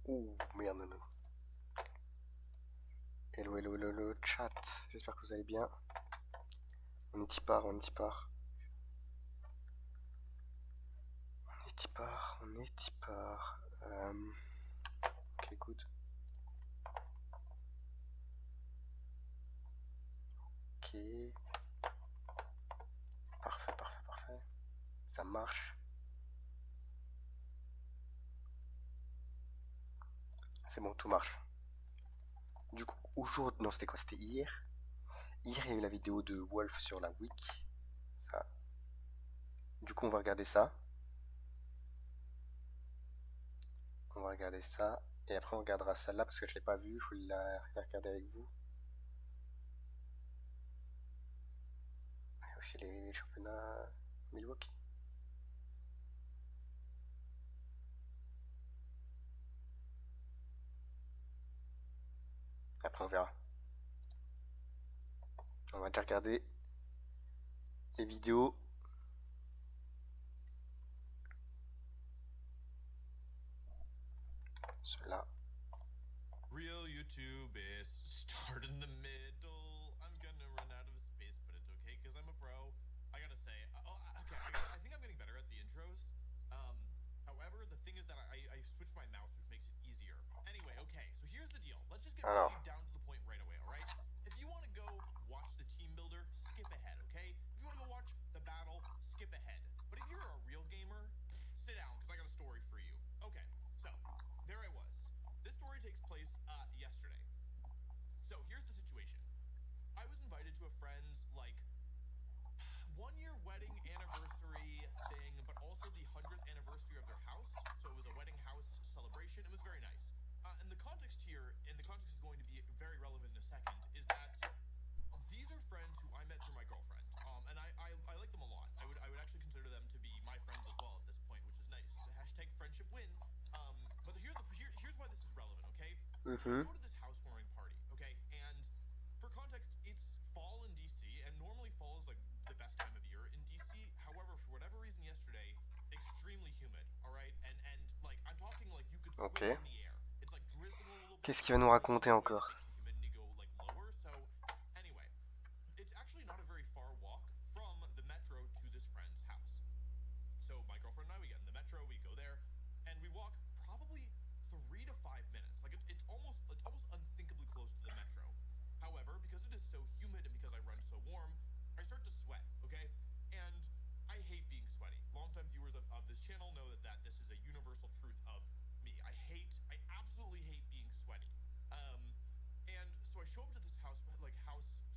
Ouh, merde, non, non. Hello, hello, hello, hello, chat. J'espère que vous allez bien. On est y part, on est y part. On est y part, on est y part. Ok, good. Ok. Parfait, parfait, parfait. Ça marche. C'est bon, tout marche. Du coup, aujourd'hui... Non, c'était quoi? C'était hier. Hier, il y a eu la vidéo de Wolf sur la Wiki. Ça. Du coup, on va regarder ça. On va regarder ça. Et après, on regardera celle-là parce que je ne l'ai pas vue. Je voulais la regarder avec vous. Il y a aussi les championnats Milwaukee. Après, on verra. On va déjà regarder les vidéos. Ceux-là. Real YouTube is start in the middle. I'm gonna run out of space, but it's okay because I'm a pro. I gotta say, okay, I think I'm getting better at the intros. However, the thing is that I switched my mouse, which makes it easier. Anyway, okay, so here's the deal. Let's just get Alors. really down to the point right away, all right? If you want to go watch the team builder, skip ahead, okay? If you want to go watch the battle, skip ahead. But if you're a real gamer, sit down because I got a story for you. Okay, so there I was. This story takes place yesterday. So here's the situation. I was invited to a friend's like 1-year wedding anniversary thing, but also the 100th anniversary of their house. So it was a wedding house celebration. It was very nice. And the context here, and the context is going to be very relevant in a second, is that these are friends who I met through my girlfriend. And I like them a lot. I would actually consider them to be my friends as well at this point, which is nice. The hashtag friendship win. But here's why this is relevant, okay? So I go to this housewarming party, okay? And for context, it's fall in DC, and normally fall is like the best time of year in DC. However, for whatever reason yesterday, extremely humid, all right? And like I'm talking like you could Ok. swim in the air. It's like drizzling a little bit. Qu'est-ce qu'il va nous raconter encore? Makes the humidity go like lower. So anyway, it's actually not a very far walk from the metro to this friend's house. So my girlfriend and I, we get in the metro, we go there, and we walk probably 3 to 5 minutes. Like it's almost unthinkably close to the metro. However, because it is so humid and because I run so warm, I start to sweat, okay? And I hate being sweaty. Longtime viewers of this channel know that this is a universal truth of me. I absolutely hate being sweaty. And so I show up to this house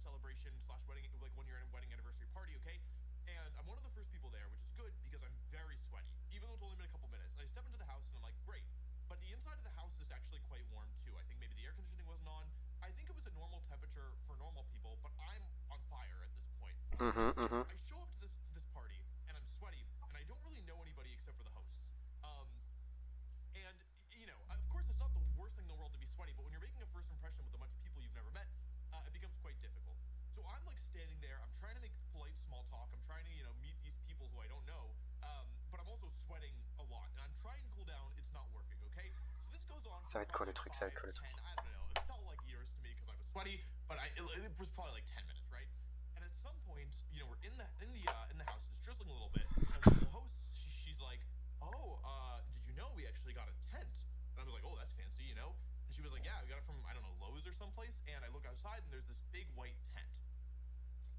celebration / wedding, like 1-year wedding anniversary party, okay? And I'm one of the first people there, which is good because I'm very sweaty, even though it's only been a couple minutes. And I step into the house and I'm like, great. But the inside of the house is actually quite warm too. I think maybe the air conditioning wasn't on. I think it was a normal temperature for normal people, but I'm on fire at this point. I show up to this party and I'm sweaty and I don't really know anybody except for the hosts. And you know, of course, it's not the worst thing in the world to be sweaty, but when you're making a first impression with a bunch of people you've never met, it becomes quite difficult. So I'm like standing there, I'm trying to make polite small talk, I'm trying to, you know, meet these people who I don't know, but I'm also sweating a lot, and I'm trying to cool down, it's not working, okay? So this goes on Ça va for être quoi le probably truc? Ça va être 5, quoi le truc? 10, I don't know, it felt like years to me because I was sweaty, but it was probably like 10 minutes, right? And at some point, you know, we're in the house, it's drizzling a little bit, and one of the hosts, she's like, oh, did you know we actually got a tent? And I was like, oh, that's fancy, you know? And she was like, yeah, we got it from, I don't know, Lowe's or someplace. And I look outside and there's this big white tent.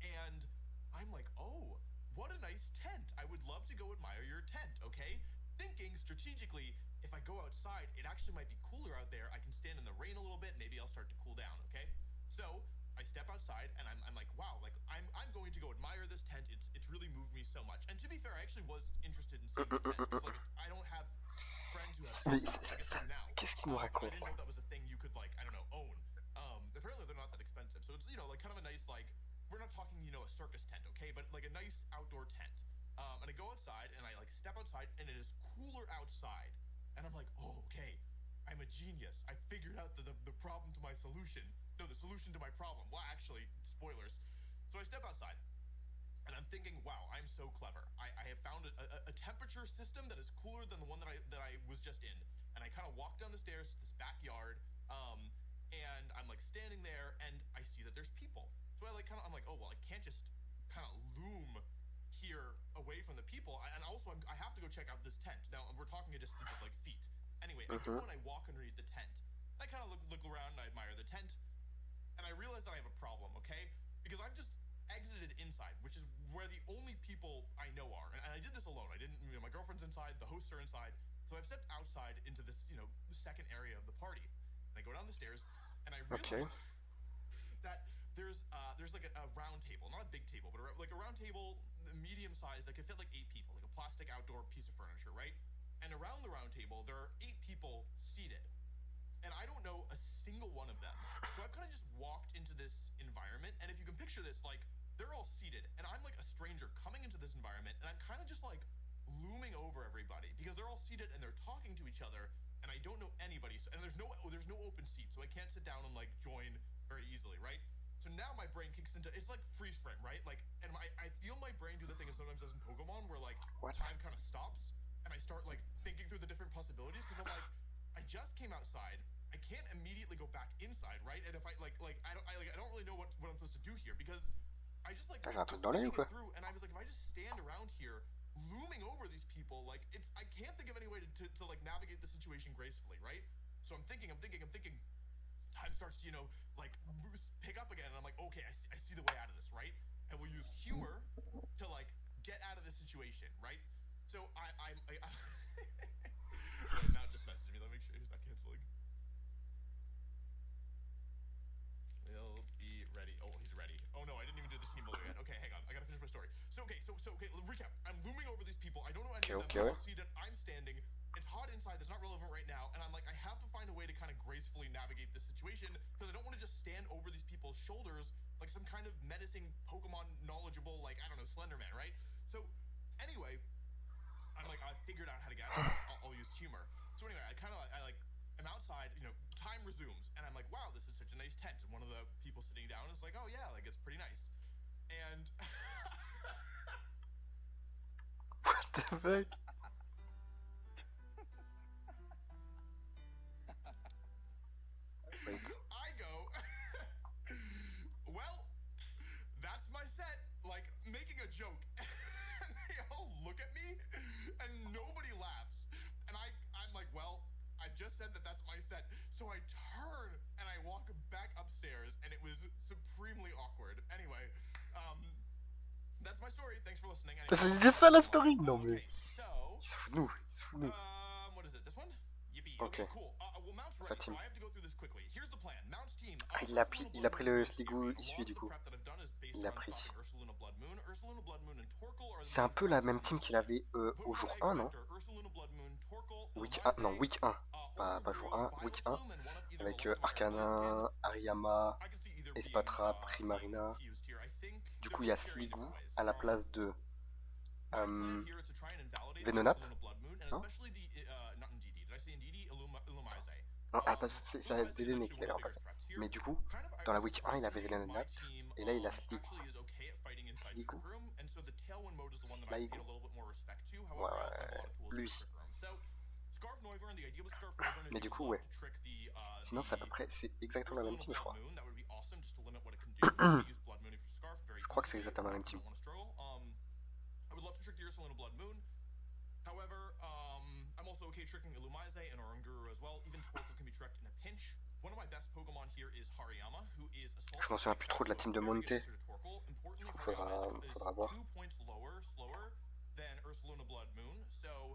And I'm like, oh, what a nice tent. I would love to go admire your tent, okay? Thinking strategically, if I go outside, it actually might be cooler out there. I can stand in the rain a little bit. Maybe I'll start to cool down, okay? So I step outside and I'm like, wow, like I'm going to go admire this tent. It's really moved me so much. And to be fair, I actually was interested in seeing the tent. Like, I don't have friends who have tents. Qu'est-ce qu'il nous raconte? I didn't know that was a thing you could, like, I don't know, own. Apparently they're not that expensive. So it's, you know, like kind of a nice, like, we're not talking, you know, a circus tent, okay? But like a nice outdoor tent. And I go outside and I like step outside and it is cooler outside. And I'm like, oh, okay. I'm a genius. I figured out the problem to my solution. No, the solution to my problem. Well, actually, spoilers. So I step outside. And I'm thinking, wow, I'm so clever. I have found a temperature system that is cooler than the one that I was just in. And I kind of walk walk down the stairs to this backyard, and I'm like standing there, and I see that there's people. So I'm like, oh well, I can't just kind of loom here away from the people, and also I have to go check out this tent. Now we're talking a distance of like feet. Anyway, I go and I walk underneath the tent. I kind of look around and I admire the tent, and I realize that I have a problem. Okay, because I've just exited inside, which is where the only people I know are, and I did this alone. I didn't, my girlfriend's inside, the hosts are inside, so I've stepped outside into this, second area of the party. And I go down the stairs, and I realize that there's like a round table, not a big table, but like a round table, medium size, that could fit like 8 people, like a plastic outdoor piece of furniture, right? And around the round table, there are 8 people seated, and I don't know a single one of them. So I've kind of just walked into this environment, and if you can picture this, like, they're all seated, and I'm like a stranger coming into this environment, and I'm kind of just like looming over everybody because they're all seated and they're talking to each other, and I don't know anybody. So, and there's no open seat, so I can't sit down and like join very easily, right? So now my brain kicks into, it's like freeze frame, right? Like, and I feel my brain do the thing it sometimes does in Pokemon where like time kind of stops, and I start like thinking through the different possibilities because I'm like, I just came outside. I can't immediately go back inside, right? And if I I don't really know what I'm supposed to do here because I just like J'ai un truc dans l'œil ou quoi? through, and I was like, if I just stand around here, looming over these people, like I can't think of any way to like navigate the situation gracefully, right? So I'm thinking. Time starts to like pick up again, and I'm like, okay, I see the way out of this, right? And we'll use humor to like get out of this situation, right? So I now just message me. Let me make sure he's not canceling. He'll be ready. Oh, he's ready. Oh no, I didn't even do the steamboat yet. Okay, hang on. I gotta finish my story. So okay, recap. I'm looming over these people. I don't know any of them. They're all seated. I'm standing. It's hot inside. That's not relevant right now. And I'm like, I have to find a way to kind of gracefully navigate this situation because I don't want to just stand over these people's shoulders like some kind of menacing Pokemon knowledgeable, like, I don't know, Slenderman, right? So anyway, I'm like, I figured out how to get out of this. I'll use humor. So anyway, I'm outside, time resumes, and I'm like, wow, this is such a nice tent. And one of the people sitting down is like, oh yeah, like it's pretty nice. And what the fuck? Wait. I go, well, that's my set, like making a joke. And they all look at me, and nobody laughs. And I'm like, well, I just said that that's my set. So I turn and I walk back upstairs, and it was supremely awkward. Anyway, that's my story. Thanks for listening. Anyway, C'est juste ça la story? Non mais... So, il se fout de nous, il se fout de nous. What is it? This one? Yippee. Okay. Cool. Well, Mount's Sa ready, team. so I have to go through this quickly. Here's the plan. Mount's team. Ah, il a pris le Sligo issu du coup. Il l'a pris. C'est un peu la même team qu'il avait au jour 1, non? Week 1, non, Week 1. Pas jour 1, Week 1. Avec Arcana, Ariama, Espatra, Primarina. Du coup, il y a Sligo à la place de Venonat. Non, non, à la place, c'est Dédéné qu'il avait remplacé. Mais du coup, dans la Week 1, il avait Venonat. Et là, il a Sligo. Sligo. Sligo. Ouais, lui. Mais du coup, ouais. Sinon, c'est à peu près, c'est exactement la même team, je crois. Je crois que c'est exactement la même team. I'm also okay tricking Illumise and Oranguru as well. Even Torkoal can be tricked in a pinch. One of my best Pokemon here is Hariyama, who is a Je m'en souviens plus trop de la team de Monte. Du coup, faudra voir. 2 points slower than Ursaluna Blood Moon. So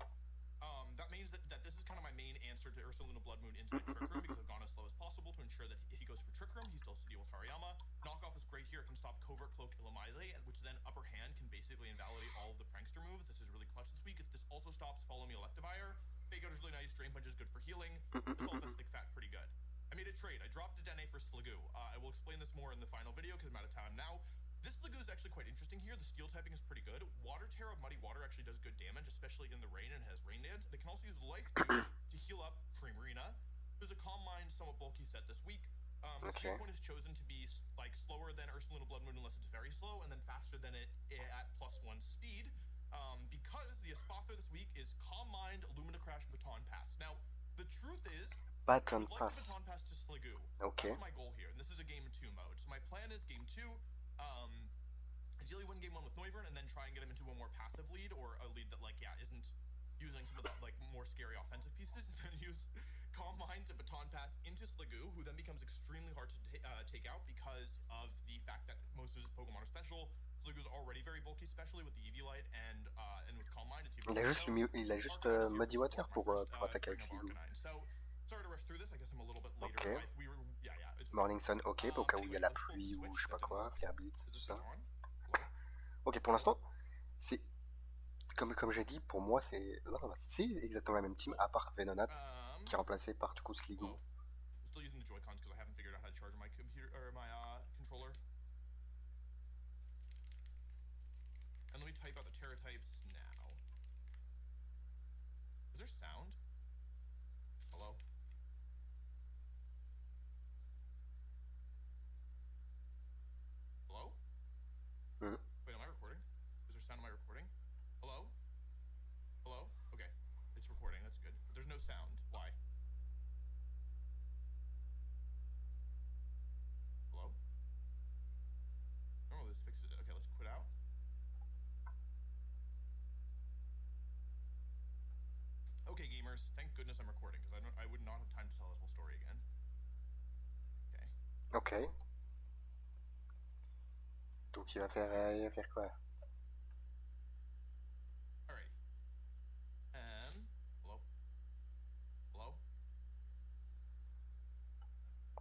that means that this is kind of my main answer to Ursaluna Blood Moon inside Trick Room because I've gone as slow as possible to ensure that if he goes for Trick Room, he still has to deal with Hariyama. Knockoff is great here. It can stop Covert Cloak Illumise, which then upper hand can basically invalidate all of the Prankster moves. This is really clutch this week. This also stops Follow Me Electivire. Fake Out is really nice. Drain Punch is good for healing. This all this thick fat pretty good. I made a trade. I dropped a Dene for Sliggoo. I will explain this more in the final video because I'm out of time now. This Sliggoo is actually quite interesting here. The steel typing is pretty good. Water Terra Muddy Water actually does good damage, especially in the rain, and has Rain Dance. They can also use Life to heal up Primarina. There's a Calm Mind, somewhat bulky set this week. Speed Point is chosen to be like slower than Ursaluna Blood Moon unless it's very slow, and then faster than it at +1 speed. Because the Espathra this week is Calm Mind, Illumina Crash, Baton Pass. Now, the truth is, Baton would like to pass. baton pass to Sliggoo. Ok. That's my goal here, and this is a game 2 mode. So my plan is game 2, ideally win game 1 with Noivern, and then try and get him into a more passive lead, or a lead that, like, yeah, isn't using some of the, like, more scary offensive pieces, and then use Calm Mind to baton pass into Sliggoo, who then becomes extremely hard to take out because of the fact that most of his Pokemon are special. Sliggoo's already very bulky, especially with the Eviolite, and with Calm Mind, it's even more so. Il a juste Arcanine is here Muddy to Water support my pour, first pour attaquer avec training of Sliggoo. Arcanine. So, sorry to rush through this. I guess I'm a little bit later. Ok. We were, yeah, it's Morning Sun, ok, au cas où il y a anyway, la let's pull pluie the ou switch. je sais pas That didn't quoi, work. Flare Blitz, Is tout the ça. switch on? Hello? Ok, pour l'instant, c'est comme j'ai dit, pour moi c'est exactement la même team à part Venonat qui est remplacé par du coup Sliggoo. Hello. I'm still using the Joy-Cons because I haven't figured out how to charge my computer or my controller. And let me type out the Terra types now. Is there sound? Hello? Hello? Mm. Wait, am I recording? Is there sound on my recording? Hello? Hello? Okay. It's recording, that's good. But there's no sound. Why? Hello? Normally this fixes it. Okay, let's quit out. Okay, gamers, thank goodness I'm recording, because I would not have time to tell this whole story again. Okay. Ok. Donc il va faire quoi là? Alright. Hello? Hello?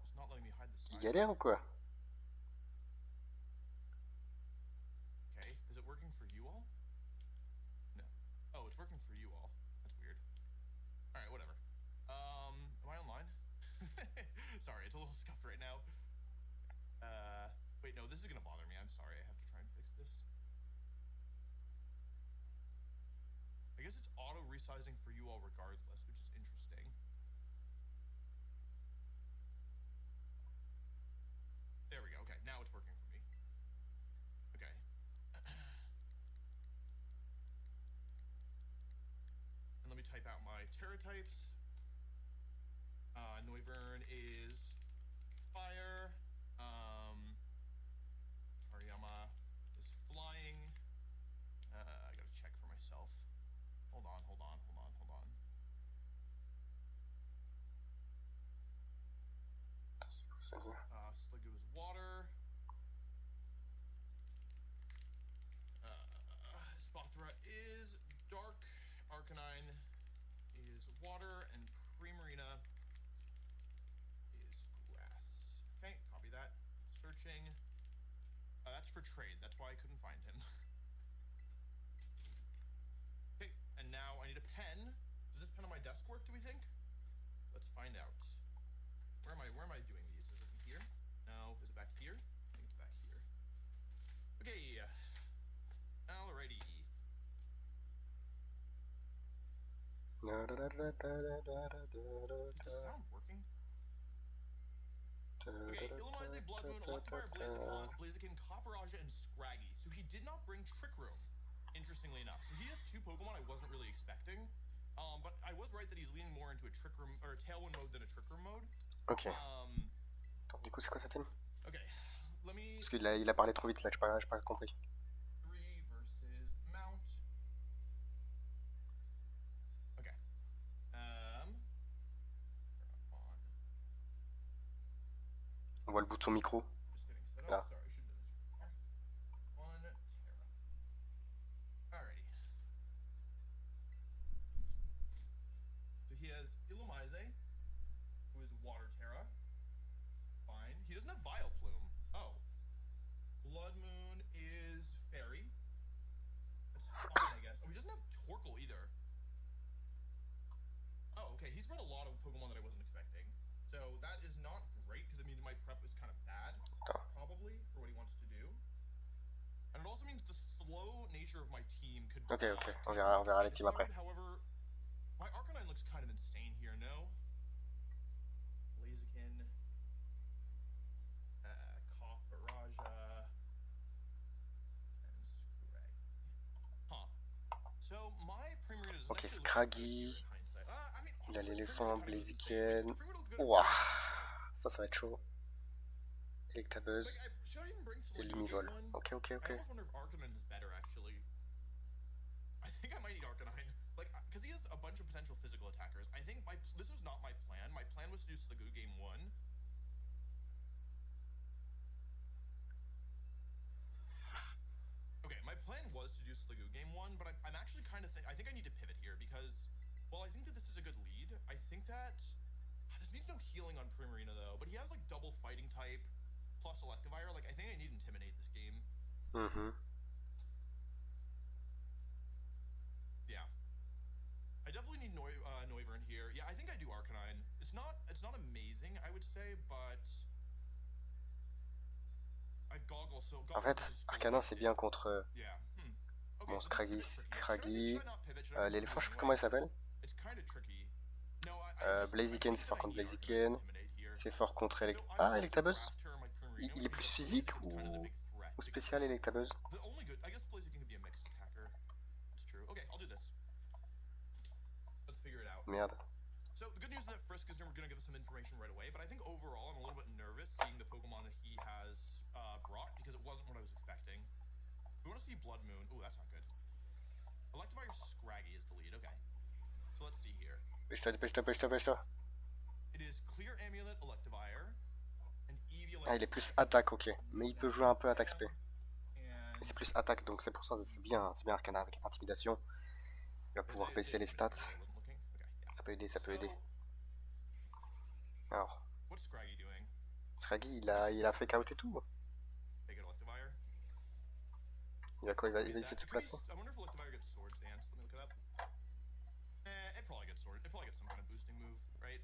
It's not letting me hide the Il sign. galère ou quoi? Okay, is it working for you all? No. Oh, it's working for you all. That's weird. Alright, whatever. Am I online? Sorry, it's a little scuffed right now. Wait, no, this is gonna bother me. I'm sorry, I have to try and fix this. I guess it's auto-resizing for you all regardless, which is interesting. There we go, okay, now it's working for me. Okay. And let me type out my Terra types. Noivern is fire. Hariyama is flying. I gotta check for myself. Hold on. Sliggoo is water. Spothra is dark. Arcanine is water, and Primarina is grass. Okay, copy that. Searching. That's for trade. That's why I couldn't find him. Okay, and now I need a pen. Does this pen on my desk work, do we think? Let's find out. Where am I doing these? Is it in here? No. Is it back here? I think it's back here. Okay. Alrighty. Is the sound working? Okay, Illumise, Blood Moon, Electivire, Blaziken, Copperajah, and Scraggy. So he did not bring Trick Room, interestingly enough. So he has 2 Pokemon I wasn't really expecting. But I was right that he's leaning more into a Trick Room, or a Tailwind mode than a Trick Room mode. Ok. Attends, du coup, c'est quoi sa team? Okay, let me... Parce qu'il a parlé trop vite là, j'ai pas compris. 3 versus Mount. Okay. On voit le bout de son micro. Just getting set up. Là. Sorry, I should do this. 1 Terra. Alrighty. So he has Illumise, who is Water Terra. Fine. He doesn't have Vileplume. Oh. Blood Moon is Fairy. That's fine, I guess. Oh, he doesn't have Torkoal either. Oh, okay. He's brought a lot of Pokemon that I wasn't expecting. So that is not great, because it means my prep is kind of bad, probably, for what he wants to do. And it also means the slow nature of my team could... Ok, on verra les teams après. However, my Arcanine looks kind of insane here, no? Blaziken, Copperajah, and Scraggy. Huh. So my Primarina doesn't Ok, actually Scraggy. look in hindsight. Il a l'éléphant, Blaziken. Ouah, ça va être chaud. Electabuzz Like, should I even bring et Slugoo Lumivol. game 1? Ok, ok, I ok. almost wonder if Arcanine is better, actually. I think I might need Arcanine. Like, because he has a bunch of potential physical attackers. I think this was not my plan. My plan was to do Slugoo game 1. Okay, my plan was to do Slugoo game 1, but I'm actually kind of I think I need to pivot here because, well, I think that this is a good lead. I think that this means no healing on Primarina though, but he has like double fighting type plus Electivire. Like, I think I need Intimidate this game. Yeah. I definitely need Noivern here. Yeah, I think I do Arcanine. It's not amazing, I would say, but I Goggle, so En Goggle fait, is Arcanin c'est bien contre yeah. Okay, mon so this is a Scraggy. bit tricky. Scraggy. Should I not pivot? Should I bring L'éléphant, Slugoo je sais plus anyway? comment il s'appelle. It's kind of tricky. No, I Blaziken, c'est think fort that I contre need Blaziken. Arcanine to intimidate here. C'est fort contre So I'm Ah, going to Electabuzz. Grass Terror my Primarina, Il est which plus means that physique Blaziken's kind of the big threat. ou spécial, Electabuzz? The only good, I guess Blaziken can be a mixed attacker. It's true. Okay, I'll do this. Let's figure it out. Merde. So the good news is that Frisk is going to give us some information right away, but I think overall I'm a little bit nervous seeing the Pokemon that he has brought because it wasn't what I was expecting. We want to see Blood Moon. Ooh, that's not good. Electivire Scraggy is the lead. Okay. So let's see here. Dépêche-toi, dépêche-toi, dépêche-toi, dépêche-toi. It is Clear Amulet Electivire and Eevee Electivire. Ah, il est plus attaque, ok. Mais il peut jouer un peu attaque spé. Mais c'est plus attaque, donc c'est pour ça, c'est bien Arcana avec intimidation. Il va pouvoir baisser les stats. Ça peut aider, ça peut aider. Alors, What's Scraggy doing? Scraggy, il a fait KO et tout. Take it Electivire. Il va quoi? Il va essayer de se placer. I wonder if Electivire gets Swords Dance. Let me look it up. It probably gets Sword. It probably gets some kind of boosting move, right?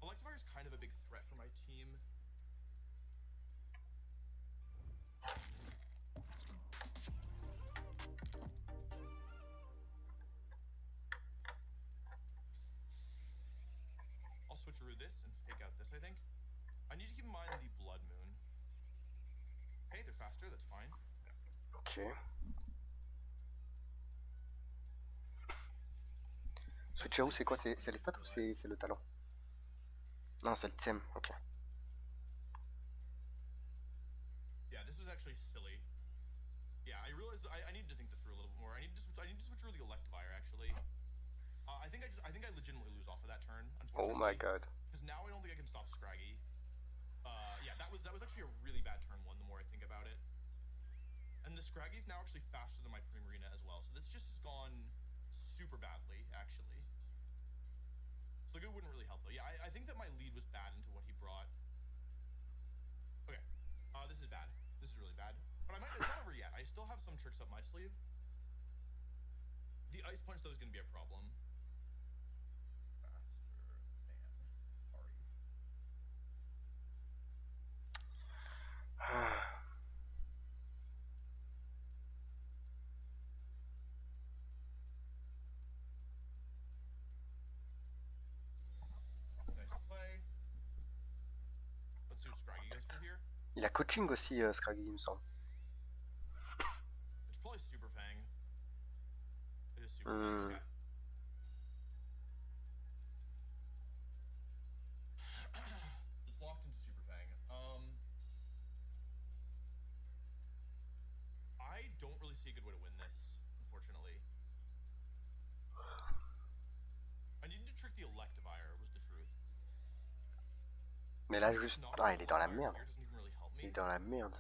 Electivire is kind of a big threat for my team. I'll switcheroo this and fake out this, I think. I need to keep in mind the Blood Moon. Hey, they're faster, that's fine. Ok. Switcheroo, c'est quoi? C'est les stats ou c'est le talent? Non, c'est le thème, ok. Yeah, this is actually silly. Yeah, I realized I need to think this through a little bit more. I need to switch through the Electivire actually. I think I legitimately lose off of that turn. Oh my god. Because now I don't think I can stop Scraggy. Yeah, that was actually a really bad turn one. The more I think about it, and the Scraggy's now actually faster than my Primarina as well. So this just has gone super badly, actually. Slugoo wouldn't really help though. Yeah, I think that my lead was bad into what he brought. Okay, this is bad. This is really bad. But it's not over yet. I still have some tricks up my sleeve. The Ice Punch though is going to be a problem. Il a coaching aussi, Scraggy, il me semble. It's probably Super Fang. It is Super Fang, okay. It's locked into Super Fang. I don't really see a good way to win this, unfortunately. I needed to trick the Electivire, was the truth. Mais là, juste... Ah, il est dans la merde. Il est dans la merde.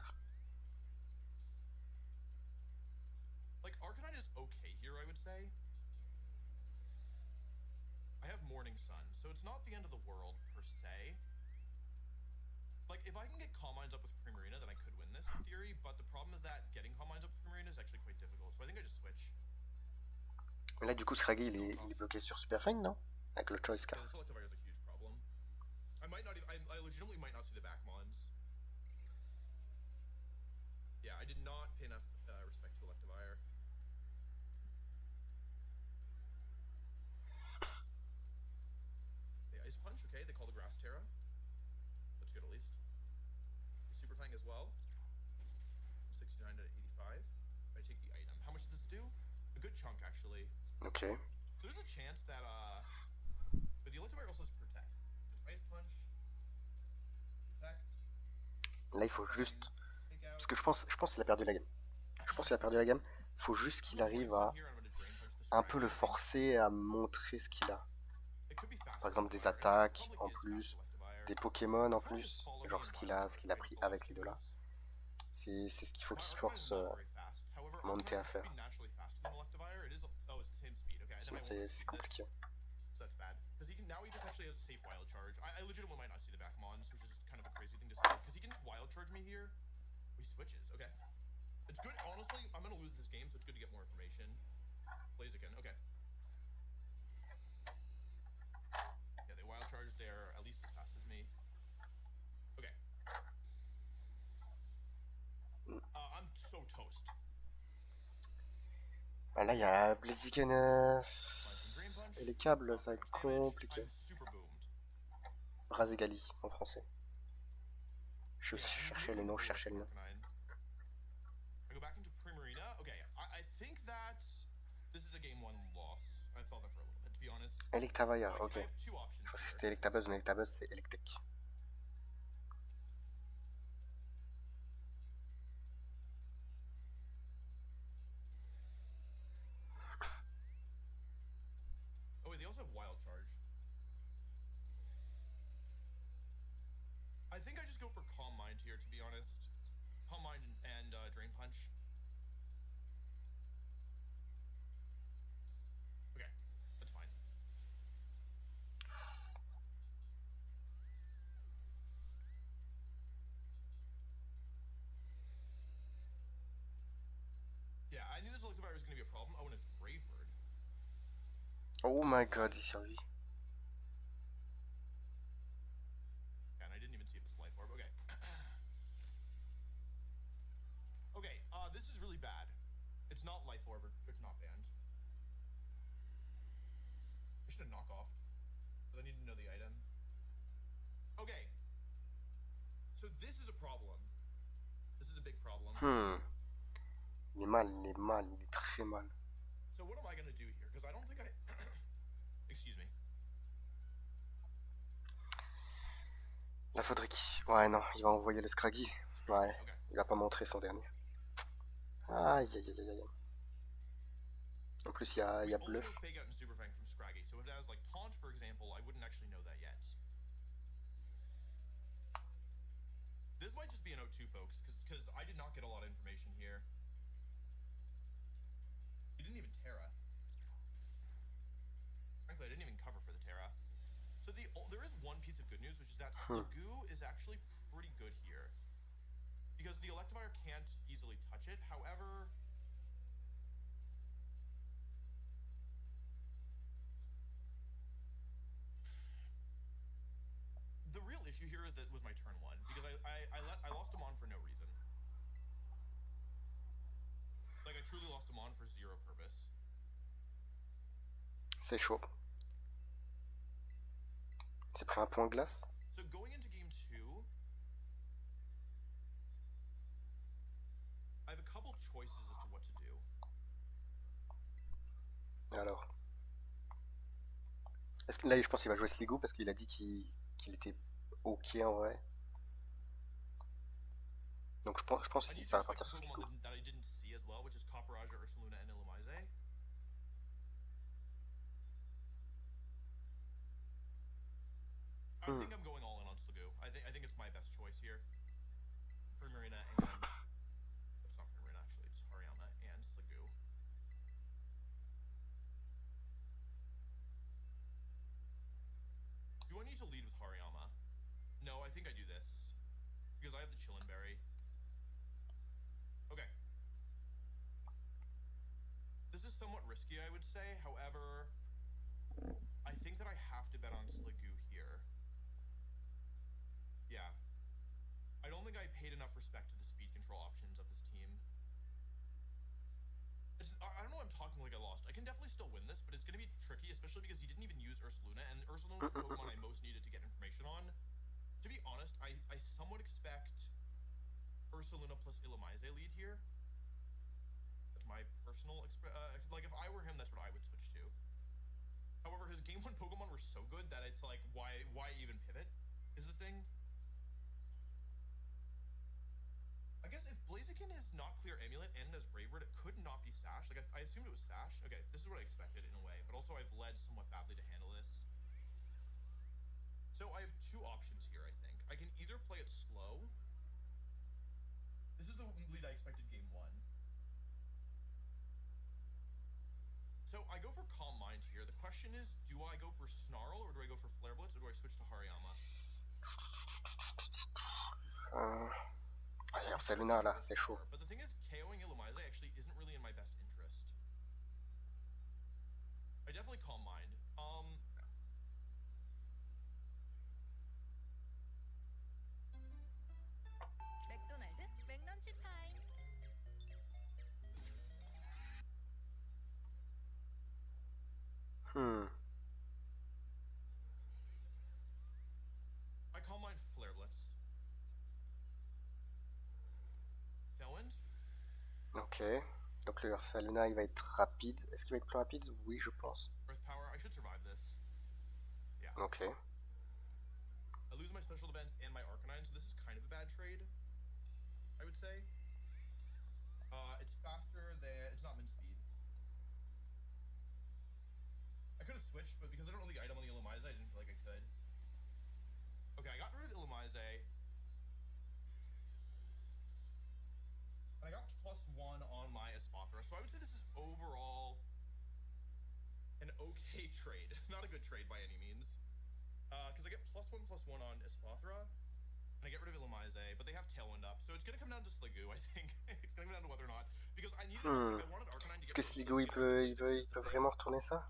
Like, Arcanine is okay here, I would say. I have Morning Sun, so it's not the end of the world, per se. Like, if I can get Calm Minds up with Primarina, then I could win this, in theory, but the problem is that getting Calm Minds up with Primarina is actually quite difficult, so I think I just switch. Mais là, du coup, Scraggy, il est bloqué sur Super Fang, non? Avec le Choice Card. Yeah, this Electivire is a huge problem. I legitimately might not see the back Mons. Yeah, I did not pay enough respect to Electivire. The Ice Punch, okay, they call the Grass Terra. That's good at least. The Super Fang as well. 69 to 85. I take the item. How much does this do? A good chunk, actually. Okay. So there's a chance that, but the Electivire also has Protect. I Là, il faut juste... Parce que je pense qu'il a perdu la game. Je pense qu'il a perdu la game. Il faut juste qu'il arrive à un peu le forcer à montrer ce qu'il a. Par exemple, des attaques en plus, des Pokémon en plus, genre ce qu'il a pris avec les deux là. C'est ce qu'il faut qu'il force Monte à faire. Sinon, c'est compliqué. So that's bad. Because now he just actually has a safe wild charge. I legitimately might not see the back mons, which is kind of a crazy thing to say. Because he can just wild charge me here. He switches. Okay. It's good. Honestly, I'm gonna lose this game, so it's good to get more information. Blaziken. Okay. Yeah, they wild charged there at least as fast as me. Okay. I'm so toast. Ah, là, il y a Blaziken et les câbles, ça va être compliqué. I'm super boomed. Brazegali en français. Je cherchais le nom, je cherchais le nom. I go back into Primarina. Okay, I think that this is a game one loss. I thought that for a little bit, to be honest. Electavaya, So ok. I have two options Je pensais que here. c'était Electabuzz, mais Electabuzz c'est Electek. Oh wait, they also have wild charge. I think I just go for Calm Mind here, to be honest. Calm Mind and Drain Punch. Okay, that's fine. Yeah, I knew this Electivire was going to be a problem. Oh, and it's Brave Bird. Oh my god, il survit. And I didn't even see if it's Life Orb. Okay. Okay, this is really bad. It's not Life Orb, or it's not banned. I should have knock off. Because I need to know the item. Okay. So this is a problem. This is a big problem. Il est mal, il est mal, il est très mal. So what am I gonna do here? Because I don't think I... Excuse me. Là, faudrait qu'il... Ouais, non, il va envoyer le Scraggy. Ouais, Okay. il va pas montrer son dernier. Aïe, aïe, aïe, aïe. En plus, il y a Bluff. Fake out and Super Fang from Scraggy. So if it has like Taunt, for example, I wouldn't actually know that yet. This might just be an O2, folks, because I did not get a lot of information here. He didn't even Terra. Frankly, I didn't even cover for the Terra. So there is one piece of good news, which is that Slagoo is actually pretty good here. Because the Electivire can't easily touch it. However... The real issue here is that was my turn one. Because I lost him on for no reason. Like, I truly lost him on for zero purpose. C'est chaud. C'est pris un point glace. So going into game two, I have a couple choices as to what to do. Alors. Là, je pense qu'il va jouer Sligo parce qu'il a dit qu'il était ok en vrai. Donc je pense que ça va partir sur Sligo. That I didn't see as well, which is Copperage, Ursaluna, and Illumise. I think I'm going all in on Slagoo. I think it's my best choice here. Primarina and... It's not Primarina, actually. It's Hariyama and Slagoo. Do I need to lead with Hariyama? No, I think I do this. Because I have the Chillin' Berry. Okay. This is somewhat risky, I would say. However, I think that I have to bet on Slagoo here. Yeah. I don't think I paid enough respect to the speed control options of this team. I don't know why I'm talking like I lost. I can definitely still win this, but it's going to be tricky, especially because he didn't even use Ursaluna, and Ursaluna was the Pokemon I most needed to get information on. To be honest, I somewhat expect Ursaluna plus Illumise lead here. That's my personal... like, if I were him, that's what I would switch to. However, his Game 1 Pokemon were so good that it's like, why even pivot, is the thing. is not clear amulet and as brave word, it could not be sash. Like I assumed it was sash. Okay, this is what I expected in a way, but also I've led somewhat badly to handle this. So I have two options here, I think. I can either play it slow. This is the lead I expected game one. So I go for Calm Mind here. The question is, do I go for Snarl or do I go for Flare Blitz or do I switch to Hariyama? Alors c'est Luna là, c'est chaud. But the thing is, KOing Illumise actually isn't really in my best interest. I definitely Calm Mind. 맥도날드 맥런치 타임. I Calm Mind Flare Blitz. Tailwind? Ok. Donc le Ursaluna il va être rapide. Est-ce qu'il va être plus rapide? Oui, je pense. Earth Power. I should survive this. Yeah. Ok. I lose my special defense and my Arcanine, so this is kind of a bad trade, I would say. It's faster than... It's not min speed. I could have switched, but because I don't know the item on the Illumise, I didn't feel like I could. Okay, I got rid of Illumise. And I got +1 on my Espathra, so I would say this is overall an okay trade. Not a good trade by any means. Because I get +1/+1 on Espathra, and I get rid of Illumise, but they have Tailwind up, so it's going to come down to Sliggoo, I think. It's going to come down to whether or not, because I needed, I wanted Arcanine to Est-ce get... que Sliggoo il peut vraiment retourner ça? I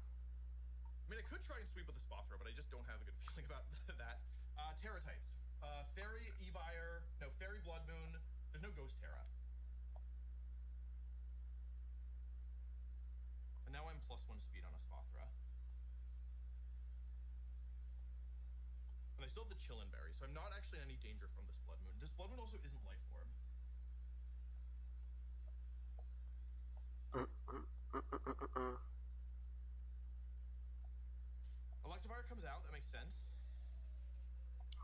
mean, I could try and sweep with the Espathra, but I just don't have a good feeling about that. Terra types. Fairy, Evire, no, Fairy, Blood Moon. There's no Ghost Terra. And now I'm +1 speed on Espathra. And I still have the Chillin Berry, so I'm not actually in any danger from this Blood Moon. This Blood Moon also isn't Life Orb. Electivire comes out, that makes sense.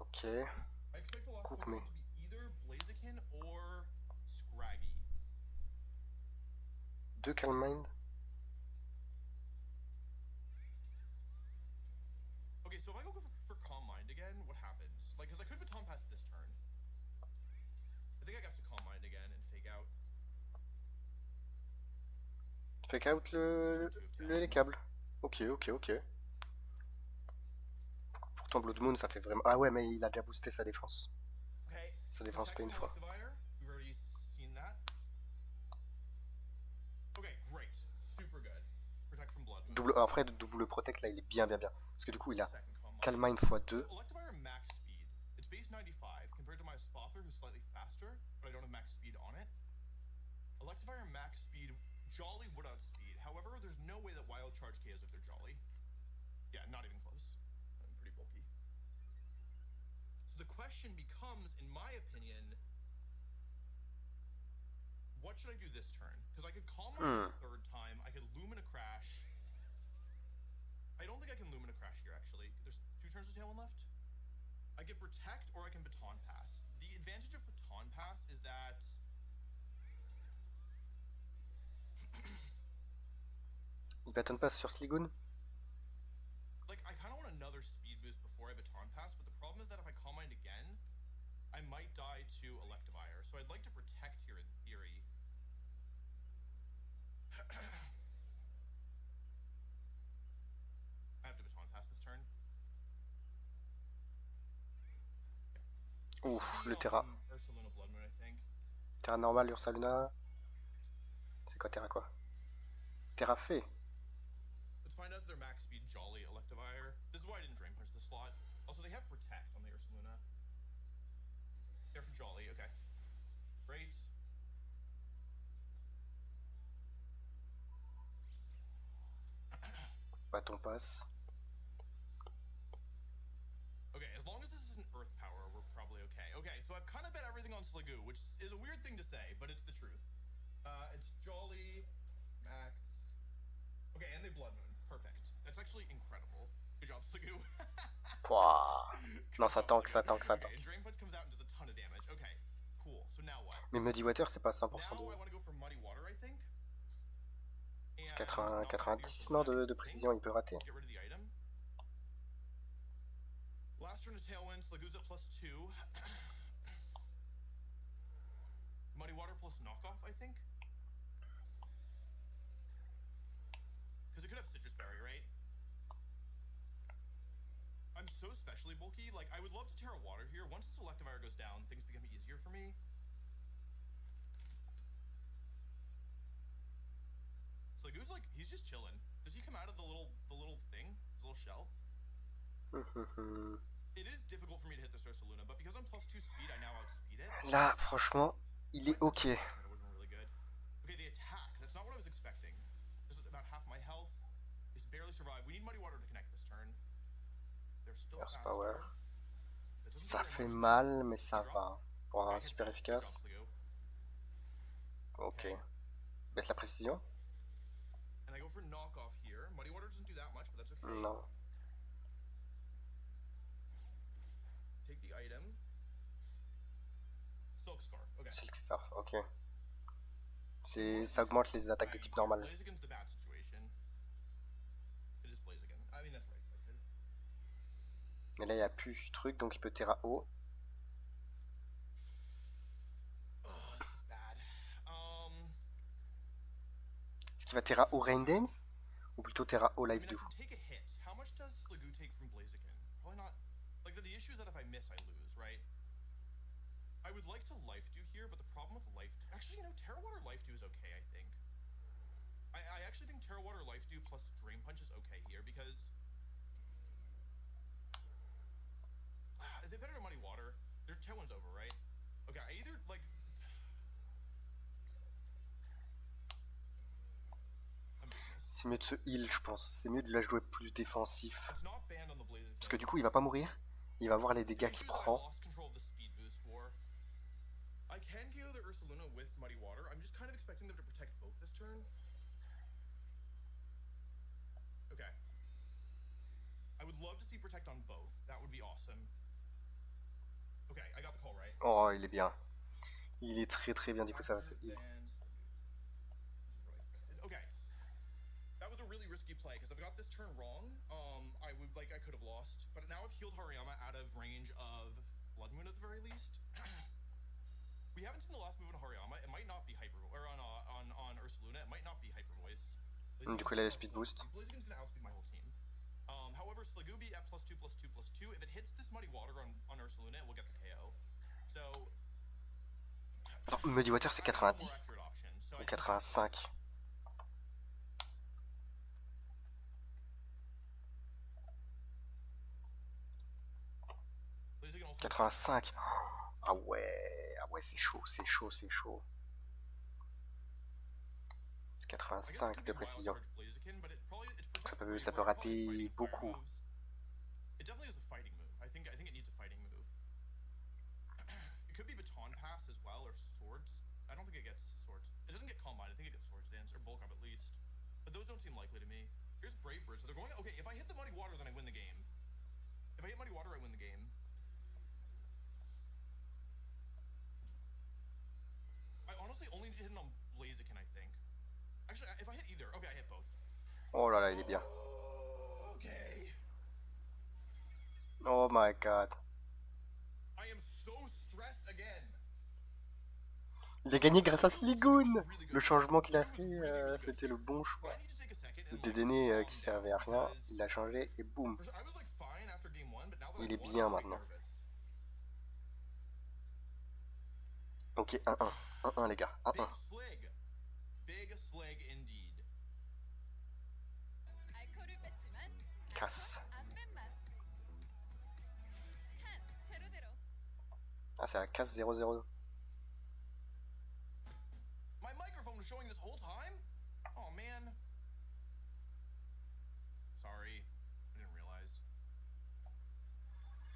Ok. I expect the last Coupe Pokemon me. to be either Blaziken or Scraggy. 2 Calm Mind. Okay, so if I go for Calm Mind again, what happens? Like, because I could Baton Pass this turn. I think I have to Calm Mind again and Fake Out. Fake out les câbles. Ok. Pourtant Blood Moon ça fait vraiment... Ah ouais mais il a déjà boosté sa défense. Okay. Sa défense pas une fois. Electivire. We've already seen that. Okay, great. Super good. Protect from Blood Moon. En vrai double protect là il est bien. Parce que du coup il a Second Calm Mind x2. Electivire max speed. It's base 95 compared to my Espathra who's slightly faster, but I don't have max speed on it. Electivire max speed, Jolly would outspeed. However, there's no way that Wild Charge KOs if they're Jolly. Yeah, not even close. I'm pretty bulky. So the question becomes, in my opinion, what should I do this turn? Because I could Calm Mind the third time. I could Lumina Crash. I don't think I can Lumina Crash here, actually. There's 2 turns of Tailwind left. I can Protect or I can Baton Pass. The advantage of Baton Pass is that... Il Baton Pass sur Sligoon. Like, I kind of want another speed boost before I Baton Pass, but the problem is that if I Calm Mind again, I might die to Electivire. So I'd like to Protect here in theory. I have to Baton Pass this turn. Ouf, le Terra. Ursaluna Blood Moon, I think. Terra normal, Ursaluna. C'est quoi Terra quoi? Terra fait. Let's find out their max speed Jolly Electivire. This is why I didn't Drain Punch the slot. Also, they have Protect on the Ursaluna. They're for Jolly, okay. Great. Baton Pass. Okay, as long as this isn't Earth Power, we're probably okay. Okay, so I've kind of bet everything on Sliggoo, which is a weird thing to say, but it's the truth. It's Jolly, Max. Okay, and they Blood Moon. Perfect. That's actually incredible. Good job, Sliggoo. Pouah. Non, ça tank. Okay, and Drain Punch comes out and does a ton of damage. Okay, cool. So now what? Mais Muddy Water, c'est pas 100% Now de... I want to go for muddy water, I think. C'est And 80, knock off the 90, Ursaluna, non, I de think, précision, il peut rater. to get rid of the item. Last turn to Tailwind, Slagoo's at +2. Muddy water plus knockoff, I think. Because it could have Citrus Berry, right? I'm so specially bulky. Like, I would love to Terra Water here. Once its Electivire goes down, things become easier for me. Slagoo's like, he's just chilling. Does he come out of the little thing? His little shell? It is difficult for me to hit this Ursaluna, but because I'm +2 speed, I now outspeed it. Là, franchement, il est ok. That would have been really good. Okay, the attack. That's not what I was expecting. This is about half my health. He's barely survived. We need Muddy Water to connect this turn. They're still Earth faster. Power. That doesn't Ça do very fait much. mal, mais ça He dropped. va. Pour un Okay, super hit efficace. Slagoo. Ok. Okay. Baisse la précision? And I go for knockoff here. Muddy Water doesn't do that much, but that's okay. Non. Take the item. Silk Scarf. Okay. Silk Scarf, ok. Ça augmente les attaques de type normal. Blaziken's the bad situation. It is Blaziken. I mean, that's what I expected. Mais là, il n'y a plus truc, donc il peut Terra haut. Oh, this is bad. Est-ce qu'il va Terra haut Rain Dance? Ou plutôt Terra haut I Live mean, I Do? can take a hit. How much does Slagoo take from Blaziken? Probably not. Like, the issue is that if I miss, I lose, right? I would like to Life Do here, but the problem with Life... Actually, you know, Terra Water Life Do is okay, I think. I actually think Terra Water Life Do plus Drain Punch is okay here, because... Is it better to Muddy Water? Their Tailwind's over, right? Okay, I either, like... C'est mieux de se heal, je pense. C'est mieux de la jouer plus défensif. It's not banned on the Blaziken. Parce que du coup, il va pas mourir. Il va voir les dégâts qu'il prend. I can KO the Ursaluna with Muddy Water. I'm just kind of expecting them to protect both this turn. Okay. I would love to see protect on both. That would be awesome. Okay, I got the call right. Oh, il est bien. Il est très très bien, du coup ça va se heal. Okay. That was a really risky play because if I got this turn wrong, I could have lost. But now I've healed Hariyama out of range of Blood Moon at the very least. We haven't seen the last move on Hariyama. It might not be Hyper, or on Ursaluna. It might not be Hyper Voice. Du coup, il a le speed boost. Blaziken's gonna outspeed my whole team. However, Slagoo be at +2/+2/+2. If it hits this Muddy Water on Ursaluna, it will get the KO. So. Attends, Muddy Water c'est 90 ou 85. Blaziken also 85. Ah ouais, c'est chaud, c'est chaud, c'est chaud. C'est 85 de précision. Ça peut rater beaucoup. It definitely is a fighting move. I think it needs a fighting move. It could be Baton Pass as well, or Swords. I don't think it gets Swords. It doesn't get Combine. I think it gets Swords Dance, or Bulk Up at least. But those don't seem likely to me. Here's Brave Bird. So they're going... Okay, if I hit the Muddy Water, then I win the game. If I hit Muddy Water, I win the game. I honestly only need to hit it on Blaziken, I think. Actually, if I hit either... Okay, I hit both. Oh là là, il est bien. Okay. Oh my god. I am so stressed again. Il a gagné grâce à Sligoon. Le changement qu'il a fait, c'était le bon choix. Le dédainé qui servait à rien, il l'a changé et boum. Il est bien maintenant. Ok, 1-1. 1-1 les gars, 1-1. Big Slig indeed. 알코올을 뺐지만 Casse. 안 뺀 맛. 카스 0-0. Ah, c'est la casse 0-0. My microphone was showing this whole time? Oh man. Sorry. I didn't realize.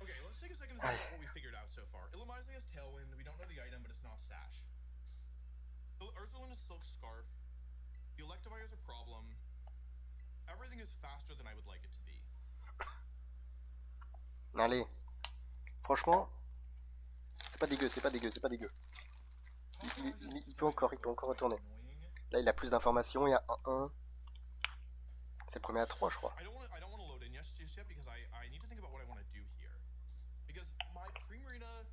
Okay, let's take a second to talk about what we figured out so far. Illumise has Tailwind. We don't know the item, but it's not Sash. Ursaluna is Silk Scarf. The Electivire is a problem. Everything is faster than I would like it to be. Allez. Franchement, c'est pas dégueu, c'est pas dégueu, c'est pas dégueu. Il peut encore retourner. Là, il a plus d'informations, il y a 1-1. C'est le premier à 3, je crois. I don't want to load in just yet because I need to think about what I want to do here. Because my Primarina,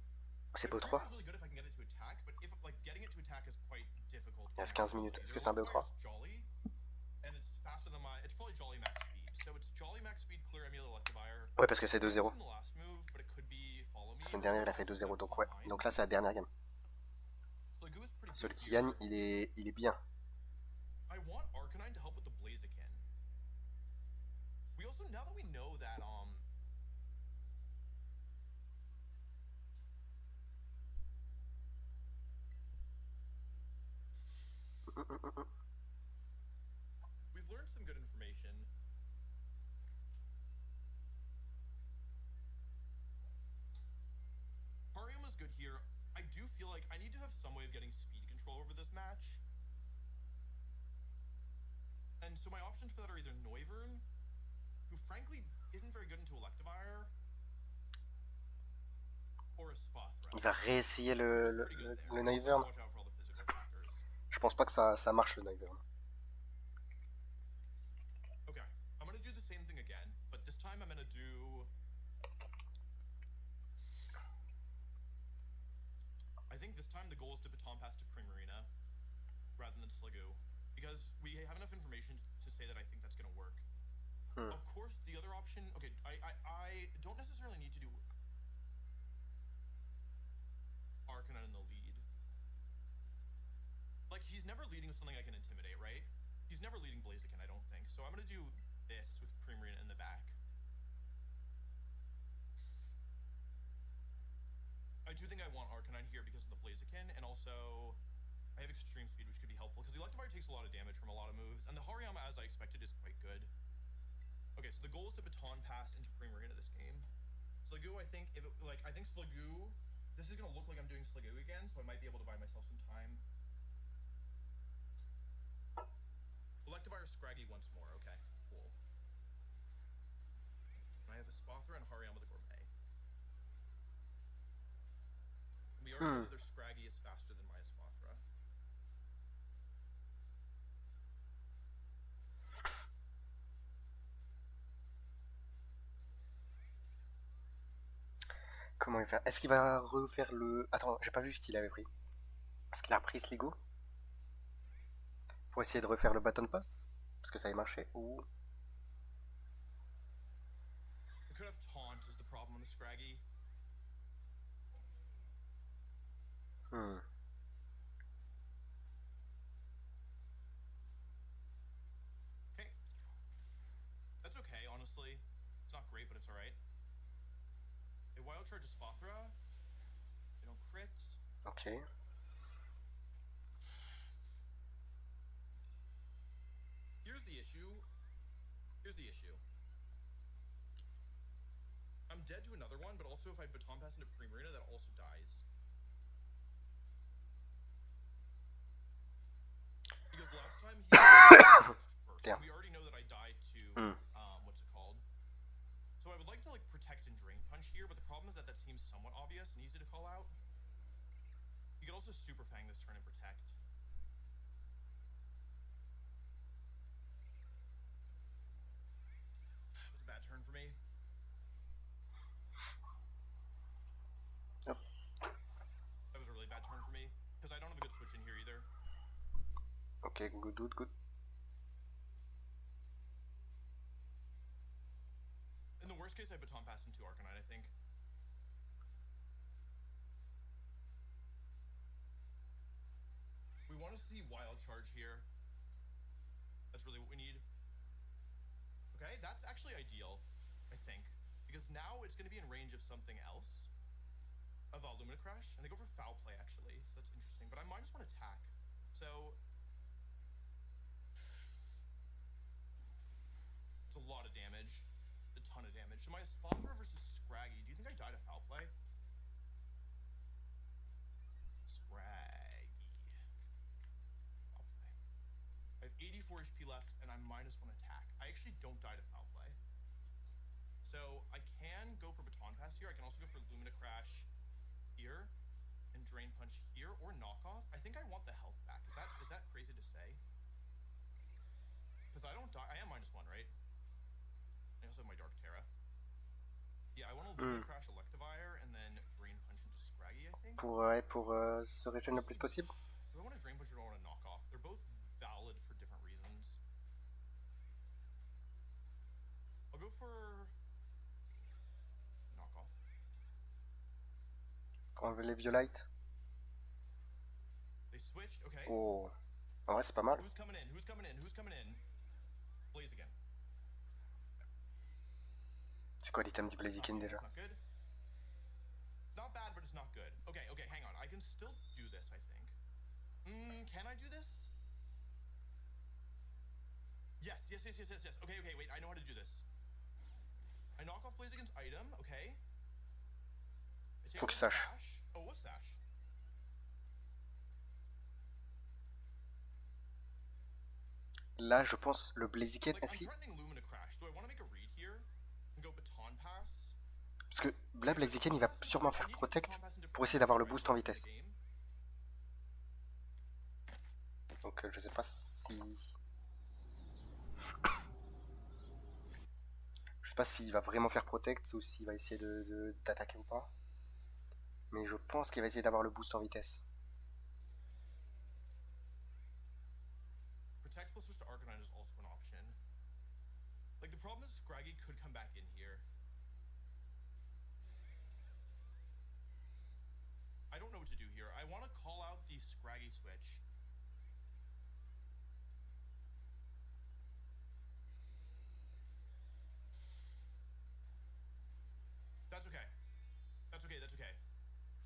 C'est my beau 3. Primarina is really good if I can get it to attack, but if like getting it to attack is quite difficult. Il reste 15 minutes. Est-ce que c'est un BO3? Jolly, and it's faster than my. It's probably Jolly max speed. So it's Jolly max speed, clear Emil Electivire. Ouais, parce que c'est 2-0. The last move, but it could be follow me. La semaine dernière, il a fait 2-0, donc ouais. Donc là, c'est la dernière game. Sliggoo is pretty Celui good qui here. gagne, il est bien. I want Arcanine to help with the Blaziken. We also, now that we know that, we've learned some good information. Harium is good here. I do feel like I need to have some way of getting speed control over this match. And so my options for that are either Noivern, who frankly isn't very good into Electivire, or a Spothra. Il va réessayer le Noivern. Watch out for all the physical factors. Je pense pas que ça marche, le Noivern. Okay, I'm gonna do the same thing again, but this time I'm gonna do... I think this time the goal is to Baton Pass to Primarina, rather than Sliggoo, because we have enough information to say that I think that's gonna work. Of course, the other option... Okay, I don't necessarily need to do Arcanine in the lead. Like, he's never leading with something I can intimidate, right? He's never leading Blaziken, I don't think. So I'm gonna do this with Primarina in the back. I do think I want Arcanine here because of the Blaziken, and also I have extreme speed, which could be helpful, because the Electivire takes a lot of damage from a lot of moves, and the Hariyama, as I expected, is quite good. Okay, so the goal is to Baton Pass into Primarina this game. Sliggoo, I think, I think Sliggoo, this is gonna look like I'm doing Sliggoo again, so I might be able to buy myself some time. Electivire Scraggy once more, okay, cool. And I have a Spothra and Hariyama the Gourmet. We already know that their Scraggy is faster than my Spothra. Comment il va faire? Est-ce qu'il va refaire le... Attends, j'ai pas vu ce qu'il avait pris. Est-ce qu'il a repris Sliggoo? Pour essayer de refaire le Baton Pass? Parce que ça avait marché. Ou... I could have Taunt is the problem on the Scraggy. Okay. That's okay, honestly. It's not great, but it's alright. A Wild Charge is Spothra. They don't crit. Ok. Here's the issue. I'm dead to another one, but also if I Baton Pass into Primarina, that also dies. Because last time he first. Damn. We already know that I died to what's it called? So I would like to like protect and Drain Punch here, but the problem is that that seems somewhat obvious and easy to call out. You could also Super Fang this turn and protect. It was a bad turn for me. Yep. That was a really bad turn for me because I don't have a good switch in here either. Ok, good. In the worst case, I Baton Pass into Arcanine, I think. We want to see Wild Charge here. That's really what we need. Okay, that's actually ideal, I think. Because now it's going to be in range of something else. Of Lumina Crash. And they go for Foul Play, actually. So that's interesting. But I minus one attack. So... it's a lot of damage. A ton of damage. So my Spothra versus Scraggy. Do you think I die to Foul Play? Scraggy. Foul Play. I have 84 HP left, and I'm minus one attack. I actually don't die to Foul Play. So I can go for Baton Pass here. I can also go for Lumina Crash here and drain punch here or knock off. I think I want the health back. Is that crazy to say? Because I don't die. I am -1, right? I also have my Dark Terra. Yeah, I want to Luna Crash Electivire and then Drain Punch into Scraggy, I think. Pour se régénérer le plus possible. Do I want to Drain Punch or do I want to knock off? They're both valid for different reasons. I'll go for knock off. Pour enlever les Violite. They switched, okay. Oh, en vrai c'est pas mal. Who's coming in? Who's coming in? Who's coming in? Blaziken. C'est quoi l'item du Blaziken déjà? Not good. It's not bad, but it's not good. Okay, okay, hang on. I can still do this, I think. Can I do this? Yes. Okay, wait, I know how to do this. I knock off Blaziken's item, okay. I take Faut qu'il away sache. Sash. Oh, what's Sash? Là je pense le Blaziken, Like, est-ce I'm qu'il... threatening Lumina Crash. Do I want to make a read here and go Baton Pass? Parce que là Blaziken il va sûrement faire Protect pour essayer d'avoir le boost en vitesse. Donc je sais pas si... Je sais pas s'il va vraiment faire Protect ou s'il va essayer d'attaquer ou pas. Mais je pense qu'il va essayer d'avoir le boost en vitesse. Protect plus switch to Arcanine is also an option. Like, the problem is Scraggy could come back in here. I don't know what to do here. I want to call out the Scraggy switch. That's okay. That's okay.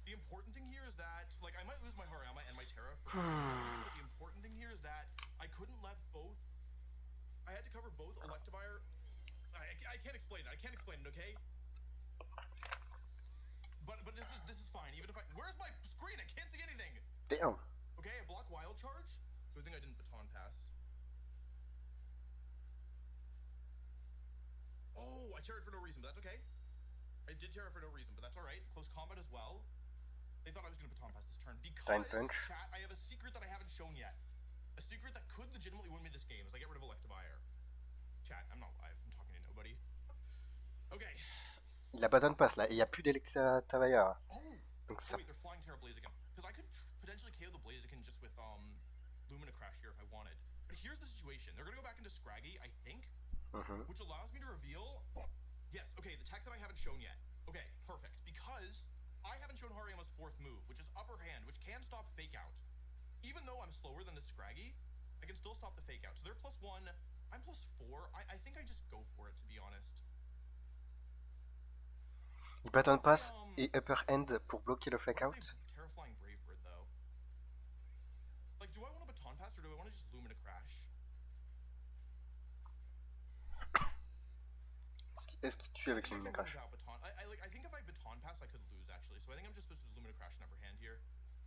The important thing here is that, like, I might lose my Hariyama and my Terra for but the important thing here is that I couldn't let both... I had to cover both Electivire... I can't explain it, okay? But this is fine, even if I... Where's my screen? I can't see anything! Damn. Okay, I block Wild Charge. Good thing I didn't Baton Pass. Oh, I Terra'd for no reason, but that's okay. I did Terra for no reason, but that's alright. Close combat as well. They thought I was going to Baton Pass this turn. Drain Because, Punch. chat, I have a secret that I haven't shown yet. A secret that could legitimately win me this game as I get rid of Electivire. Chat, I'm not live. I'm talking to nobody. Okay. Il abandonne pas là, et il n'y a plus d'Electivire. Oh! Donc ça... Wait, they're flying Terra Blaziken. Because I could potentially KO the Blaziken just with Lumina Crash here if I wanted. But here's the situation. They're going to go back into Scraggy, I think. Which allows me to reveal... Yes, okay, the tech that I haven't shown yet. Okay, perfect. Because I haven't shown Hariyama's 4th move, which is Upper Hand, which can stop Fake Out. Even though I'm slower than the Scraggy, I can still stop the Fake Out. So they're +1, I'm +4. I think I just go for it, to be honest. Il Baton Pass et Upper Hand pour bloquer le Fake Out. Terrifying Brave Bird, though. Like, do I want to Baton Pass or do I want to just Lumina Crash? Est-ce qu'il tue avec Lumina Crash? I think if I Baton Pass, I could lose, actually. So I think I'm just supposed to Lumina Crash and Upper Hand here.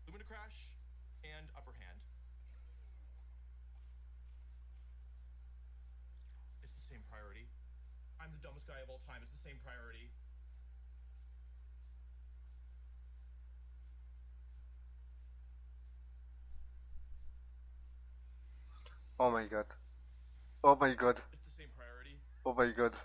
Lumina Crash and Upper Hand. It's the same priority. I'm the dumbest guy of all time. It's the same priority. Oh my god. Oh my god. It's the same priority. Oh my god.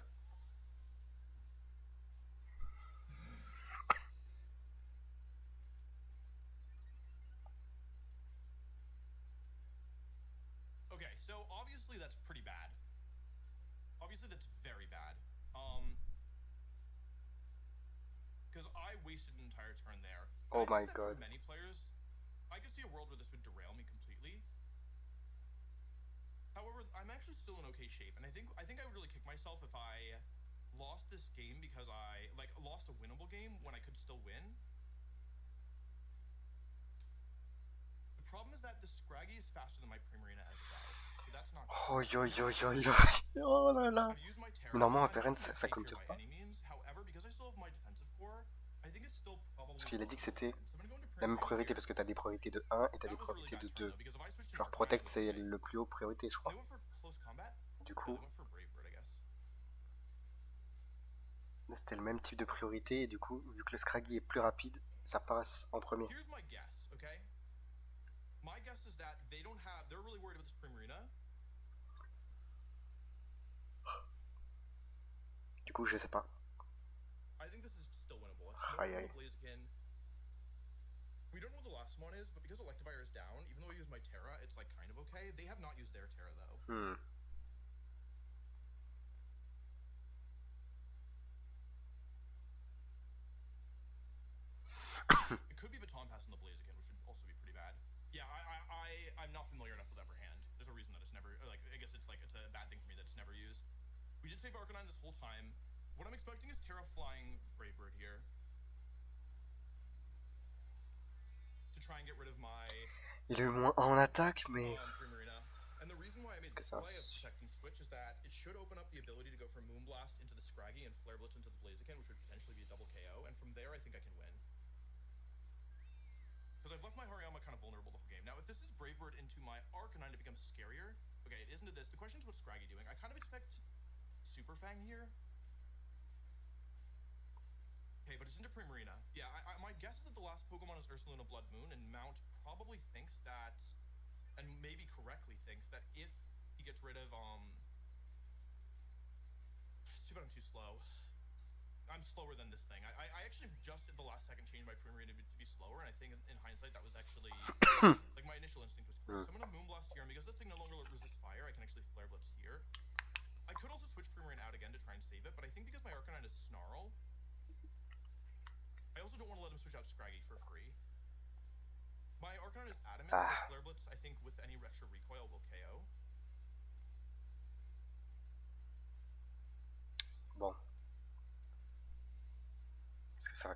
Okay, so obviously that's pretty bad. Obviously that's very bad. Because I wasted an entire turn there. Oh I my think that god. For many players, I could see a world where this would derail me completely. However, I'm actually still in okay shape, and I think I would really kick myself if I lost this game because I lost a winnable game when I could still win. The problem is that the Scraggy is faster than my Primarina as well, so that's not good. Oh yo yo yo yo. Oh là là. I've used my Terra. Mais normalement, I'm not Apparent, gonna ça take compte here by pas. any means. However, because I still have my defensive core, I think it's still probably Parce qu'il a dit que c'était So I'm gonna go into la même Primarina priorité here. parce que t'as des priorités de 1 et t'as That des was a really priorités de bad turn, 2. though, because if I switched to Genre Arcanine, Protect it c'est would le plus haut priorité je They crois. went for close combat. Du They coup, went for Brave Bird, I guess. c'était le même type de priorité et du coup, vu que le Scraggy est plus rapide, ça passe en premier. Here's my guess, okay? My guess is that they don't have. They're really worried about this Primarina. Du coup, je sais pas. I think this is still winnable. Aïe, aïe. Blaziken. We don't know what the last one is, but because Electivire is down, even though I use my Terra, it's like kind of okay. They have not used their Terra though. It could be Baton Pass on the Blaziken, which would also be pretty bad. Yeah, I'm not familiar enough with Upper Hand. There's a reason that it's never, like, I guess it's a bad thing for me that it's never used. We did save Arcanine this whole time. What I'm expecting is Terra flying Brave Bird here. To try and get rid of my... Il est moins en attaque, mais... Primarina. And the reason why I made this play of Protect and Switch is that it should open up the ability to go from Moonblast into the Scraggy and Flare Blitz into the Blaziken, which would potentially be a double KO, and from there I think I can win. Because I've left my Hariyama kind of vulnerable the whole game. Now, if this is Brave Bird into my Arcanine to become scarier... Okay, it isn't to this. The question is what's Scraggy doing? I kind of expect Super Fang here. Okay, but it's into Primarina. Yeah, my guess is that the last Pokemon is Ursaluna Blood Moon, and Mount probably thinks that, and maybe correctly thinks that if he gets rid of, it's too bad I'm too slow. I'm slower than this thing. I actually just at the last second changed my Primarina to be slower, and I think in hindsight that was actually, like, my initial instinct was correct. So I'm going to Moonblast here, and because this thing no longer resists fire, I can actually Flare Blitz here. I could also switch Primarina out again to try and save it, but I think because my Arcanine is Snarl, I also don't want to let him switch out Scraggy for free. My Arcanine is Adamant, so Flare Blitz, I think, with any extra recoil will KO. Bon. Est-ce que ça va...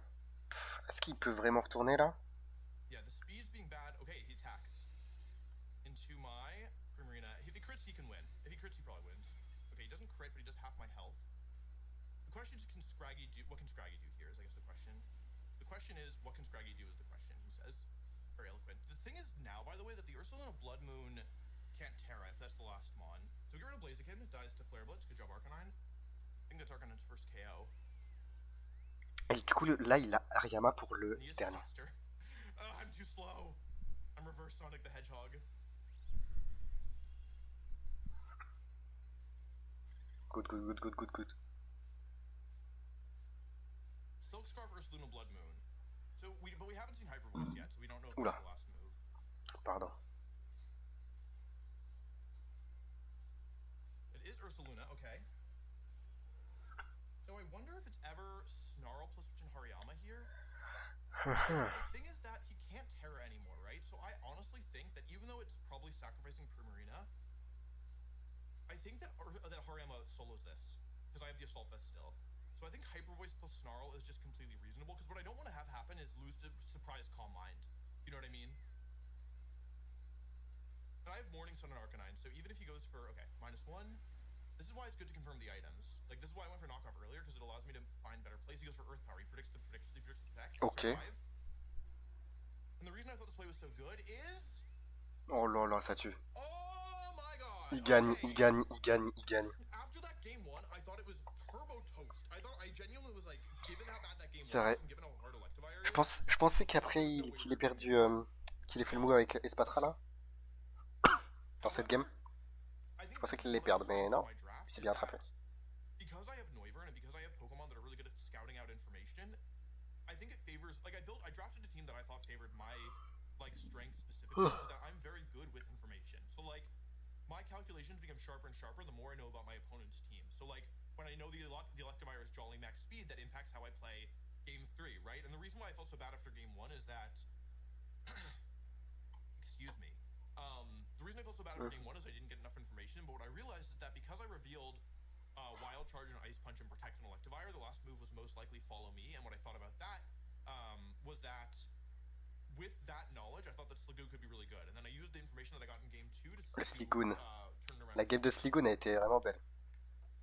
Est-ce qu'il peut vraiment retourner là? Yeah, the speed's being bad. Okay, he attacks into my Primarina. If he crits, he can win. If he crits, he probably wins. Okay, he doesn't crit, but he does half my health. The question is, can Scraggy do... What can Scraggy do here is, I guess, the question. The question is, what can Scraggy do is the question, he says. Very eloquent. The thing is now, by the way, that the Ursaluna Blood Moon can't Terra if that's the last mon. So we get rid of Blaziken, it dies to Flare Blitz. Good job, Arcanine. I think that's Arcanine's first KO. Et du coup, là, il a Hariyama pour le dernier. I'm too slow. I'm reverse Sonic the Hedgehog. Good. Silk Scarf versus Luna Blood Moon. So but we haven't seen Hyper Voice yet, so we don't know if that's the last move. Pardon. It is Ursaluna, okay. So I wonder if it's ever Snarl plus Switch and Hariyama here. The thing is that he can't Terra anymore, right? So I honestly think that even though it's probably sacrificing Primarina, I think that Hariyama solos this, because I have the Assault Vest still. So I think Hyper Voice plus Snarl is just completely reasonable, because what I don't want to have happen is lose to Surprise Calm Mind. You know what I mean? And I have Morning Sun and Arcanine, so even if he goes for, okay, -1, this is why it's good to confirm the items. Like, this is why I went for knockoff earlier, because it allows me to find better plays. He goes for Earth Power. He predicts the attack. Okay. And the reason I thought this play was so good is... Oh là là, ça tue. Oh my god! Il gagne. After that game 1, I thought it was turbo toast. I genuinely was like, given how bad that game was, C'est vrai. and given how hard Electivire is... Je pensais qu'après, qu'il ait perdu... qu'il ait fait le move avec Espatra, là. Dans cette game. Je pensais qu'il allait perdre, mais non. Il s'est bien attrapé. Because I have Noivern and because I have Pokemon that are really good at scouting out information, I think it favors, like, I drafted a team that I thought favored my, like, strength specifically, so that I'm very good with information. So, like, my calculations become sharper and sharper the more I know about my opponent's team. So, like, when I know the Electivire is Jolly Max Speed, that impacts how I play Game 3, right? And the reason why I felt so bad after Game 1 is that, excuse me, the reason I felt so bad after Game 1 is I didn't get enough information, but what I realized is that because I revealed Wild Charge and Ice Punch and Protect and Electivire, the last move was most likely Follow Me, and what I thought about that was that with that knowledge, I thought that Sliggoo could be really good, and then I used the information that I got in Game 2 to Le Sligoon. turn around. La game de Sligoon a été vraiment belle.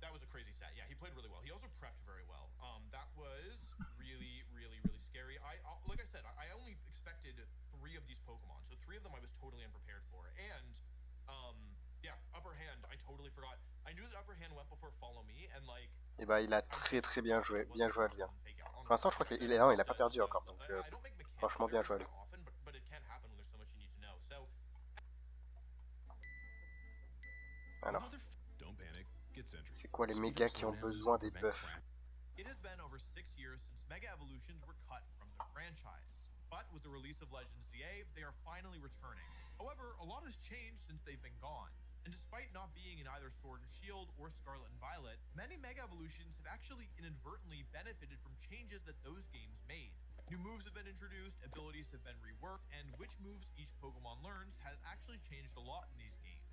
That was a crazy set. Yeah, he played really well. He also prepped very well. That was really scary. Like I said, I only expected 3 of these Pokemon, so 3 of them I was totally unprepared for. And yeah, Upper Hand, I totally forgot. I knew that Upper Hand went before Follow Me, and like. Et bah il a très bien joué à lui. Pour l'instant, je crois qu'il a pas perdu encore. Donc, Franchement, bien joué. often, but it can happen when there's so much you need to know. So Alors, Don't panic. Get Sentry. c'est quoi les Speed mégas up qui ont slowdowns, besoin des prevent buffs? crash. it has been over 6 years since Mega Evolutions were cut from the franchise. But with the release of Legends ZA, they are finally returning. However, a lot has changed since they've been gone. And despite not being in either Sword and Shield or Scarlet and Violet, many Mega Evolutions have actually inadvertently benefited from changes that those games made. New moves have been introduced, abilities have been reworked, and which moves each Pokemon learns has actually changed a lot in these games.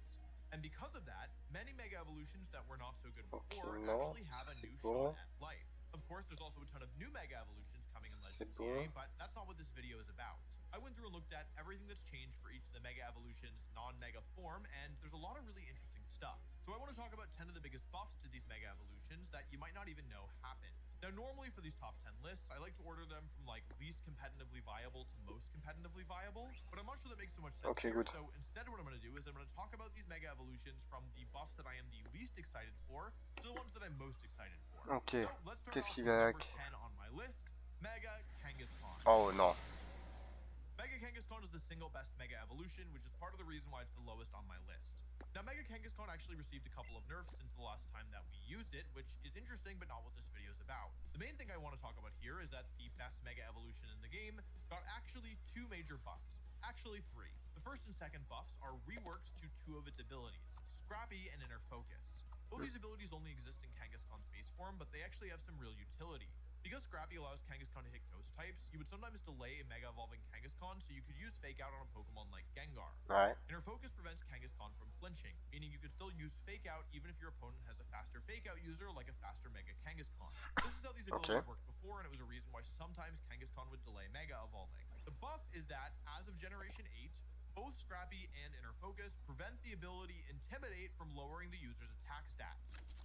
And because of that, many Mega Evolutions that were not so good before non, actually have ça a c'est new bon. shot at life. Of course, there's also a ton of new Mega Evolutions coming in C'est Legends bon. ZA, but that's not what this video is about. I went through and looked at everything that's changed for each of the Mega Evolutions non-Mega form, and there's a lot of really interesting stuff. So I want to talk about 10 of the biggest buffs to these Mega Evolutions that you might not even know happened. Now, normally for these top 10 lists, I like to order them from like least competitively viable to most competitively viable, but I'm not sure that makes so much sense Okay, here. good. So instead what I'm going to do is I'm going to talk about these Mega Evolutions from the buffs that I am the least excited for to the ones that I'm most excited for. Ok. So let's start Qu'est-ce off qui with va... number 10 on my list, Mega Kangaskhan. Oh non. Mega Kangaskhan is the single best Mega Evolution, which is part of the reason why it's the lowest on my list. Now, Mega Kangaskhan actually received a couple of nerfs since the last time that we used it, which is interesting, but not what this video is about. The main thing I want to talk about here is that the best Mega Evolution in the game got actually 2 major buffs. Actually 3. The first and second buffs are reworks to 2 of its abilities, Scrappy and Inner Focus. Both these abilities only exist in Kangaskhan's base form, but they actually have some real utility. Because Scrappy allows Kangaskhan to hit ghost types, you would sometimes delay a Mega Evolving Kangaskhan, so you could use Fake Out on a Pokemon like Gengar. Ouais. Inner Focus prevents Kangaskhan from flinching, meaning you can still use Fake Out even if your opponent has a faster Fake Out user like a faster Mega Kangaskhan. This is how these abilities worked before, and it was a reason why sometimes Kangaskhan would delay Mega Evolving. The buff is that, as of Generation 8, both Scrappy and Inner Focus prevent the ability Intimidate from lowering the user's attack stat.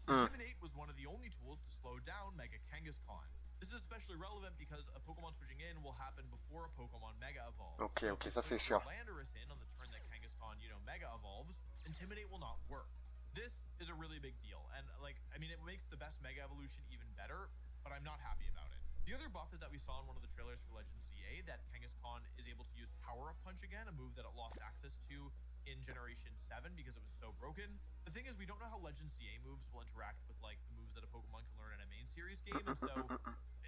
Intimidate was one of the only tools to slow down Mega Kangaskhan. This is especially relevant because a Pokemon switching in will happen before a Pokemon Mega Evolves. Ok, So ok, if ça you c'est switch sûr. Landorus in on the turn that Kangaskhan, Mega Evolves, Intimidate will not work. This is a really big deal, and it makes the best Mega Evolution even better, but I'm not happy about it. The other buff is that we saw in one of the trailers for Legends ZA that Kangaskhan is able to use Power Up Punch again, a move that it lost access to in Generation 7 because it was so broken. The thing is, we don't know how Legends ZA moves will interact with the moves that a Pokemon can learn in a main series game, and so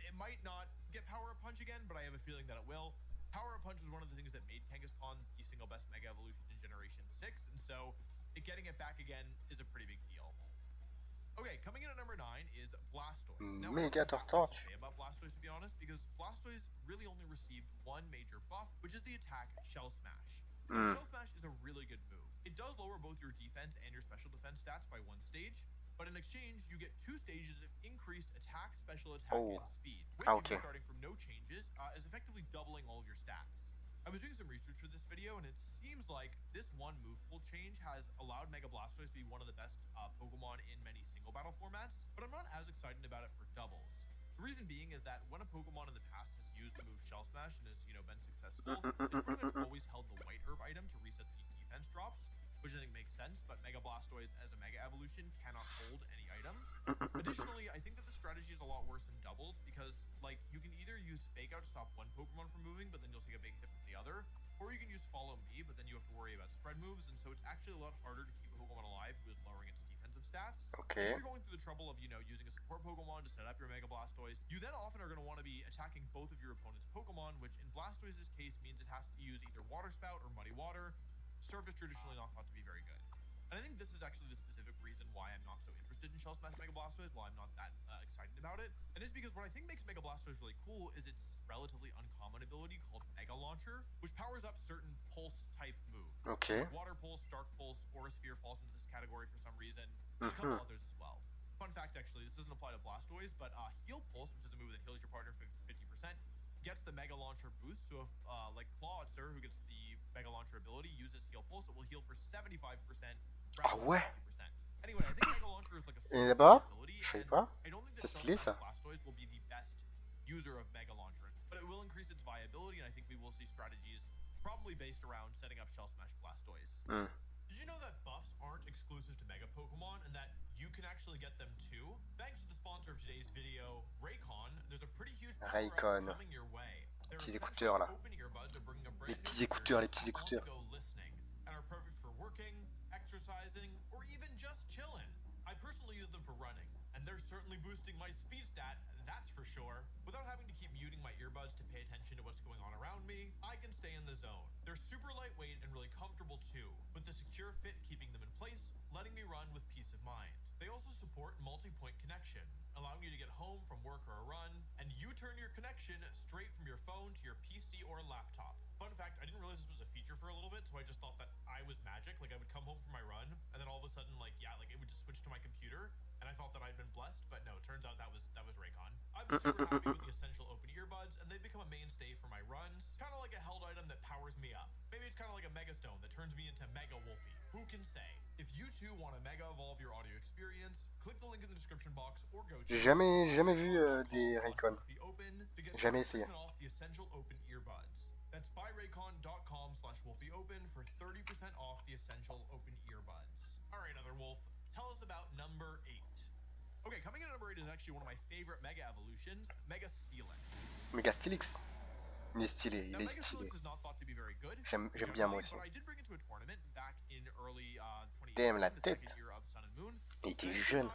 it might not get Power Up Punch again, but I have a feeling that it will. Power Up Punch was one of the things that made Kangaskhan the single best Mega Evolution in Generation 6, and so getting it back again is a pretty big deal. Okay, coming in at number 9 is Blastoise. Now, Méga I don't know what Tortange. to say about Blastoise, to be honest, because Blastoise really only received one major buff, which is the attack Shell Smash. Now, Shell Smash is a really good move. It does lower both your defense and your special defense stats by 1 stage, but in exchange, you get 2 stages of increased attack, special attack, and speed, which, if you're starting from no changes, is effectively doubling all of your stats. I was doing some research for this video, and it seems like this one move pool change has allowed Mega Blastoise to be one of the best Pokemon in many single battle formats, but I'm not as excited about it for doubles. The reason being is that when a Pokemon in the past has used the move Shell Smash and has, been successful, it's pretty much always held the White Herb item to reset the defense drops, which I think makes sense, but Mega Blastoise as a Mega Evolution cannot hold any item. Additionally, I think that the strategy is a lot worse than doubles because, you can either use Fake Out to stop one Pokemon from moving, but then you'll take a big hit from the other, or you can use Follow Me, but then you have to worry about spread moves, and so it's actually a lot harder to keep a Pokemon alive who is lowering its defensive stats. Okay. If you're going through the trouble of, using a support Pokemon to set up your Mega Blastoise, you then often are going to want to be attacking both of your opponent's Pokemon, which in Blastoise's case means it has to use either Water Spout or Muddy Water. Surf is traditionally not thought to be very good. And I think this is actually the specific reason why I'm not so interested in Shell Smash Mega Blastoise, why I'm not that excited about it. And it's because what I think makes Mega Blastoise really cool is its relatively uncommon ability called Mega Launcher, which powers up certain pulse-type moves. Ok. Water Pulse, Dark Pulse, Aura Sphere falls into this category for some reason. There's a couple others as well. Fun fact, actually, this doesn't apply to Blastoise, but Heal Pulse, which is a move that heals your partner 50%, gets the Mega Launcher boost. So if, Clawitzer, who gets the Mega Launcher ability, uses Heal Pulse, it will heal for 75%. Ah ouais. Anyway, I think Mega Launcher is like a Et là-bas? ability, Je sais and pas. I don't think C'est that stylé ça. Blastoise will be the best user of Mega Launcher, but it will increase its viability, and I think we will see strategies probably based around setting up Shell Smash Blastoise. Did you know that buffs aren't exclusive to Mega Pokemon and that you can actually get them too? Thanks to the sponsor of today's video, Raycon, there's a pretty huge power-up Raycon. coming your way. Petits écouteurs là. Les petits écouteurs, les petits écouteurs. And are perfect for working, exercising, or even just chilling. I personally use them for running, and they're certainly boosting my speed stat, that's for sure. Without having to keep muting my earbuds to pay attention to what's going on around me, I can stay in the zone. They're super lightweight and really comfortable too, with the secure fit keeping them in place, letting me run with peace of mind. They also support multi-point connection, allowing you to get home from work or a run, and you turn your connection straight from your phone to your PC or laptop. Fun fact, I didn't realize this was a feature for a little bit, so I just thought that I was magic. Like, I would come home from my run, and then all of a sudden, like, yeah, like, it would just switch to my computer, and I thought that I'd been blessed, but no, it turns out that was Raycon. I've been super happy with the Essential Open Earbuds, and they've become a mainstay for my runs. Kind of like a held item that powers me up. Maybe it's kind of like a Mega Stone that turns me into Mega Wolfie. Who can say? If you too want to mega evolve your audio experience, click the link in the description box or go J'ai jamais vu des Raycon. Jamais essayé. The Essential Open Earbuds. That's buyraycon.com/wolfieopen for 30% off the Essential Open Earbuds. All right, other wolf, tell us about number 8. Okay, coming in at number 8 is actually one of my favorite mega evolutions, Mega Steelix. Mega Stylix. Il est stylé, il est stylé. J'aime bien moi aussi. Damn, la tête. Il était jeune.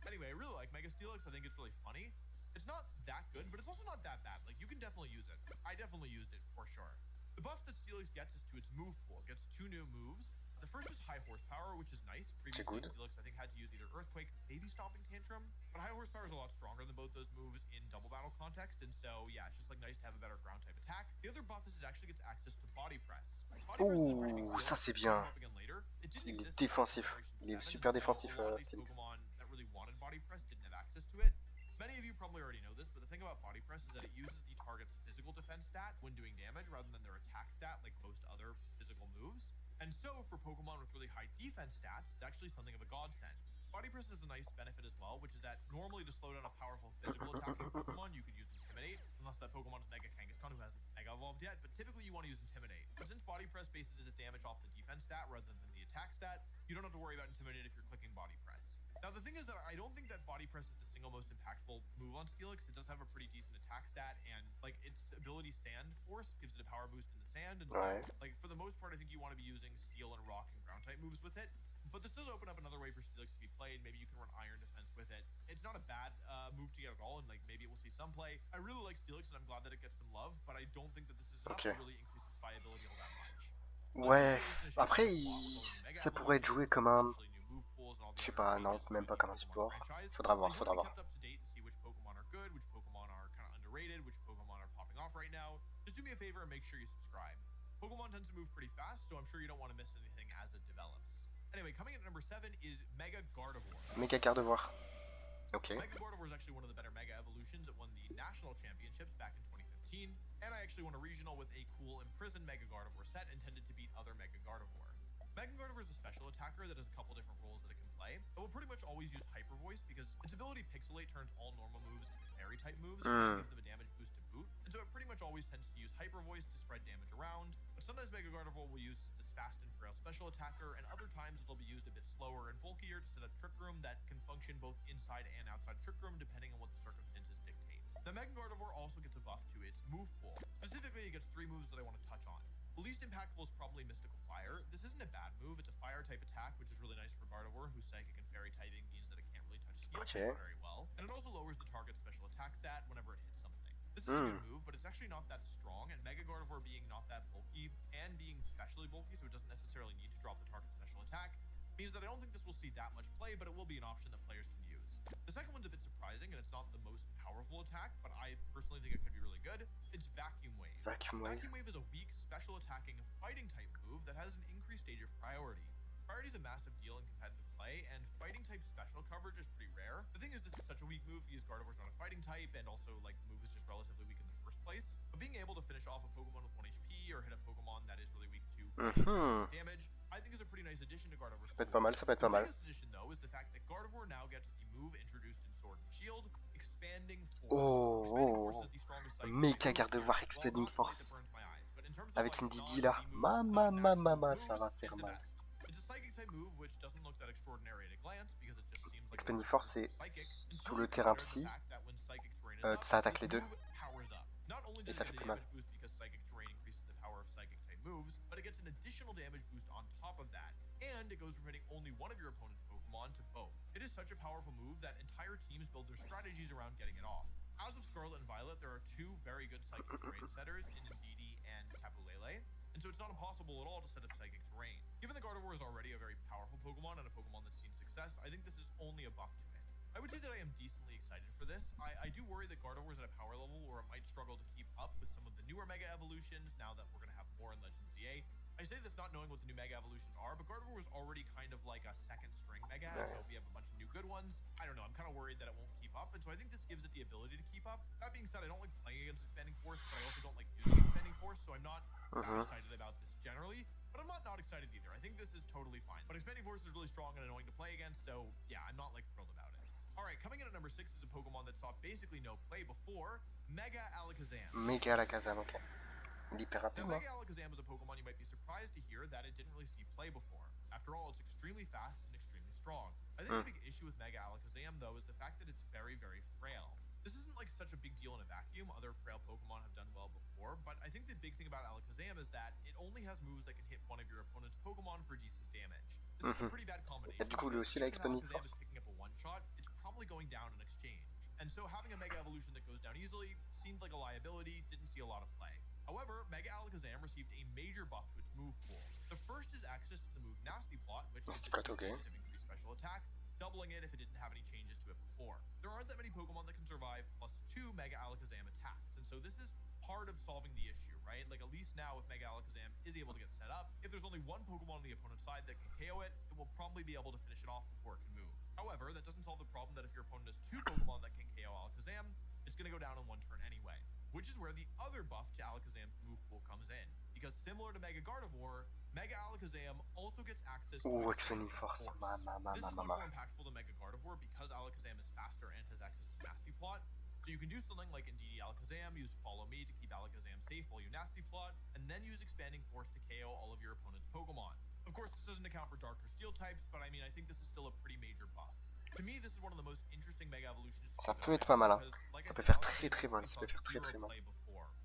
Anyway, I really like Mega Steelix. I think it's really funny. It's not that good, but it's also not that bad. Like, you can definitely use it. I definitely used it for sure. The buff that Steelix gets is to its move pool. It gets 2 new moves. The first is high horsepower, which is nice. Previously, Steelix, I think, had to use either Earthquake, maybe Stomping Tantrum, but high horsepower is a lot stronger than both those moves in double battle context, and so, yeah, it's just, like, nice to have a better ground type attack. The other buff is it actually gets access to Body Press. Ouh, ça c'est bien. Il est défensif. Il est super défensif, Steelix. Many of you probably already know this, but the thing about Body Press is that it uses the target's physical defense stat when doing damage rather than their attack stat like most other physical moves. And so, for Pokemon with really high defense stats, it's actually something of a godsend. Body Press has a nice benefit as well, which is that normally to slow down a powerful physical attacking Pokemon, you could use Intimidate, unless that Pokemon is Mega Kangaskhan who hasn't Mega Evolved yet, but typically you want to use Intimidate. But since Body Press bases its damage off the defense stat rather than the attack stat, you don't have to worry about Intimidate if you're clicking Body Press. Now, the thing is that I don't think that Body Press is the single most impactful move on Steelix. It does have a pretty decent attack stat, and, like, its ability Sand Force gives it a power boost in the sand, and so, like, for the most part, I think you want to be using Steel and Rock and Ground-type moves with it. But this does open up another way for Steelix to be played. Maybe you can run Iron Defense with it. It's not a bad move to get at all, and, like, maybe it will see some play. I really like Steelix, and I'm glad that it gets some love, but I don't think that this is enough to really increase its viability all that much. Ouais, après, ça pourrait être joué comme un... Je sais pas, non, même pas comme un support. Faudra voir, faudra voir. Just do me a favor and make sure you subscribe. Pokemon tends to move pretty fast, so I'm sure you don't want to miss anything as it develops. Anyway, coming in at number 7 is Mega Gardevoir. Mega Gardevoir. Okay. Mega Gardevoir is actually one of the better Mega evolutions. It won the National Championships back in 2015, and I actually won a regional with a cool Imprisoned Mega Gardevoir set intended to beat other Mega Gardevoir. Mega Gardevoir is a special attacker that has a couple different roles that it can play. It will pretty much always use Hyper Voice because its ability Pixelate turns all normal moves into fairy type moves and gives them a damage boost to boot. And so it pretty much always tends to use Hyper Voice to spread damage around. But sometimes Mega Gardevoir will use this fast and frail special attacker, and other times it'll be used a bit slower and bulkier to set up Trick Room that can function both inside and outside Trick Room depending on what the circumstances dictate. The Mega Gardevoir also gets a buff to its move pool. Specifically, it gets 3 moves that I want to touch on. The least impactful is probably Mystical Fire. This isn't a bad move. It's a fire-type attack, which is really nice for Gardevoir, whose Psychic and Fairy typing means that it can't really touch Steel very well. And it also lowers the target's special attack stat whenever it hits something. This is a good move, but it's actually not that strong, and Mega Gardevoir being not that bulky and being specially bulky, so it doesn't necessarily need to drop the target's special attack, means that I don't think this will see that much play, but it will be an option that players can use. The second one's a bit surprising, and it's not the most powerful attack, but I personally think it could be really good. It's Vacuum Wave. Vacuum Wave is a weak, special attacking, fighting type move that has an increased stage of priority. Priority is a massive deal in competitive play, and fighting type special coverage is pretty rare. The thing is, this is such a weak move because Gardevoir's not a fighting type, and also, like, the move is just relatively weak in the first place. But being able to finish off a Pokemon with 1 HP or hit a Pokemon that is really weak to damage, I think is a pretty nice addition to Gardevoir's. Ça peut être pas mal, ça peut être pas mal. The biggest addition, though, is the fact that Gardevoir now gets the move introduced in Sword and Shield, Expanding Force. Oh, Mega Gardevoir Expanding Force. Avec une Didi là, mama, ça va faire mal. Expanding Force, c'est sous le terrain psy, is up, ça attaque les this deux. move powers up. Not only Et does ça it fait get a plus mal. damage boost because Psychic Terrain increases the power of Psychic type moves, but it gets an additional damage boost on top of that. And it goes from hitting only one of your opponent's Pokemon to both. It is such a powerful move that entire teams build their strategies around getting it off. As of Scarlet and Violet, there are two very good Psychic Terrain setters in Indeedee and Tapu Lele, and so it's not impossible at all to set up Psychic Terrain. Given that Gardevoir is already a very powerful Pokemon and a Pokemon that's seen success, I think this is only a buff to it. I would say that I am decently excited for this. I do worry that Gardevoir is at a power level where it might struggle to keep up with some of the newer Mega Evolutions now that we're going to have more in Legends ZA. I say this not knowing what the new Mega Evolutions are, but Gardevoir was already kind of like a second string Mega, so if we have a bunch of new good ones, I don't know, I'm kind of worried that it won't keep up, and so I think this gives it the ability to keep up. That being said, I don't like playing against Expanding Force, but I also don't like using Expanding Force, so I'm not that excited about this generally, but I'm not excited either. I think this is totally fine, but Expanding Force is really strong and annoying to play against, so yeah, I'm not like thrilled about it. Alright, coming in at number 6 is a Pokemon that saw basically no play before, Mega Alakazam. Méga Alakazam, ok. Il est hyper rapide, Now, non? Mega Alakazam is a Pokemon you might be surprised to hear that it didn't really see play before. After all, it's extremely fast and extremely strong. I think the big issue with Mega Alakazam, though, is the fact that it's very, very frail. This isn't like such a big deal in a vacuum. Other frail Pokemon have done well before, but I think the big thing about Alakazam is that it only has moves that can hit one of your opponent's Pokemon for decent damage. This is a pretty bad combination. Et du coup, lui aussi, il a If Expanding Alakazam Force. is picking up a one-shot, it's probably going down in exchange. And so having a Mega Evolution that goes down easily seemed like a liability, didn't see a lot of play. However, Mega Alakazam received a major buff to its move pool. The first is access to the move Nasty Plot, which is Nasty Plot, okay. increased special attack, doubling it if it didn't have any changes to it before. There aren't that many Pokemon that can survive +2 Mega Alakazam attacks, and so this is part of solving the issue, right? Like, at least now if Mega Alakazam is able to get set up, if there's only one Pokemon on the opponent's side that can KO it, it will probably be able to finish it off before it can move. However, that doesn't solve the problem that if your opponent has two Pokemon that can KO Alakazam, it's going to go down in one turn anyway. Which is where the other buff to Alakazam's move pool comes in. Because similar to Mega Gardevoir, Mega Alakazam also gets access to its Expanding Force. This is much more impactful than Mega Gardevoir because Alakazam is faster and has access to Nasty Plot. So you can do something like Indeedee Alakazam, use Follow Me to keep Alakazam safe while you Nasty Plot, and then use Expanding Force to KO all of your opponent's Pokemon. Of course, this doesn't account for Dark or Steel types, but I mean, I think this is still a pretty major buff. To me, this is one of the most interesting Mega Evolutions. Ça peut être pas mal, hein. Ça peut faire très mal, ça peut faire très mal.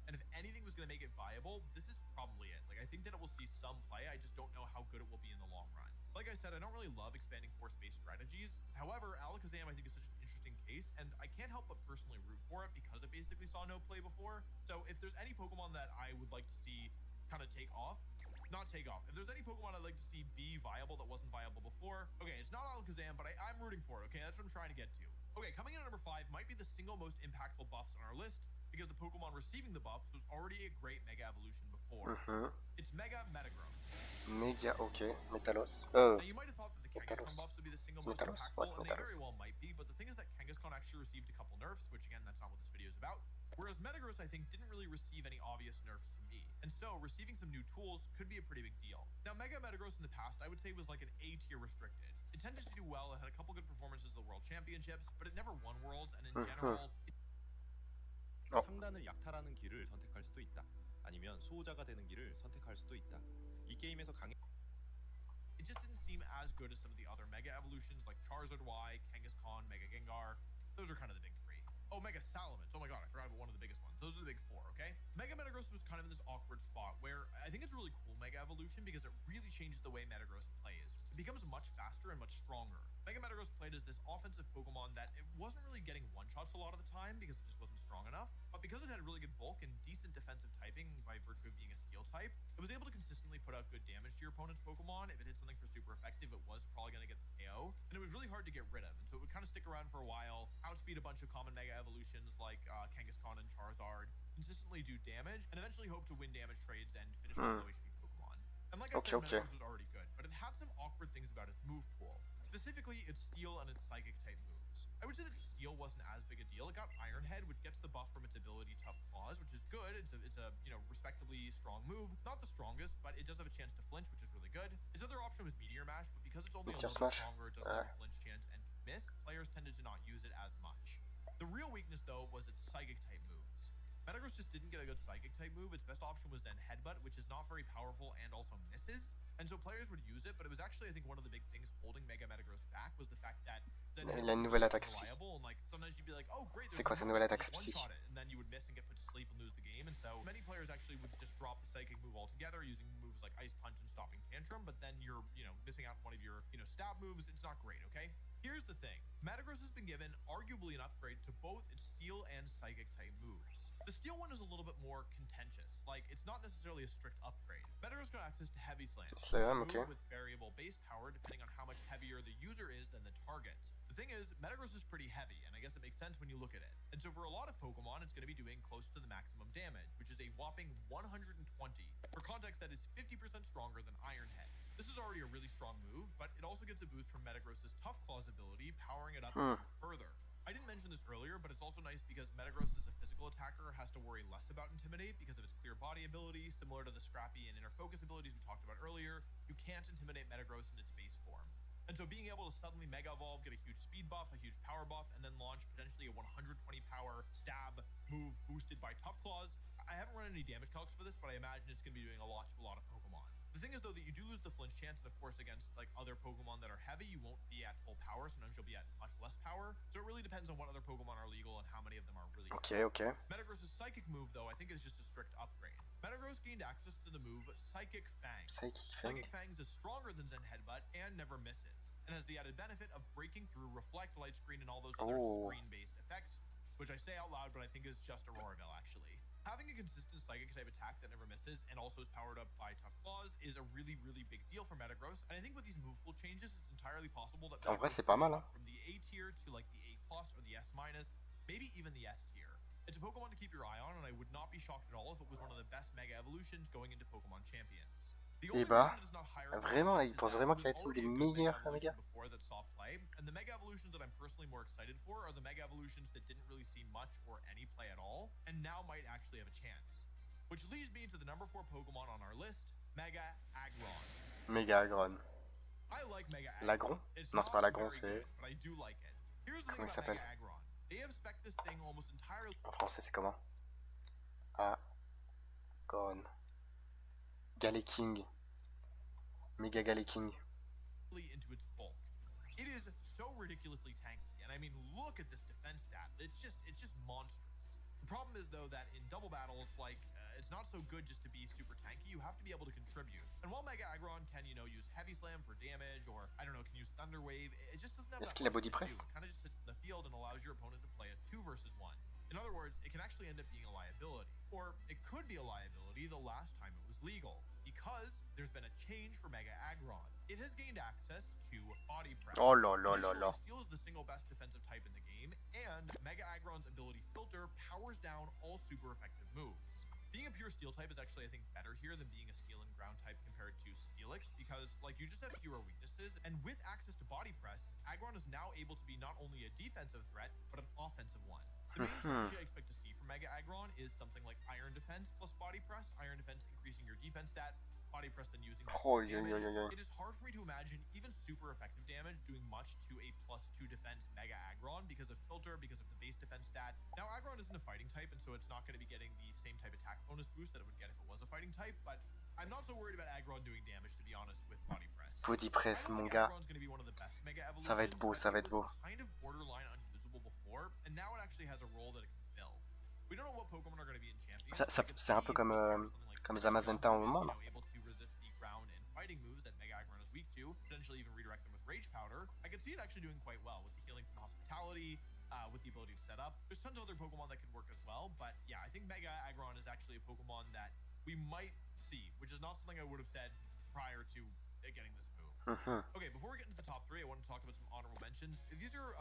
And if anything was going to make it viable, this is probably it. Like, I think that it will see some play, I just don't know how good it will be in the long run. Like I said, I don't really love Expanding Force-based strategies. However, Alakazam I think is such an interesting case, and I can't help but personally root for it because it basically saw no play before. So if there's any Pokemon that I would like to see kind of take off, not take off. If there's any Pokemon I'd like to see be viable that wasn't viable before, okay, it's not Alakazam, but I'm rooting for it, okay? That's what I'm trying to get to. Okay, coming in at number 5 might be the single most impactful buffs on our list because the Pokemon receiving the buffs was already a great Mega Evolution before. It's Mega Metagross. Méga, ok. Metalos. Now you might have thought that the Kangaskhan Metalos. buffs would be the single C'est most Metalos? impactful, Ouais, c'est and they Metalos. very well might be, but the thing is that Kangaskhan actually received a couple nerfs, which again, that's not what this video is about. Whereas Metagross, I think, didn't really receive any obvious nerfs to me. And so, receiving some new tools could be a pretty big deal. Now, Mega Metagross in the past, I would say was like an A tier restricted. It tended to do well and had a couple good performances at the World Championships, but it never won Worlds, and in general, 상단을 약탈하는 길을 선택할 수도 있다. 아니면 수호자가 되는 길을 선택할 수도 있다. 이 게임에서 it just didn't seem as good as some of the other Mega Evolutions like Charizard Y, Kangaskhan, Mega Gengar. Those are kind of the big three. Oh, Mega Salamence. Oh my god, I forgot about one of the biggest ones. Those are the big four, okay? Mega Metagross was kind of in this awkward spot where I think it's a really cool Mega Evolution because it really changes the way Metagross plays. It becomes much faster and much stronger. Mega Metagross played as this offensive Pokemon that it wasn't really getting one-shots a lot of the time because it just wasn't strong enough, but because it had really good bulk and decent defensive typing by virtue of being a steel type, it was able to consistently put out good damage to your opponent's Pokemon. If it hit something for super effective, it was probably going to get the KO, and it was really hard to get rid of, and so it would kind of stick around for a while, outspeed a bunch of common Mega Evolutions like Kangaskhan and Charizard, consistently do damage, and eventually hope to win damage trades and finish off low HP Pokemon. And like I said, Metagross was already good, but it had some awkward things about its move pool. Specifically, its Steel and its Psychic type moves. I would say that Steel wasn't as big a deal. It got Iron Head, which gets the buff from its ability Tough Claws, which is good. It's a respectably strong move. Not the strongest, but it does have a chance to flinch, which is really good. Its other option was Meteor Mash, but because it's only a little bit stronger, it doesn't have a flinch chance and miss, players tended to not use it as much. The real weakness, though, was its Psychic type moves. Metagross just didn't get a good Psychic type move. Its best option was then Headbutt, which is not very powerful and also misses. And so players would use it, but it was actually, I think, one of the big things holding Mega Metagross back was the fact that then Il a une nouvelle attaque psy. reliable, and like sometimes you'd be like, oh great, C'est quoi sa nouvelle attaque psy? one-shot it, and then you would miss and get put to sleep and lose the game. And so many players actually would just drop the psychic move altogether, using moves like Ice Punch and Stopping Tantrum, but then you're, missing out on one of your, stab moves. It's not great, okay? Here's the thing. Metagross has been given arguably an upgrade to both its Steel and Psychic type moves. The Steel one is a little bit more contentious. Like, it's not necessarily a strict upgrade. Metagross got access to Heavy Slam, Slam, okay. with variable base power depending on how much heavier the user is than the target. The thing is, Metagross is pretty heavy, and I guess it makes sense when you look at it. And so for a lot of Pokemon, it's going to be doing close to the maximum damage, which is a whopping 120. For context, that is 50% stronger than Iron Head. This is already a really strong move, but it also gets a boost from Metagross's Tough Claws ability, powering it up even further. I didn't mention this earlier, but it's also nice because Metagross as a physical attacker has to worry less about Intimidate because of its clear body ability, similar to the Scrappy and Inner Focus abilities we talked about earlier. You can't intimidate Metagross in its base form. And so being able to suddenly Mega Evolve, get a huge speed buff, a huge power buff, and then launch potentially a 120 power stab move boosted by Tough Claws. I haven't run any damage calcs for this, but I imagine it's going to be doing a lot to a lot of Pokemon. The thing is, though, that you do lose the flinch chance, and of course, against like other Pokemon that are heavy, you won't be at full power. Sometimes you'll be at much less power. So it really depends on what other Pokemon are legal and how many of them are really. Okay, okay. Metagross's Psychic move, though, I think is just a strict upgrade. Metagross gained access to the move Psychic Fangs. Psychic Fangs is stronger than Zen Headbutt and never misses, and has the added benefit of breaking through Reflect, Light Screen, and all those other screen-based effects, which I say out loud, but I think is just Auroraville, actually. Having a consistent Psychic-type attack that never misses and also is powered up by Tough Claws is a really, really big deal for Metagross, and I think with these move pool changes, it's entirely possible that En vrai, c'est pas mal, hein. from the A tier to like the A plus or the S minus, maybe even the S tier. It's a Pokemon to keep your eye on, and I would not be shocked at all if it was one of the best Mega Evolutions going into Pokemon Champions. Et bah, vraiment, là, il pense vraiment que ça va être une des meilleures Mega. And the Mega Evolutions that I'm personally more excited for are the Mega Evolutions that didn't really see much or any play at all, and now might actually have a chance. Which leads me to the number 4 Pokemon on our list, Mega Aggron. Mega Aggron. I like Mega Aggron. Lagron? Non, c'est pas Lagron, c'est... But I do like it. Here's the Comment il thing s'appelle? about Mega Aggron. They have spec'd this thing almost entirely En français, c'est comment? Aggron. Galeking. Mega Galeking. into its bulk. It is so ridiculously tanky, and I mean, look at this defense stat. It's just monstrous. The problem is, though, that in double battles, like, it's not so good just to be super tanky. You have to be able to contribute. And while Mega Aggron can, use Heavy Slam for damage, or, I don't know, can use Thunder Wave, it just doesn't have Est-ce that qu'il a much body to press? do. It kind of just sits in the field and allows your opponent to play a 2 versus 1. In other words, it can actually end up being a liability. Or it could be a liability the last time it was legal, because there's been a change for Mega Aggron. It has gained access to Body Press. Oh là là là là. Steel is the single best defensive type in the game, and Mega Aggron's ability Filter powers down all super effective moves. Being a pure Steel type is actually, I think, better here than being a Steel and Ground type compared to Steelix, because, like, you just have fewer weaknesses, and with access to Body Press, Aggron is now able to be not only a defensive threat, but an offensive one. The main strategy I expect to see from Mega Aggron is something like Iron Defense plus Body Press, Iron Defense increasing your defense stat, Body Press then using It is hard for me to imagine even super effective damage doing much to a +2 defense Mega Aggron because of Filter, because of the base defense stat. Now, Aggron isn't a fighting type, and so it's not going to be getting the same type attack bonus boost that it would get if it was a fighting type, but I'm not so worried about Aggron doing damage, to be honest, with Body Press. Body Press, mon gars. Ça va être beau, ça va être beau. Kind of borderline unusable before, and now it actually has a role that it can fill. We don't know what Pokemon are going to be in Champions. C'est un peu comme Zamazenta en moment, là. Fighting moves that Mega Aggron is weak to, potentially even redirect them with Rage Powder. I could see it actually doing quite well with the healing from Hospitality, with the ability to set up. There's tons of other Pokemon that could work as well, but yeah, I think Mega Aggron is actually a Pokemon that we might see, which is not something I would have said prior to getting this move. Okay, before we get into the top 3, I want to talk about some honorable mentions. These are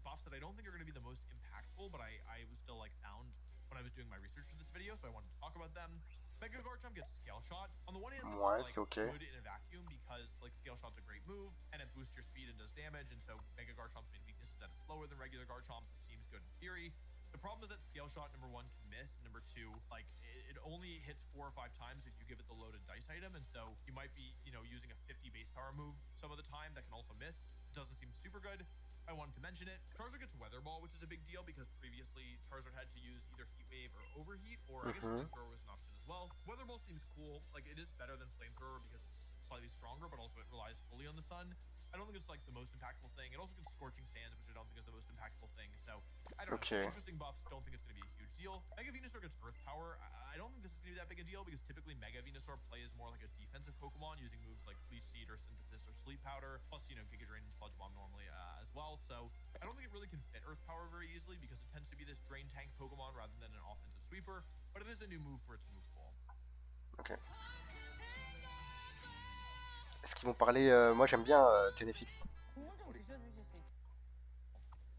buffs that I don't think are going to be the most impactful, but I was still found when I was doing my research for this video, so I wanted to talk about them. Mega Garchomp gets Scale Shot. On the one hand, this is good in a vacuum because Scale Shot's a great move and it boosts your speed and does damage, and so Mega Garchomp's main weakness is that it's slower than regular Garchomp. This seems good in theory. The problem is that Scale Shot, number 1, can miss. Number 2, it only hits 4 or 5 times if you give it the loaded dice item, and so you might be, using a 50 base power move some of the time that can also miss. It doesn't seem super good. I wanted to mention it. Charizard gets Weather Ball, which is a big deal because previously Charizard had to use either Heat Wave or Overheat, or I guess Flamethrower was an option as well. Weather Ball seems cool. Like, it is better than Flamethrower because it's slightly stronger, but also it relies fully on the sun. I don't think it's like the most impactful thing. It also gets Scorching Sands, which I don't think is the most impactful thing. So I don't know. Ok. Interesting buffs. Don't think it's going to be a huge deal. Mega Venusaur gets Earth Power. I don't think this is going to be that big a deal because typically Mega Venusaur plays more like a defensive Pokemon using moves like Leech Seed or Synthesis or Sleep Powder. Plus, you know, Giga Drain and Sludge Bomb normally as well. So I don't think it really can fit Earth Power very easily because it tends to be this Drain Tank Pokemon rather than an offensive sweeper. But it is a new move for its move pool. Ok. Est-ce qu'ils vont parler... moi j'aime bien Tenefix.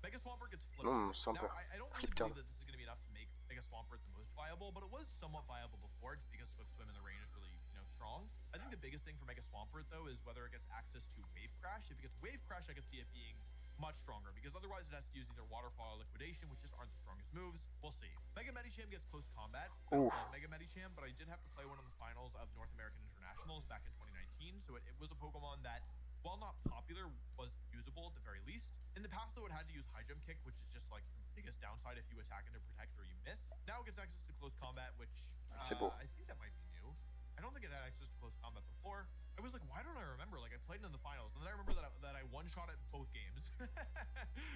Mega Swampert gets Flip. Non, Swampert. Now, I don't really Flip turn. believe that this is going to be enough to make Mega Swampert the most viable, but it was somewhat viable before just because Swift Swim in the rain is really, you know, strong. I think the biggest thing for Mega Swampert, though, is whether it gets access to Wave Crash. If it gets Wave Crash, I could see it being much stronger because otherwise it has to use either Waterfall or Liquidation, which just aren't the strongest moves. We'll see. Mega Medicham gets Close Combat. I don't love Mega Medicham, but I did have to play one in the finals of North American Internationals back in 2019, so it was a Pokemon that, while not popular, was usable at the very least. In the past, though, it had to use High Jump Kick, which is just like the biggest downside if you attack into Protect or you miss. Now it gets access to Close Combat, which I think that might be new. I don't think it had access to Close Combat before. I was like, why don't I remember? Like, I played it in the finals, and then I remember that I one-shot it both games.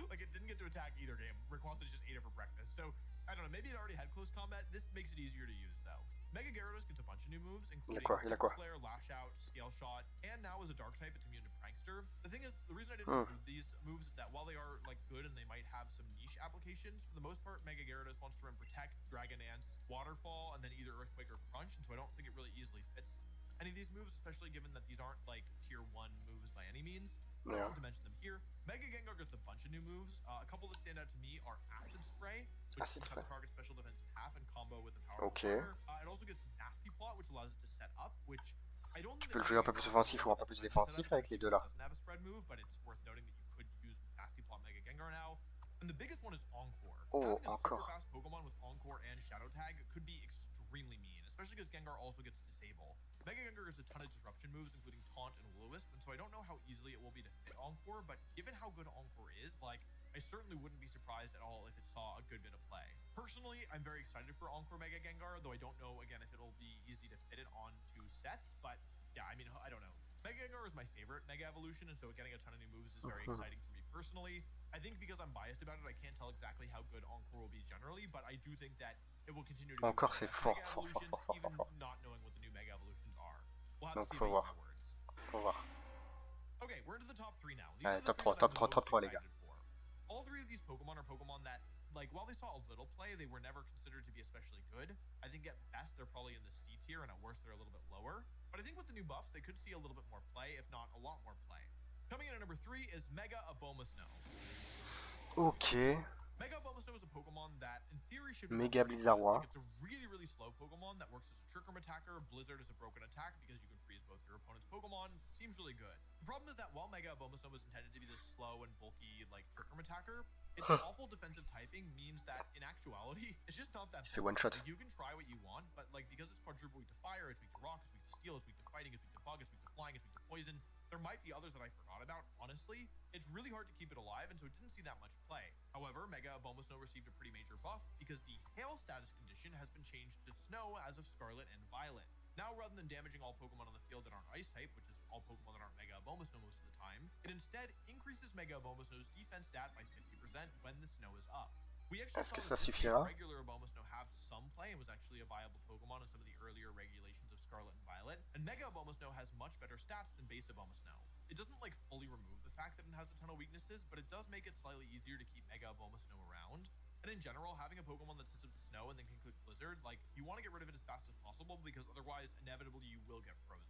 Like, it didn't get to attack either game. Rayquaza just ate it for breakfast. So, I don't know. Maybe it already had Close Combat. This makes it easier to use, though. Mega Gyarados gets a bunch of new moves, including Flare, Lash Out, Scale Shot, and now as a Dark type, it's immune to Prankster. The thing is, the reason I didn't include these moves is that while they are like good and they might have some niche applications, for the most part, Mega Gyarados wants to run Protect, Dragon Dance, Waterfall, and then either Earthquake or Crunch, and so I don't think it really easily fits any of these moves, especially given that these aren't like tier 1 moves by any means. I don't want to mention them here. Mega Gengar gets a bunch of new moves. A couple that stand out to me are Acid Spray, which can cut target special defense in half and combo with a powerful partner. It also gets Nasty Plot, which allows it to set up, which I don't Tu think peux le jouer un peu plus offensif ou un peu plus défensif avec les deux là. Doesn't have a spread move, but it's worth noting that you could use Nasty Plot Mega Gengar now. And the biggest one is Encore. Oh, Having a encore. super fast Pokemon with Encore and Shadow Tag could be extremely mean, especially because Gengar also gets Disable. Mega Gengar gets a ton of disruption moves, including Taunt and Will-O-Wisp, and so I don't know how easily it will be to fit Encore, but given how good Encore is, like, I certainly wouldn't be surprised at all if it saw a good bit of play. Personally, I'm very excited for Encore Mega Gengar, though I don't know, again, if it'll be easy to fit it onto sets, but yeah, I mean, I don't know. Mega Gengar is my favorite Mega Evolution, and so getting a ton of new moves is very exciting for me personally. I think because I'm biased about it, I can't tell exactly how good Encore will be generally, but I do think that it will continue to Encore, c'est fort, even not knowing what the new Mega Evolutions are. We'll have Donc, to see faut voir. afterwards. Faut voir. Okay, we're into the top 3 now. Allez, top 3, top 3, top 3, les gars. All 3 of these Pokemon are Pokemon that, like, while they saw a little play, they were never considered to be especially good. I think at best, they're probably in the C tier, and at worst, they're a little bit lower. But I think with the new buffs, they could see a little bit more play, if not a lot more play. Coming in at number 3 is Mega Abomasnow. Ok. Mega Abomasnow is a Pokemon that, in theory, should be Méga Blizzardois. like, it's a really, really slow Pokemon that works as a Trick Room attacker. Blizzard is a broken attack because you can freeze both your opponent's Pokemon. Seems really good. The problem is that while Mega Abomasnow was intended to be this slow and bulky, like, Trick Room attacker, its awful defensive typing means that, in actuality, it's just not that. Il se fait one shot. Like, you can try what you want, but, like, because it's quadruple weak to fire, it's weak to rock, it's weak to steel, it's weak to fighting, it's weak to bug, it's weak to flying, it's weak to poison. There might be others that I forgot about, honestly. It's really hard to keep it alive, and so it didn't see that much play. However, Mega Abomasnow received a pretty major buff because the Hail status condition has been changed to Snow as of Scarlet and Violet. Now, rather than damaging all Pokemon on the field that aren't Ice type, which is all Pokemon that aren't Mega Abomasnow most of the time, it instead increases Mega Abomasnow's defense stat by 50% when the snow is up. We actually Est-ce que saw ça suffira? regular Abomasnow have some play and was actually a viable Pokemon in some of the earlier regulations of Scarlet and Violet, and Mega Abomasnow has much better stats than base Abomasnow. It doesn't like fully remove the fact that it has a ton of weaknesses, but it does make it slightly easier to keep Mega Abomasnow around. And in general, having a Pokemon that sits with the snow and then can click Blizzard, like, you want to get rid of it as fast as possible because otherwise, inevitably, you will get frozen.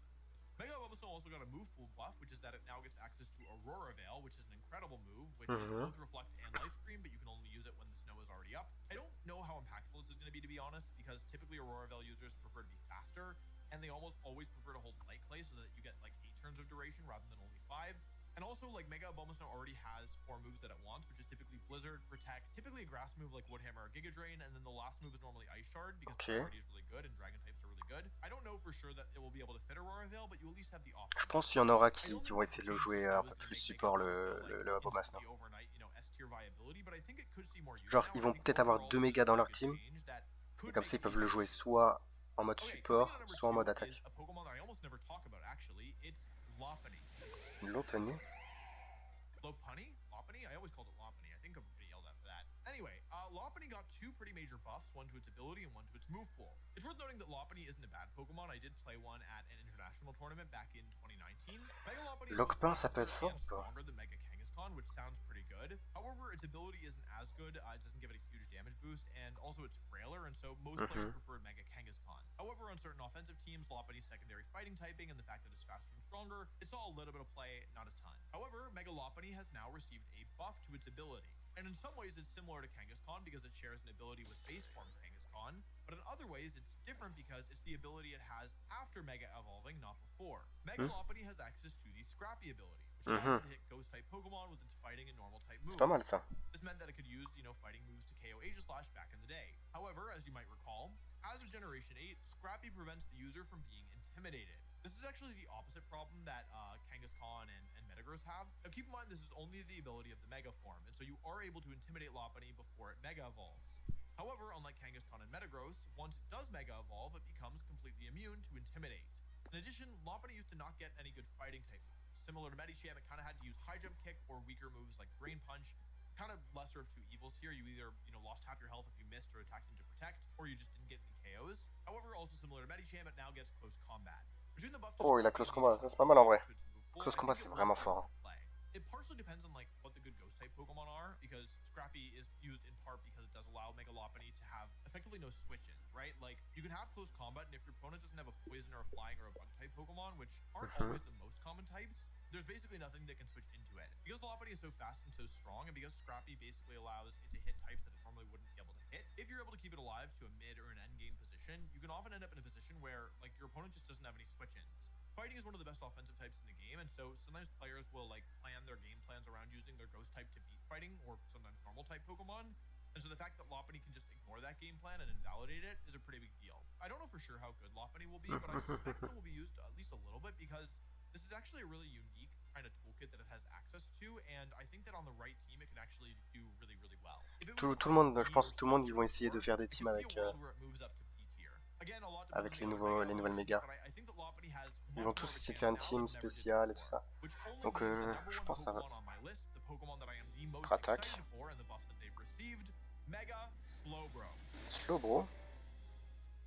Mega Abomasnow also got a move pool buff, which is that it now gets access to Aurora Veil, which is an incredible move, which is both Reflect and Life Screen, but you can only use it when the snow is already up. I don't know how impactful this is going to be honest, because typically Aurora Veil users prefer to be faster, and they almost always prefer to hold Light Clay so that you get like 8 turns of duration rather than only 5. And also, like, Mega Abomasnow already has 4 moves that it wants, which is typically Blizzard, Protect, typically a grass move like Wood Hammer or Giga Drain, and then the last move is normally Ice Shard because priority is really good and Dragon types are really good. I don't know for sure that it will be able to fit Aurora Veil, but you at least have the option. Je pense qu'il y en aura qui vont essayer de le jouer un peu plus support, le Abomasnow. Genre, ils vont peut-être avoir 2 mégas dans leur team, et comme ça ils peuvent le jouer soit en mode support, soit en mode attaque. Lopunny. Lopunny? Lopunny? I always called it Lopunny. I think I'm gonna yelled at for that. Anyway, Lopunny got two pretty major buffs, one to its ability and one to its move pool. It's worth noting that Lopunny isn't a bad Pokemon. I did play one at an international tournament back in 2019. Mega Lopunny is both Lockpin, ça peut être faster fort and ou pas? stronger than Mega Kangaskhan, which sounds pretty good. However, its ability isn't as good. It doesn't give it a huge damage boost, and also it's frailer, and so most players preferred Mega Kangaskhan. However, on certain offensive teams, Lopunny's secondary fighting typing and the fact that it's faster and stronger, it saw a little bit of play, not a ton. However, Mega Lopunny has now received a buff to its ability. And in some ways, it's similar to Kangaskhan because it shares an ability with base form Kangaskhan, but in other ways, it's different because it's the ability it has after Mega Evolving, not before. Mega Lopunny has access to the Scrappy ability, which allows it to hit Ghost-type Pokemon with its fighting and normal-type moves. C'est pas mal ça. This meant that it could use, fighting moves to KO Aegislash back in the day. However, as you might recall, as of Generation 8, Scrappy prevents the user from being intimidated. This is actually the opposite problem that Kangaskhan and Metagross have. Now keep in mind this is only the ability of the Mega form, and so you are able to intimidate Lopunny before it Mega Evolves. However, unlike Kangaskhan and Metagross, once it does Mega Evolve, it becomes completely immune to Intimidate. In addition, Lopunny used to not get any good fighting type moves. Similar to Medicham, it kind of had to use High Jump Kick or weaker moves like Drain Punch. Kind of lesser of two evils here. You either, lost half your health if you missed or attacked into Protect, or you just didn't get any KOs. However, also similar to Medicham, it now gets Close Combat. Between the buff to Oh, il a Close Combat, ça c'est pas mal en vrai. Close Combat c'est vraiment fort. It partially depends on what the good ghost type Pokemon are, because Scrappy is used in part because it does allow Mega Lopunny to have effectively no switch-ins, right? Like, you can have close combat, and if your opponent doesn't have a poison or a flying or a bug type Pokemon, which aren't always the most common types, there's basically nothing that can switch into it. Because Lopunny is so fast and so strong, and because Scrappy basically allows it to hit types that it normally wouldn't be able to hit, if you're able to keep it alive to a mid or an end game position, you can often end up in a position where your opponent just doesn't have any switch-ins. Fighting is one of the best offensive types in the game, and so sometimes players will plan their game plans around using their ghost type to beat fighting, or sometimes normal type Pokemon. And so the fact that Lopunny can just ignore that game plan and invalidate it is a pretty big deal. I don't know for sure how good Lopunny will be, but I suspect it will be used at least a little bit because this is actually a really unique kind of toolkit that it has access to, and I think that on the right team it can actually do really, really well. Tout le monde, je pense que tout le monde ils vont essayer de faire des teams avec les nouvelles mégas. Ils vont tous essayer de faire une team spéciale et tout ça. Donc je pense que ça va. Notre attaque. Slowbro.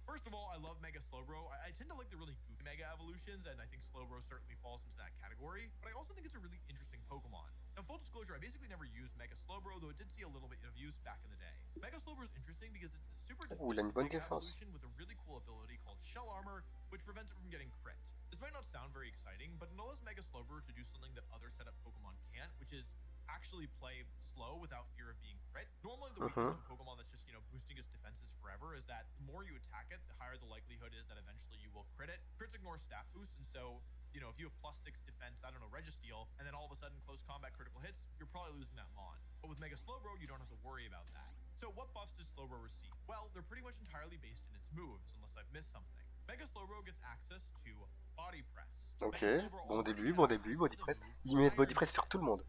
First of all, I love Mega Slowbro. I tend to like the really goofy Mega evolutions, and I think Slowbro certainly falls into that category, but I also think it's a really interesting Pokemon. Now, full disclosure, I basically never used Mega Slowbro, though it did see a little bit of use back in the day. Mega Slowbro is interesting because it's a super il a une bonne défense. evolution with a really cool ability called Shell Armor, which prevents it from getting crit. This might not sound very exciting, but it allows Mega Slowbro to do something that other setup Pokemon can't, which is actually play slow without fear of being crit. Normally, the weakness of a Pokemon that's just, boosting its defenses forever is that the more you attack it, the higher the likelihood is that eventually you will crit it. Crits ignore stat boosts, and so, if you have +6 defense, I don't know, Registeel, and then all of a sudden close combat critical hits, you're probably losing that Mon. But with Mega Slowbro, you don't have to worry about that. So what buffs does Slowbro receive? Well, they're pretty much entirely based in its moves, unless I've missed something. Mega Slowbro gets access to Body Press. Ok, bon début, Body Press. Il met Body Press sur tout le monde.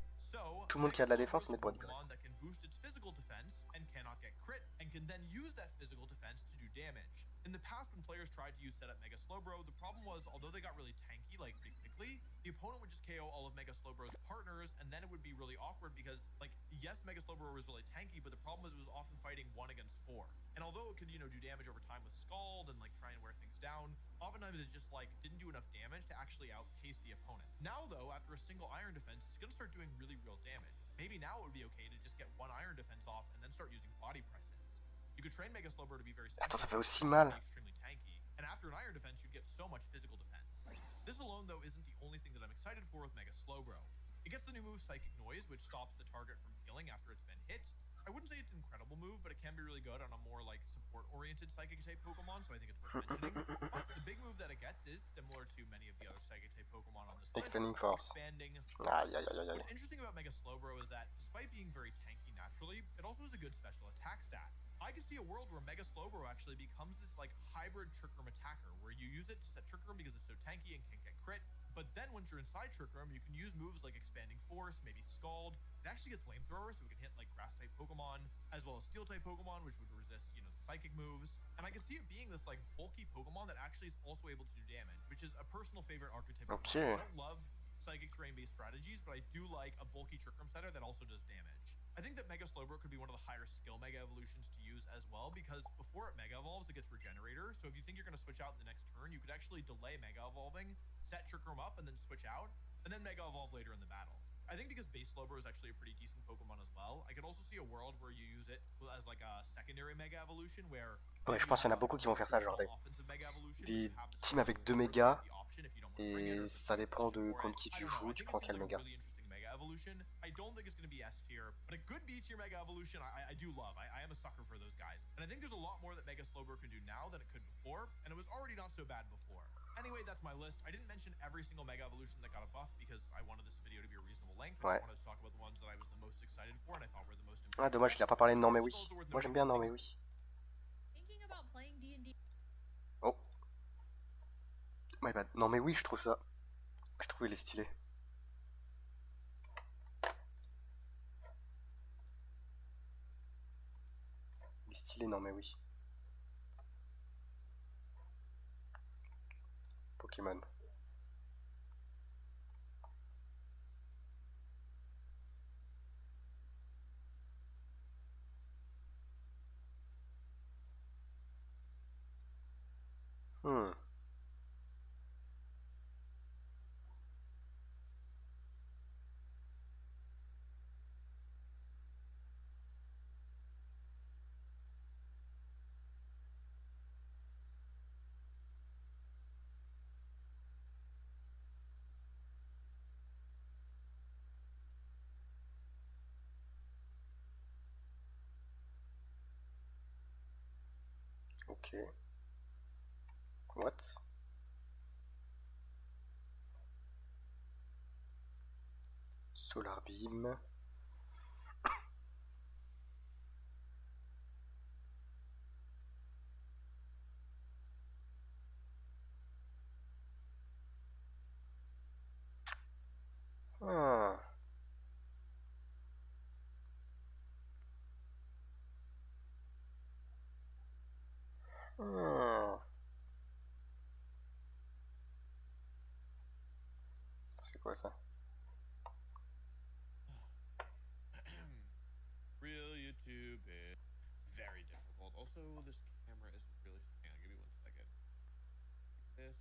Tout le monde qui a de la défense met Body Press. That can boost its physical defense and cannot get crit, and can then use that physical defense to do damage. In the past, when players tried to use setup Mega Slowbro, the problem was, although they got really tanky, pretty quickly, the opponent would just KO all of Mega Slowbro's partners, and then it would be really awkward because, yes, Mega Slowbro was really tanky, but the problem was it was often fighting 1 against 4. And although it could, do damage over time with Scald and, try and wear things down, oftentimes it just, didn't do enough damage to actually outpace the opponent. Now, though, after a single Iron Defense, it's going to start doing really real damage. Maybe now it would be okay to just get 1 Iron Defense off and then start using Body Press hits. You could train Mega Slowbro to be very Attends, ça fait aussi mal. extremely tanky, and after an Iron Defense, you'd get so much physical defense. This alone, though, isn't the only thing that I'm excited for with Mega Slowbro. It gets the new move Psychic Noise, which stops the target from healing after it's been hit. I wouldn't say it's an incredible move, but it can be really good on a more support-oriented Psychic-type Pokemon, so I think it's worth mentioning. But the big move that it gets is similar to many of the other Psychic-type Pokemon on this list. Expanding Force. What's interesting about Mega Slowbro is that, despite being very tanky naturally, it also has a good special attack stat. I could see a world where Mega Slowbro actually becomes this hybrid Trick Room attacker, where you use it to set Trick Room because it's so tanky and can't get crit, but then once you're inside Trick Room, you can use moves like Expanding Force, maybe Scald. It actually gets Flamethrower, so it can hit Grass-type Pokemon, as well as Steel-type Pokemon, which would resist, the Psychic moves. And I can see it being this bulky Pokemon that actually is also able to do damage, which is a personal favorite archetype. Okay. I don't love psychic terrain-based strategies, but I do like a bulky Trick Room setter that also does damage. I think that Mega Slowbro could be one of the higher skill Mega Evolutions to use as well, because before it Mega Evolves, it gets Regenerator, so if you think you're going to switch out in the next turn, you could actually delay Mega Evolving, set Trick Room up, and then switch out, and then Mega Evolve later in the battle. I think because base Slowbro is actually a pretty decent Pokemon as well, I could also see a world where you use it as like a secondary Mega Evolution, where Ouais, je pense qu'il y en a beaucoup qui vont faire ça, genre des teams avec 2 mégas, et ça dépend de contre qui tu joues, tu prends quel méga. Evolution. I don't think it's going to be S tier, but a good B tier Mega Evolution, I do love. I am a sucker for those guys. And I think there's a lot more that Mega Slowbro can do now than it could before, and it was already not so bad before. Anyway, that's my list. I didn't mention every single Mega Evolution that got a buff because I wanted this video to be a reasonable length. Ouais. I wanted to talk about the ones that I was the most excited for and I thought were the most important. Ah, dommage, il a pas parlé de non mais oui. Moi j'aime bien non mais oui. Thinking about playing D&D. Oh. My bad. Non mais oui, je trouve ça. Je trouve il est stylé. Il est stylé, non mais oui. Pokémon. Hmm. Ok. What? Solar Beam. Ah. Ah. C'est quoi ça? Real YouTube is very difficult. Also, this camera isn't really. Hang on, give me 1 second. This.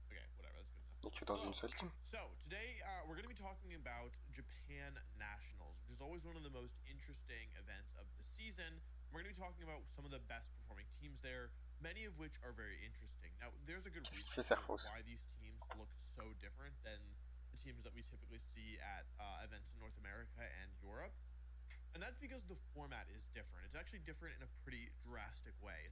Okay, whatever. That's good enough. Et que dans une seule team? So today we're going to be talking about Japan Nationals, which is always one of the most interesting events of the season. We're going to be talking about some of the best performing teams there, many of which are very interesting. Now, there's a good reason why these teams look so different than the teams that we typically see at events in North America and Europe. And that's because the format is different. It's actually different in a pretty drastic way.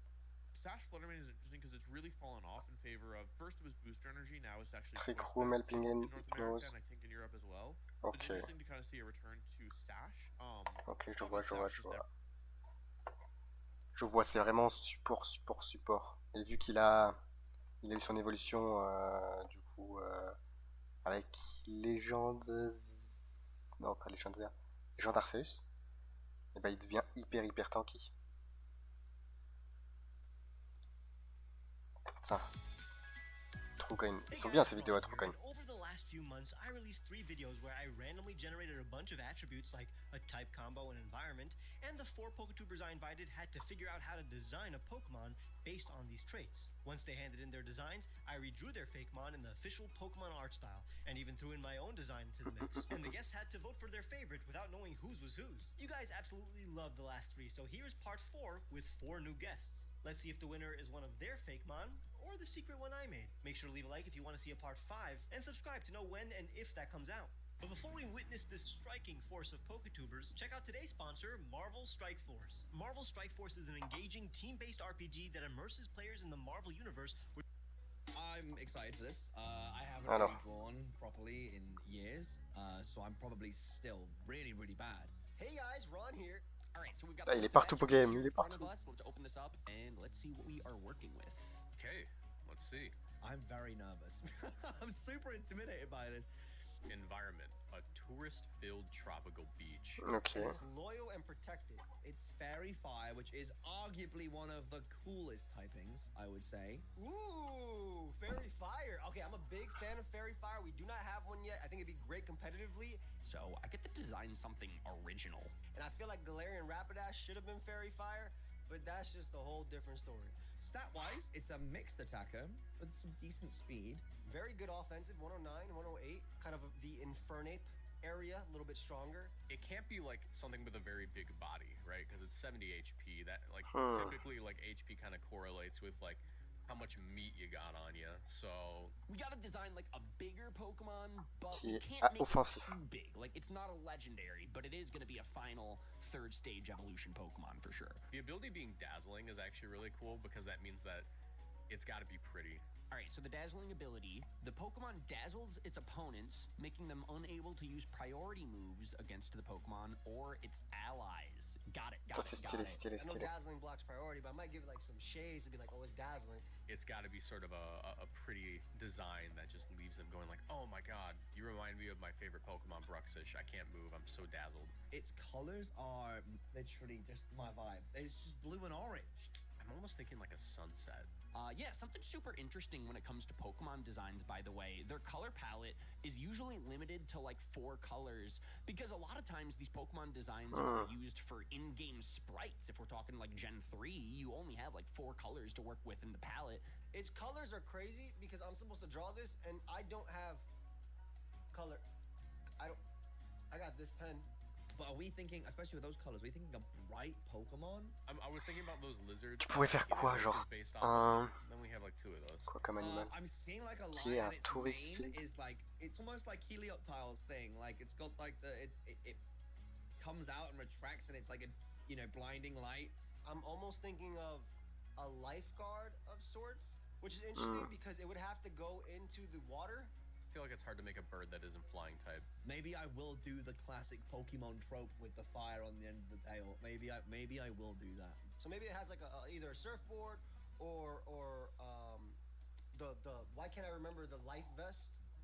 Sash Fluttermane is interesting because it's really fallen off in favor of, first it was Booster Energy, now it's actually Trick Room, Helping Hand, in North Hypnose. America and I think in Europe as well. Ok. It's interesting to kind of see a return to Sash. Ok, je vois. Je vois, c'est vraiment support. Et vu qu'il a eu son évolution, du coup, avec Légende... Non, pas Légende Arceus, et ben il devient hyper tanky. Ça. Trucoin. Ils sont bien ces vidéos à Trucoin. Few months, I released 3 videos where I randomly generated a bunch of attributes like a type combo and environment, and the 4 Poketubers I invited had to figure out how to design a Pokemon based on these traits. Once they handed in their designs, I redrew their Fakemon in the official Pokemon art style, and even threw in my own design into the mix. And the guests had to vote for their favorite without knowing whose was whose. You guys absolutely loved the last 3, so here's part 4 with 4 new guests. Let's see if the winner is one of their Fakemon or the secret one I made. Make sure to leave a like if you want to see a part 5, and subscribe to know when and if that comes out. But before we witness this striking force of Poketubers, check out today's sponsor, Marvel Strike Force. Marvel Strike Force is an engaging, team-based RPG that immerses players in the Marvel Universe. I'm excited for this. I haven't really drawn properly in years, so I'm probably still really bad. Hey guys, Ron here. Alright, so we've got Il est partout Pokém, il est partout. Let's open this up and let's see what we are working with. Okay, let's see. I'm very nervous. I'm super intimidated by this. Environment. a tourist-filled tropical beach. Ok. And it's loyal and protected. It's fairy fire, which is arguably one of the coolest typings, I would say. Ooh, fairy fire. Okay, I'm a big fan of fairy fire. We do not have one yet. I think it'd be great competitively. So I get to design something original. And I feel like Galarian Rapidash should have been fairy fire, but that's just a whole different story. Stat-wise, it's a mixed attacker with some decent speed. Very good offensive, 109, 108. Kind of the Infernape area, a little bit stronger. It can't be like something with a very big body, right? Because it's 70 HP. That like typically like HP kind of correlates with like how much meat you got on you. So We gotta design like a bigger Pokemon, but Qui we est can't make offensif. it too big. Like it's not a legendary, but it is gonna be a final third stage evolution Pokemon for sure. the ability being dazzling is actually really cool because that means that it's got to be pretty. Alright, so the dazzling ability, the Pokemon dazzles its opponents, making them unable to use priority moves against the Pokemon or its allies. Got it, Ça got c'est it, stylé, got it. stylé, I know stylé. dazzling blocks priority, but I might give it like some shades to be like, oh, it's dazzling. It's got to be sort of a pretty design that just leaves them going like, oh my god, you remind me of my favorite Pokemon Bruxish. I can't move. I'm so dazzled. Its colors are literally just my vibe. It's just blue and orange. I'm almost thinking like a sunset. Yeah, something super interesting when it comes to Pokemon designs, by the way. Their color palette is usually limited to like 4 colors because a lot of times these Pokemon designs are used for in-game sprites. If we're talking like Gen 3, you only have like 4 colors to work with in the palette. Its colors are crazy because I'm supposed to draw this and I don't have color. I got this pen. But are we thinking, especially with those colors, are we thinking a bright Pokemon? I was thinking about those lizards. Tu pourrais faire quoi, genre based un... Then we have like 2 of those. Quoi comme animal? I'm seeing like a Qui est lion un and its tourist mane field? is like, it's almost like Helioptile's thing. Like it's got like it comes out and retracts and it's like a, you know, blinding light. I'm almost thinking of a lifeguard of sorts, which is interesting because it would have to go into the water. I feel like it's hard to make a bird that isn't flying type. Maybe I will do the classic Pokemon trope with the fire on the end of the tail. Maybe I will do that. So maybe it has like either a surfboard or the why can't I remember the life vest?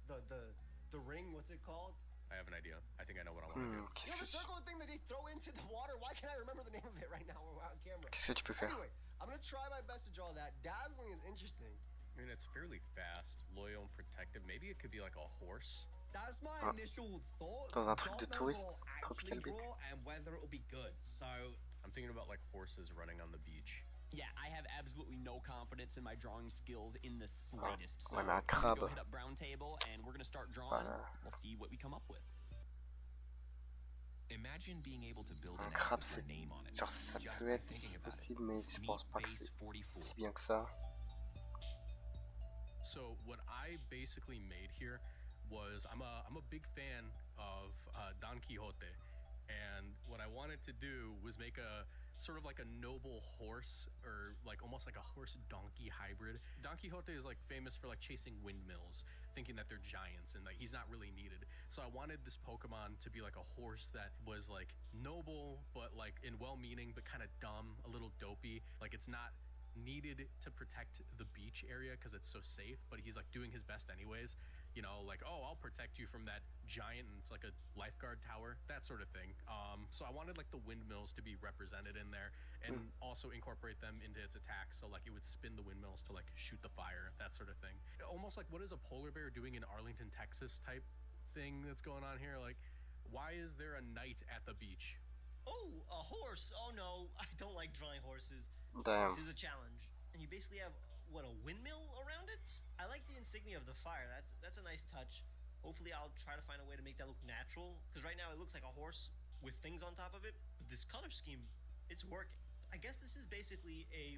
The ring, what's it called? I have an idea. I think I know what I want to do. You Qu'est-ce know que the circle thing that they throw into the water? Why can't I remember the name of it right now? We're on camera. qu'est-ce que tu peux faire? Anyway, I'm gonna try my best to draw that. Dazzling is interesting. I mean, it's fairly fast, loyal, and protective. Maybe it could be like a horse. That's my Ah. initial thoughts. Dans un truc God de knows touriste, what I'll Tropical actually Beach. draw and whether it'll be good. So I'm thinking about like horses running on the beach. Yeah, I have absolutely no confidence in my drawing skills in the slightest. ouais, mais un we're gonna crabe. go hit up Brown Table and we're gonna start C'est drawing. pas- We'll see what we come up with. Imagine being able to build Un an crabe, app with c'est... your name on it. Genre ça just peut by être thinking about it. possible, mais je pense pas que c'est Meat base 44. si bien que ça. So what I basically made here was I'm a big fan of Don Quixote, and what I wanted to do was make a sort of like a noble horse or like almost like a horse donkey hybrid. Don Quixote is like famous for like chasing windmills, thinking that they're giants and like he's not really needed. So I wanted this Pokemon to be like a horse that was like noble but like in well-meaning but kind of dumb, a little dopey. Like it's not needed to protect the beach area because it's so safe, but he's like doing his best anyways. You know, like, oh, I'll protect you from that giant, and it's like a lifeguard tower, that sort of thing. So I wanted like the windmills to be represented in there, and also incorporate them into its attacks. So like it would spin the windmills to like shoot the fire, that sort of thing. Almost like what is a polar bear doing in Arlington, Texas type thing that's going on here? Like, why is there a knight at the beach? Oh, a horse. Oh no, I don't like drawing horses. Damn. This is a challenge. And you basically have what, a windmill around it? I like the insignia of the fire. That's a nice touch. Hopefully I'll try to find a way to make that look natural, because right now it looks like a horse with things on top of it. But this color scheme, it's working. I guess this is basically a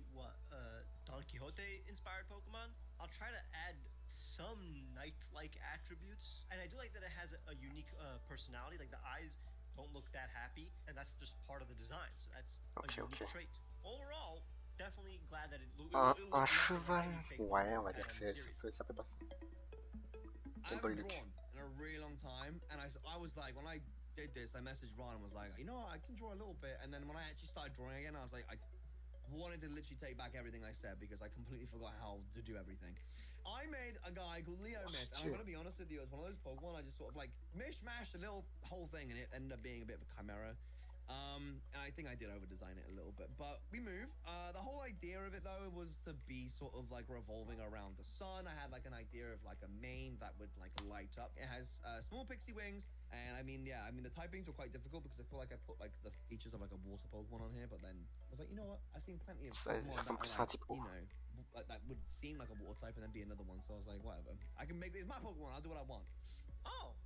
Don Quixote inspired Pokemon. I'll try to add some knight-like attributes, and I do like that it has a unique personality. Like the eyes don't look that happy, and that's just part of the design. So that's a unique trait. Overall, definitely glad that it Un cheval. Ouais, on va dire que ça peut passer. I haven't drawn in a really long time, and I was like, when I did this, I messaged Ron and was like, you know what, I can draw a little bit. And then when I actually started drawing again, I was like, I wanted to literally take back everything I said because I completely forgot how to do everything. I made a guy called Leo Mist, and I'm gonna be honest with you, it's one of those Pokemon I just sort of like mishmashed a little whole thing, and it ended up being a bit of a chimera. And I think I did over-design it a little bit, but we move. The whole idea of it though was to be sort of like revolving around the sun. I had like an idea of like a mane that would like light up. It has small pixie wings, and I mean, yeah, I mean the typings were quite difficult because I feel like I put like the features of like a water Pokemon on here, but then I was like, you know what? I've seen plenty of Pokemon that are, like, you know, that would seem like a water type and then be another one. So I was like, whatever. I can make it's my Pokemon. I'll do what I want. Oh,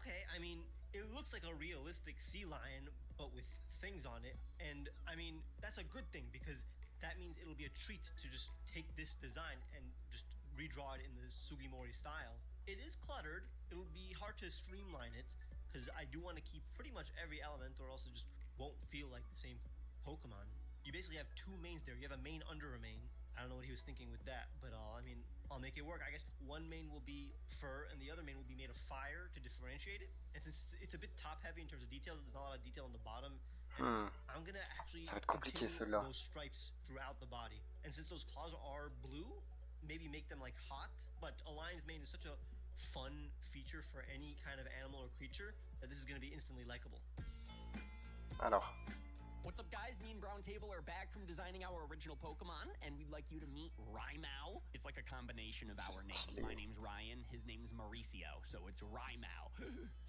okay. I mean, it looks like a realistic sea lion, but with things on it. And I mean, that's a good thing because that means it'll be a treat to just take this design and just redraw it in the Sugimori style. It is cluttered. It'll be hard to streamline it because I do want to keep pretty much every element or else it just won't feel like the same Pokemon. You basically have two mains there. You have a main under a main. I don't know what he was thinking with that, but I mean, I'll make it work. I guess one main will be fur and the other main will be made of fire to differentiate it. And since it's a bit top heavy in terms of detail, there's not a lot of detail on the bottom. I'm gonna actually continue those stripes throughout the body. And since those claws are blue, maybe make them like hot. But a lion's mane is such a fun feature for any kind of animal or creature that this is gonna be instantly likable. Alors. What's up, guys? Me and Brown Table are back from designing our original Pokemon, and we'd like you to meet Rymao. It's like a combination of our names. My name's Ryan, his name's Mauricio, so it's Rymao.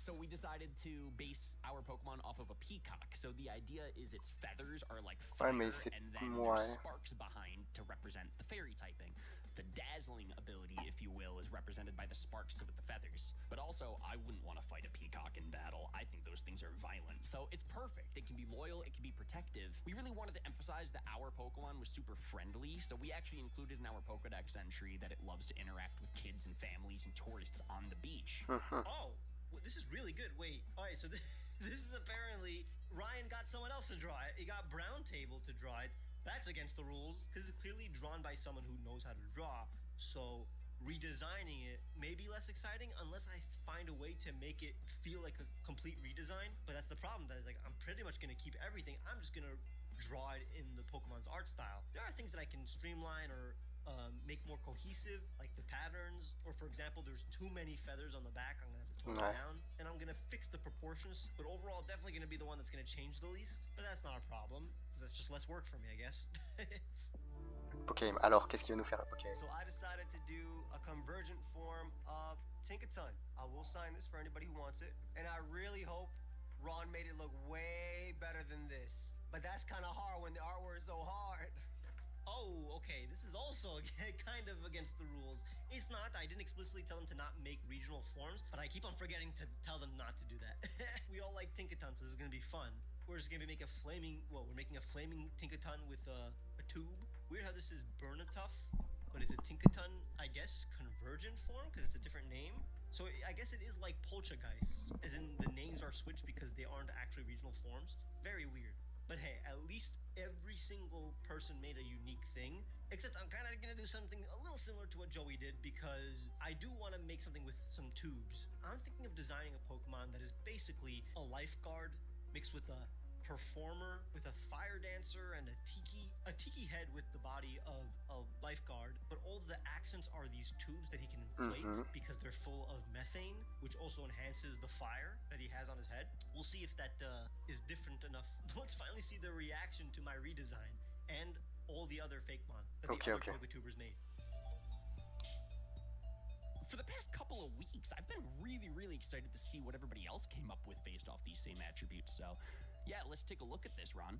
So we decided to base our Pokemon off of a peacock. So the idea is its feathers are like fire, and then there's sparks behind to represent the fairy typing. The dazzling ability, if you will, is represented by the sparks with the feathers. But also, I wouldn't want to fight a peacock in battle. I think those things are violent. So it's perfect. It can be loyal, it can be protective. We really wanted to emphasize that our Pokemon was super friendly, so we actually included in our Pokedex entry that it loves to interact with kids and families and tourists on the beach. Oh, well, this is really good. Wait, all right, so this is apparently, Ryan got someone else to draw it. He got Brown Table to draw it. That's against the rules, because it's clearly drawn by someone who knows how to draw. So redesigning it may be less exciting unless I find a way to make it feel like a complete redesign. But that's the problem, that is like I'm pretty much gonna keep everything. I'm just gonna draw it in the Pokemon's art style. There are things that I can streamline or make more cohesive, like the patterns, or for example, there's too many feathers on the back. I'm gonna have to tone it down, and I'm gonna fix the proportions. But overall, definitely gonna be the one that's gonna change the least. But that's not a problem. That's just less work for me, I guess. Pokémon. Alors, qu'est-ce qu'il va nous faire, Pokémon? So I decided to do a convergent form of Tinkaton. I will sign this for anybody who wants it, and I really hope Ron made it look way better than this. But that's kind of hard when the artwork is so hard. Oh, okay, this is also kind of against the rules. It's not. I didn't explicitly tell them to not make regional forms, but I keep on forgetting to tell them not to do that. We all like Tinkaton, so this is gonna be fun. We're just gonna be making we're making a flaming Tinkaton with a tube. Weird how this is Burnatuff, but it's a Tinkaton, I guess, convergent form, because it's a different name. So I guess it is like Poltergeist, as in the names are switched because they aren't actually regional forms. Very weird. But hey, at least every single person made a unique thing, except I'm kind of gonna do something a little similar to what Joey did, because I do want to make something with some tubes. I'm thinking of designing a Pokemon that is basically a lifeguard mixed with a performer, with a fire dancer, and a tiki head with the body of a lifeguard, but all the accents are these tubes that he can inflate because they're full of methane, which also enhances the fire that he has on his head. We'll see if that is different enough. Let's finally see the reaction to my redesign and all the other Fakemon that the other Poketubers made. For the past couple of weeks, I've been really excited to see what everybody else came up with based off these same attributes. So, yeah, let's take a look at this, Ron.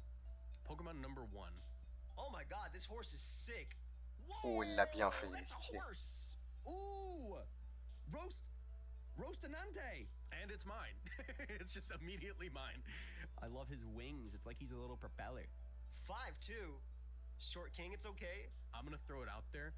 Pokemon number 1. Oh my god, this horse is sick. Oh, il l'a bien fait, il est stylé. Ooh! Roastanante! And it's mine. It's just immediately mine. I love his wings. It's like he's a little propeller. 5'2". Short king, it's okay. I'm gonna throw it out there.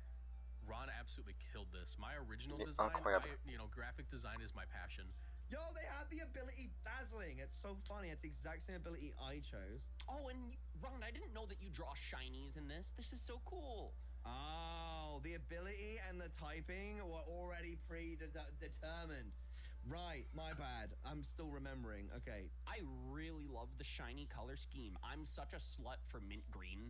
Ron absolutely killed this. My original Il est design, incroyable. graphic design is my passion. Yo, they had the ability Dazzling. It's so funny. It's the exact same ability I chose. Oh, and Ron, I didn't know that you draw shinies in this. This is so cool. Oh, the ability and the typing were already predetermined. Right, my bad. I'm still remembering. Okay. I really love the shiny color scheme. I'm such a slut for mint green.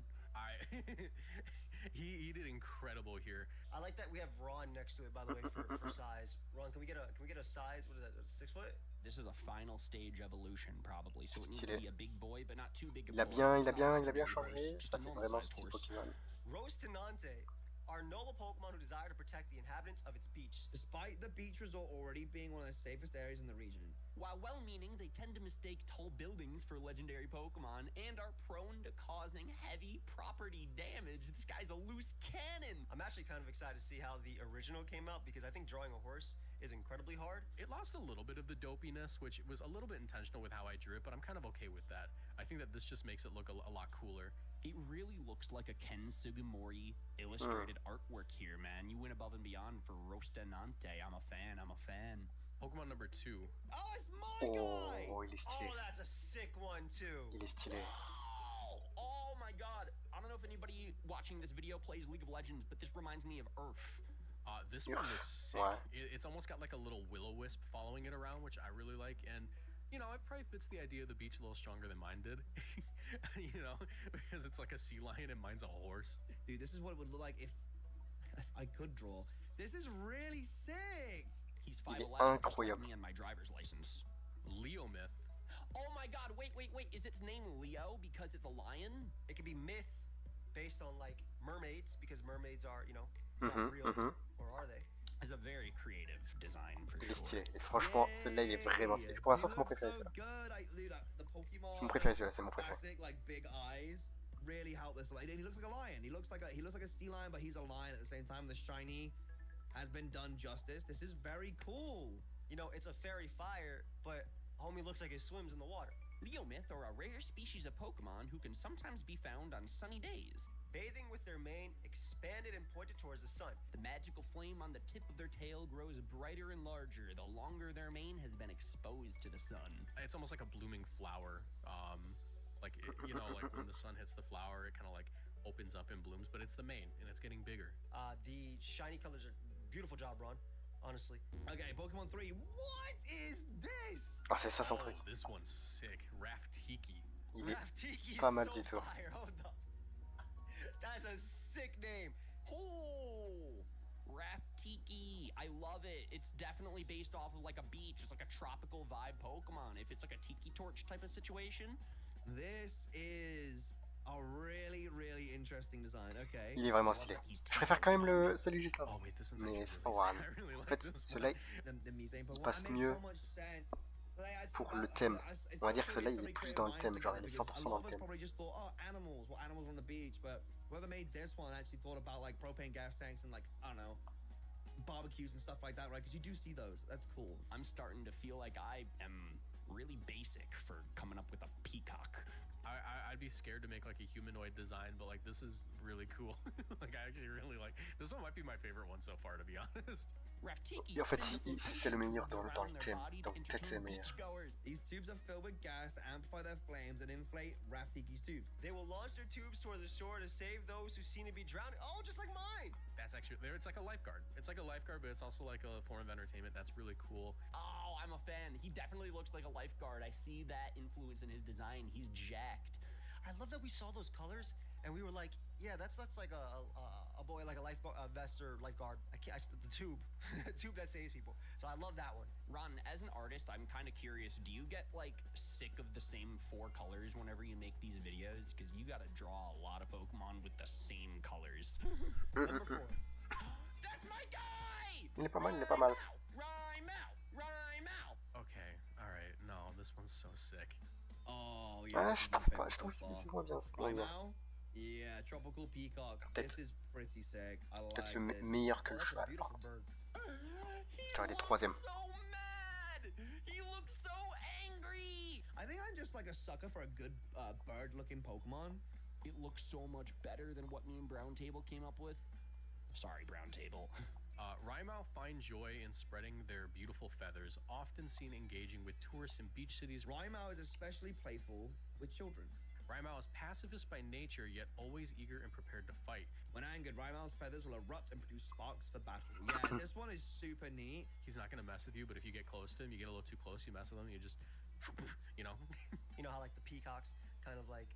He did incredible here. I like that we have Ron next to it, by the way, for size. Ron, can we get a size? What is that? 6 foot? This is a final stage evolution, probably. So it needs to Stylé. be a big boy, but not too big a Il a boy. bien, It's il a not bien, like il a a bien big horse, changé. just Ça a fait normal vraiment sized style horse. Pokémon. Rostenante are noble Pokemon who desire to protect the inhabitants of its beach. Despite the beach resort already being one of the safest areas in the region. While well-meaning, they tend to mistake tall buildings for legendary Pokemon and are prone to causing heavy property damage. This guy's a loose cannon. I'm actually kind of excited to see how the original came out because I think drawing a horse is incredibly hard. It lost a little bit of the dopiness, which was a little bit intentional with how I drew it, but I'm kind of okay with that. I think that this just makes it look a lot cooler. It really looks like a Ken Sugimori illustrated artwork here, man. You went above and beyond for Rostenante. I'm a fan. Pokemon number 2. Oh, it's my guy! Oh, il est stylé. Oh, that's a sick one too. Il est stylé. Oh my god. I don't know if anybody watching this video plays League of Legends, but this reminds me of Earth. This one looks sick. Ouais. It's almost got like a little will-o-wisp following it around, which I really like. And, you know, it probably fits the idea of the beach a little stronger than mine did. You know, because it's like a sea lion and mine's a horse. Dude, this is what it would look like if I could draw. This is really sick! He's Il est 5'11", incroyable. me and my driver's license. Leo Myth. Oh my god, wait. Is its name Leo because it's a lion? It could be myth based on like mermaids because mermaids are, you know, Mhm, not real. mhm. Or are they? It's a very creative design for Il est sure. stylé. Et franchement, celui-là, il est vraiment stylé. Pour l'instant, c'est mon préféré, celui-là. C'est mon préféré, celui-là, c'est mon préféré. Classic, like big eyes really help this. Like, and he looks like a lion. He looks like a sea lion, but he's a lion at the same time. The shiny has been done justice. This is very cool. You know, it's a fairy fire, but homie looks like he swims in the water. Leomyth are a rare species of Pokemon who can sometimes be found on sunny days. Bathing with their mane expanded and pointed towards the sun. The magical flame on the tip of their tail grows brighter and larger the longer their mane has been exposed to the sun. It's almost like a blooming flower. You know, like when the sun hits the flower, it kind of like opens up and blooms, but it's the mane and it's getting bigger. The shiny colors are beautiful job, Ron. Honestly. Okay, Pokemon 3. What is this? Ah, c'est ça son truc. This one's sick. Raftiki. Il est Raftiki is pas mal so du tout. fire. Hold up. That's a sick name. Oh, Raftiki. I love it. It's definitely based off of like a beach. It's like a tropical vibe Pokemon. If it's like a tiki torch type of situation. This is a really, really interesting design. Okay. Il est vraiment stylé. Je préfère quand même celui juste avant. Oh wait, this one's Mais actually c'est really pas sick. grave. I really En like fait, this one. celui-là, The methane Pokemon. passe That makes mieux so much sense. pour le thème. On va dire que celui-là, il est plus dans le thème. Genre, il est 100% dans le thème. Probably just thought, oh, animals. What animals on the beach? But whoever made this one actually thought about like propane gas tanks and like I don't know, barbecues and stuff like that, right? Because you do see those. That's cool. I'm starting to feel like I am really basic for coming up with a peacock. I'd be scared to make like a humanoid design, but like this is really cool. Like I actually really like this one. Might be my favorite one so far, to be honest. Raftiki Et en fait, spins c'est le meilleur dans le around their thème. body Dans to le tête, c'est le entertain meilleur. beachgoers. These tubes are filled with gas to amplify their flames and inflate Raftiki's tubes. They will launch their tubes toward the shore to save those who seem to be drowning. Oh, just like mine. That's actually there. It's like a lifeguard. It's like a lifeguard, but it's also like a form of entertainment. That's really cool. Oh, I'm a fan. He definitely looks like a lifeguard. I see that influence in his design. He's jacked. I love that we saw those colors and we were like, yeah, that's like a boy like a lifeguard vest or lifeguard. The tube, the tube that saves people. So I love that one. Ron, as an artist, I'm kind of curious. Do you get like sick of the same 4 colors whenever you make these videos? Because you got to draw a lot of Pokemon with the same colors. Number 4. That's my guy! Il est pas mal, il est pas mal. Rhyme out! Okay, all right. No, this one's so sick. Oh Ah, yeah. je trouve pas. Je trouve que c'est moins bien. C'est moins Right bien. now? Yeah, tropical peacock. Peut-être- This is pretty sick. I like Peut-être le this. meilleur que Oh, le that's a cheval, par beautiful contre. bird. Genre, il est troisième. So mad! He looks so angry! I think I'm just like a sucker for a good bird-looking Pokemon. It looks so much better than what me and Brown Table came up with. Sorry, Brown Table. Rymau find joy in spreading their beautiful feathers, often seen engaging with tourists in beach cities. Rymau is especially playful with children. Rymau is pacifist by nature, yet always eager and prepared to fight. When angered, Rymau's feathers will erupt and produce sparks for battle. Yeah, this one is super neat. He's not gonna mess with you, but if you get close to him, you get a little too close, you mess with him, you just, you know. You know how like the peacocks kind of like,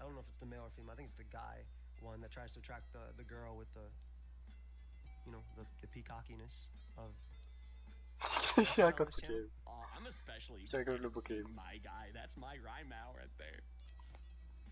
I don't know if it's the male or female, I think it's the guy. one that tries to attract the girl with the, you know, the peacockiness of. Il raconte Pokémon. Oh, I'm especially C'est comme le excited to see Pokémon. my guy. That's my Rymau right there.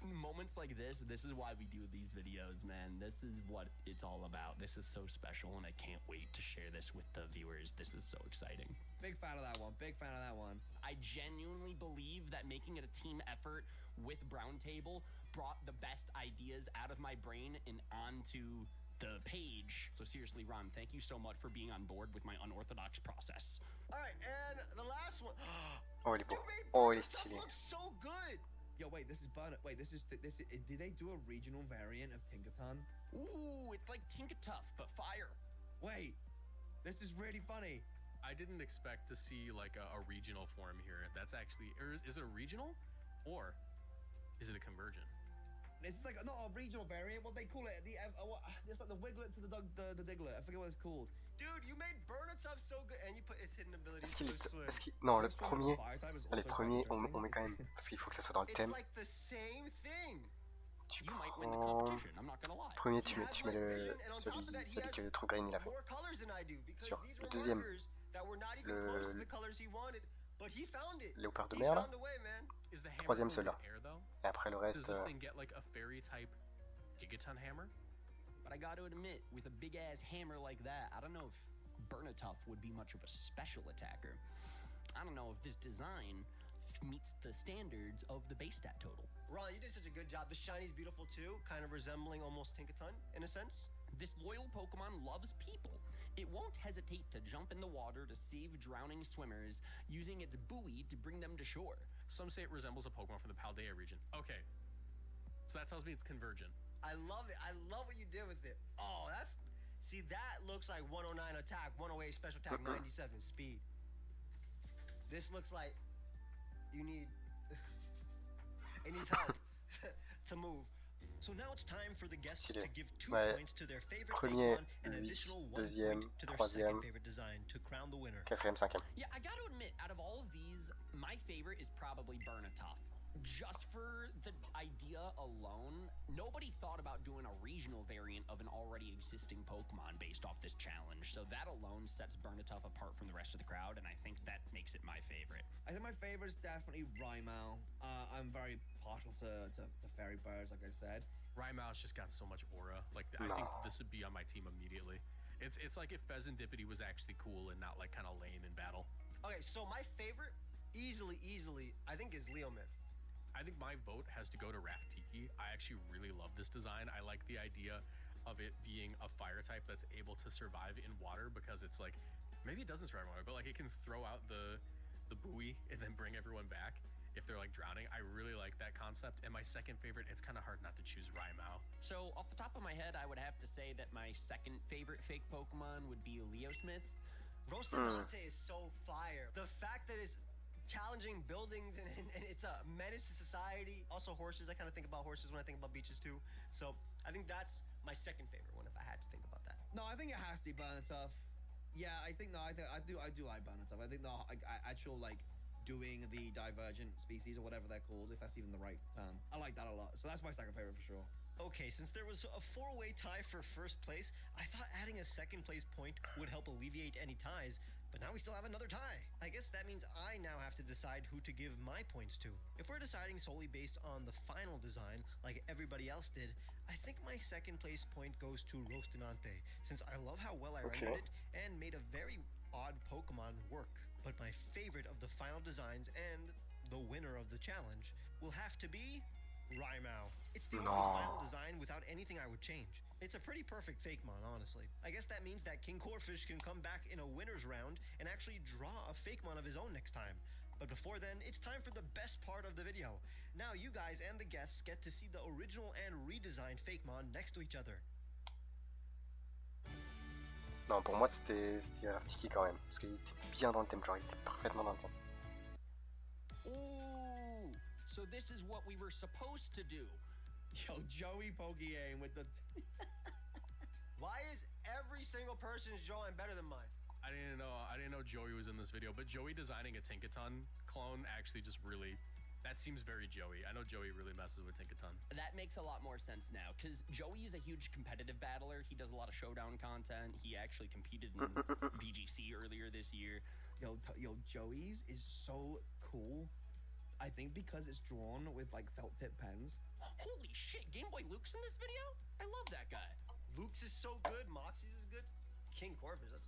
Moments like this is why we do these videos, man. This is what it's all about. This is so special, and I can't wait to share this with the viewers. This is so exciting. Big fan of that one. Big fan of that one. I genuinely believe that making it a team effort with Brown Table brought the best ideas out of my brain and onto the page. So seriously, Ron, thank you so much for being on board with my unorthodox process. All right, and the last one. Oh, il est beau. You made Oh, il est Stuff stylé. looks so good. Yo, wait, this is Bernard. Wait, this is. Did they do a regional variant of Tinkerton? Ooh, it's like Tinkatuff, but fire. Wait, this is really funny. I didn't expect to see like a regional form here. That's actually, or is it a regional, or is it a convergent? This is like not a regional variant. What they call it? It's like the Wiglet to the Diglett. I forget what it's called. Dude, you made Bernatuff so good, and you put its hidden ability. Non, le premier. Fire type is Les also premiers, quite on met quand interesting. même. Parce qu'il faut que ça soit dans le It's thème. like the same thing. Tu You might win the prends. competition, I'm not gonna lie. Premier, He tu mets has my le. vision, and on top of that, he Celui has que Trop Green il a fait. more colors than I do, because Sur these le were deuxième, markers that were not even le- close to the colors he wanted, but he found it. Léopard de He mer là. found a way, man. Is the hammer Troisième, filled celui-là. with air though? Et après le Does reste. this thing get like a fairy type gigaton hammer? But I gotta admit, with a big ass hammer like that, I don't know if Bernatuff would be much of a special attacker. I don't know if this design meets the standards of the base stat total. Ron, you did such a good job. The shiny's beautiful too, kind of resembling almost Tinkaton in a sense. This loyal Pokemon loves people. It won't hesitate to jump in the water to save drowning swimmers, using its buoy to bring them to shore. Some say it resembles a Pokemon from the Paldea region. Okay, so that tells me it's convergent. I love it. I love what you did with it. Oh, that's. See, that looks like 109 attack, 108 special attack, 97 speed. This looks like you need. It needs help to move. So now it's time for the guests Stylé. to give 2 Ouais. points to their favorite Premier, Pokemon and an lui. additional 1 Deuxième, point to their troisième. second favorite design to crown the winner. Quatrième, cinquième. Yeah, I gotta admit, out of all of these, my favorite is probably Bernatuff. Just for the idea alone, nobody thought about doing a regional variant of an already existing Pokemon based off this challenge, so that alone sets Bernatuff apart from the rest of the crowd, and I think that makes it my favorite. I think my favorite is definitely Rymau. I'm very partial to fairy birds, like I said. Rymau's just got so much aura. Like I think this would be on my team immediately. It's like if Pheasantipity was actually cool and not like kind of lame in battle. Okay, so my favorite, easily, I think is Leomyth. I think my vote has to go to Raftiki. I actually really love this design. I like the idea of it being a fire type that's able to survive in water because it's like, maybe it doesn't survive in water, but like it can throw out the buoy and then bring everyone back if they're like drowning. I really like that concept. And my second favorite, it's kind of hard not to choose Rymau. So, off the top of my head, I would have to say that my second favorite fake Pokemon would be Leosmith. Rostanante is so fire. The fact that it's challenging buildings and it's a menace to society. Also horses, I kind of think about horses when I think about beaches too. So I think that's my second favorite one if I had to think about that. No, I think it has to be Bernatuff. Yeah, I think I do like Bernatuff. I think the actual like doing the divergent species or whatever they're called, if that's even the right term. I like that a lot. So that's my second favorite for sure. Okay, since there was a 4-way tie for first place, I thought adding a second place point would help alleviate any ties, but now we still have another tie. I guess that means I now have to decide who to give my points to. If we're deciding solely based on the final design, like everybody else did, I think my second place point goes to Rostanante, since I love how well I rendered it and made a very odd Pokemon work. But my favorite of the final designs and the winner of the challenge will have to be Rymau. It's the only final design without anything I would change. It's a pretty perfect Fakemon, honestly. I guess that means that King Corfish can come back in a winner's round and actually draw a Fakemon of his own next time. But before then, it's time for the best part of the video. Now you guys and the guests get to see the original and redesigned Fakemon next to each other. Non, pour moi c'était Raftiki quand même, parce qu'il était bien dans le thème, genre il était parfaitement dans le thème. Ooh, so this is what we were supposed to do. Yo, Joey Pokey-Aim with the... Why is every single person's drawing better than mine? I didn't know Joey was in this video, but Joey designing a Tinkaton clone actually just really That seems very Joey. I know Joey really messes with Tinkaton. That makes a lot more sense now, because Joey is a huge competitive battler. He does a lot of showdown content. He actually competed in VGC earlier this year. Yo, Joey's is so cool. I think because it's drawn with like felt tip pens. Holy shit, Game Boy Luke's in this video? I love that guy. Luke's is so good, Moxie's is good. King Corvus,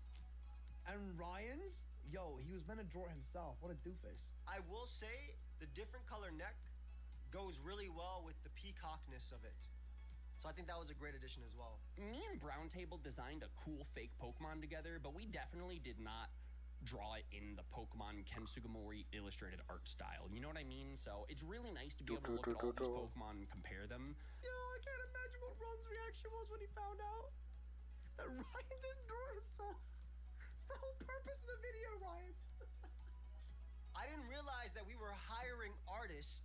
And Ryan's, yo, he was meant to draw it himself. What a doofus. I will say the different color neck goes really well with the peacockness of it. So I think that was a great addition as well. Me and Brown Table designed a cool fake Pokemon together, but we definitely did not draw it in the Pokemon Ken Sugimori illustrated art style. You know what I mean? So it's really nice to be able to look at all these Pokemon and compare them. Yo, I can't imagine what Ron's reaction was when he found out that Ryan didn't draw himself. It's the whole purpose of the video, Ryan. I didn't realize that we were hiring artists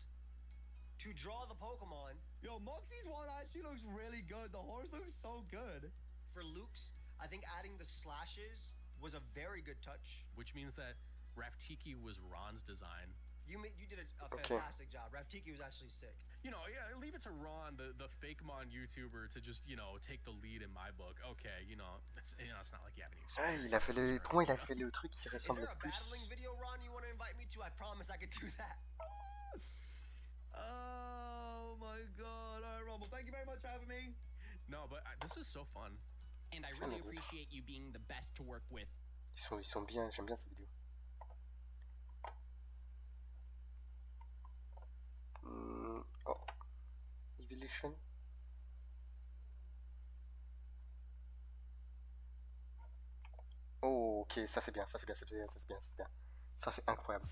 to draw the Pokemon. Yo, Moxie's one actually looks really good. The horse looks so good. For Luke's, I think adding the slashes was a very good touch. Which means that Raftiki was Ron's design. You did a fantastic job. Raftiki was actually sick. You know, yeah, leave it to Ron, the Fakemon YouTuber, to just, you know, take the lead in my book. Okay, it's not like you have any Ah, experience. pour moi, il a fait le truc qui Is ressemble there le a battling plus. video, Ron, you want to invite me to? I promise I could do that. Oh my god. All right, Rumble, thank you very much for having me. No, but this is so fun. And I It's really fun, isn't it? appreciate you being the best to work with. Ils sont bien, j'aime bien ces vidéos. Oh. Evolution. Oh, ok, ça c'est bien, ça c'est bien, ça c'est bien, ça c'est bien, ça c'est bien. Ça c'est incroyable.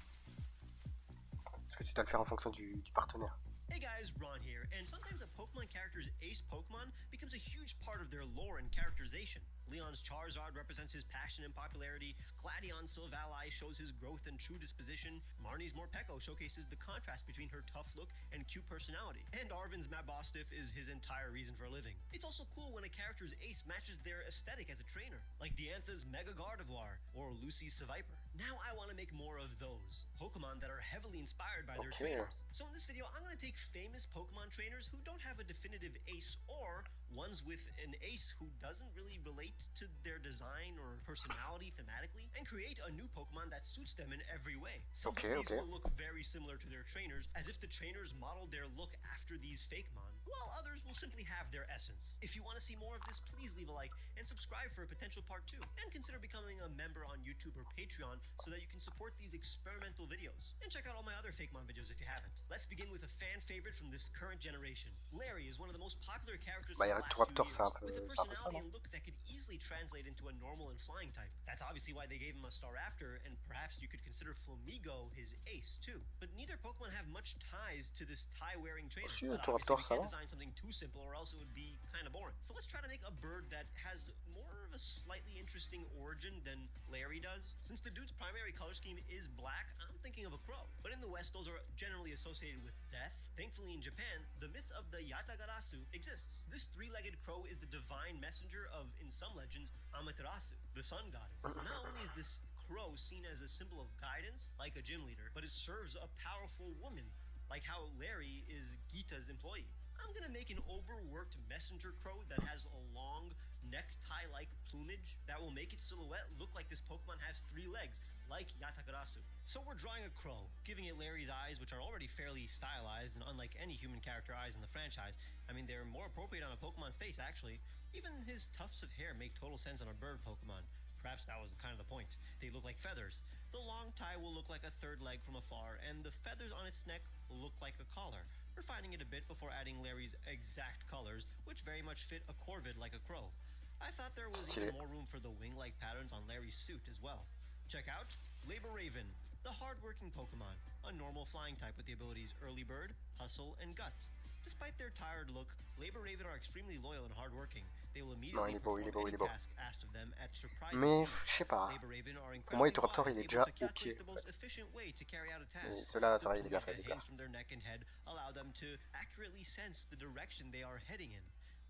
Parce que tu dois le faire en fonction du partenaire. Hey guys, Ron here, and sometimes a Pokemon character's ace Pokemon becomes a huge part of their lore and characterization. Leon's Charizard represents his passion and popularity, Gladion's Silvally shows his growth and true disposition, Marnie's Morpeko showcases the contrast between her tough look and cute personality, and Arvin's Mabostiff is his entire reason for living. It's also cool when a character's ace matches their aesthetic as a trainer, like Diantha's Mega Gardevoir or Lucy's Seviper. Now I want to make more of those, Pokemon that are heavily inspired by their trainers. So in this video, I'm going to take famous Pokemon trainers who don't have a definitive ace, or ones with an ace who doesn't really relate to their design or personality thematically, and create a new Pokemon that suits them in every way. Some of these will look very similar to their trainers, as if the trainers modeled their look after these Fakemon, while others will simply have their essence. If you want to see more of this, please leave a like and subscribe for a potential part 2, and consider becoming a member on YouTube or Patreon so that you can support these experimental videos. And check out all my other Fakemon videos if you haven't. Let's begin with a fan favorite from this current generation. Larry is one of the most popular characters Bah, from the last Raptor, few c'est un years, peu with a ça, personality non? and look that could easily translate into a normal and flying type. That's obviously why they gave him a Staraptor, and perhaps you could consider Flamigo his ace too. But neither Pokemon have much ties to this tie-wearing trainer. Si, But Raptor, obviously ça we va. can't design something too simple, or else it would be kind of boring. So let's try to make a bird that has more of a slightly interesting origin than Larry does. Since the dude's primary color scheme is black, I'm thinking of a crow. But in the West, those are generally associated with death. Thankfully, in Japan, the myth of the Yatagarasu exists. This three-legged crow is the divine messenger of, in some legends, Amaterasu, the sun goddess. So not only is this crow seen as a symbol of guidance, like a gym leader, but it serves a powerful woman, like how Larry is Gita's employee. I'm gonna make an overworked messenger crow that has a long necktie-like plumage that will make its silhouette look like this Pokemon has 3 legs, like Yatagarasu. So we're drawing a crow, giving it Larry's eyes, which are already fairly stylized and unlike any human character eyes in the franchise. I mean, they're more appropriate on a Pokemon's face, actually. Even his tufts of hair make total sense on a bird Pokemon. Perhaps that was kind of the point. They look like feathers. The long tie will look like a third leg from afar, and the feathers on its neck will look like a collar, refining it a bit before adding Larry's exact colors, which very much fit a corvid like a crow. I thought there was even more room for the wing-like patterns on Larry's suit as well. Check out Labor Raven, the hard-working Pokemon, a normal flying type with the abilities Early Bird, Hustle, and Guts. Despite their tired look, Labor Raven are extremely loyal and hardworking. They will immediately perform any task asked of them at surprising Mais speed. je sais pas. Labor Raven are Pour moi, incredibly Raptor, wise, il est able déjà to calculate ok. the most efficient way to carry out a task. Et ceux-là, ça va, The il est bien fait, plumage les that gars. hangs from their neck and head allow them to accurately sense the direction they are heading in.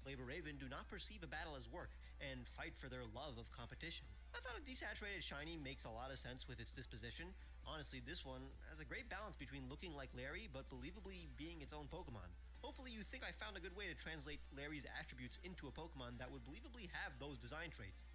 Labor Raven do not perceive a battle as work and fight for their love of competition. I thought a desaturated shiny makes a lot of sense with its disposition. Honestly, this one has a great balance between looking like Larry but believably being its own Pokemon. Hopefully you think I found a good way to translate Larry's attributes into a Pokemon that would believably have those design traits.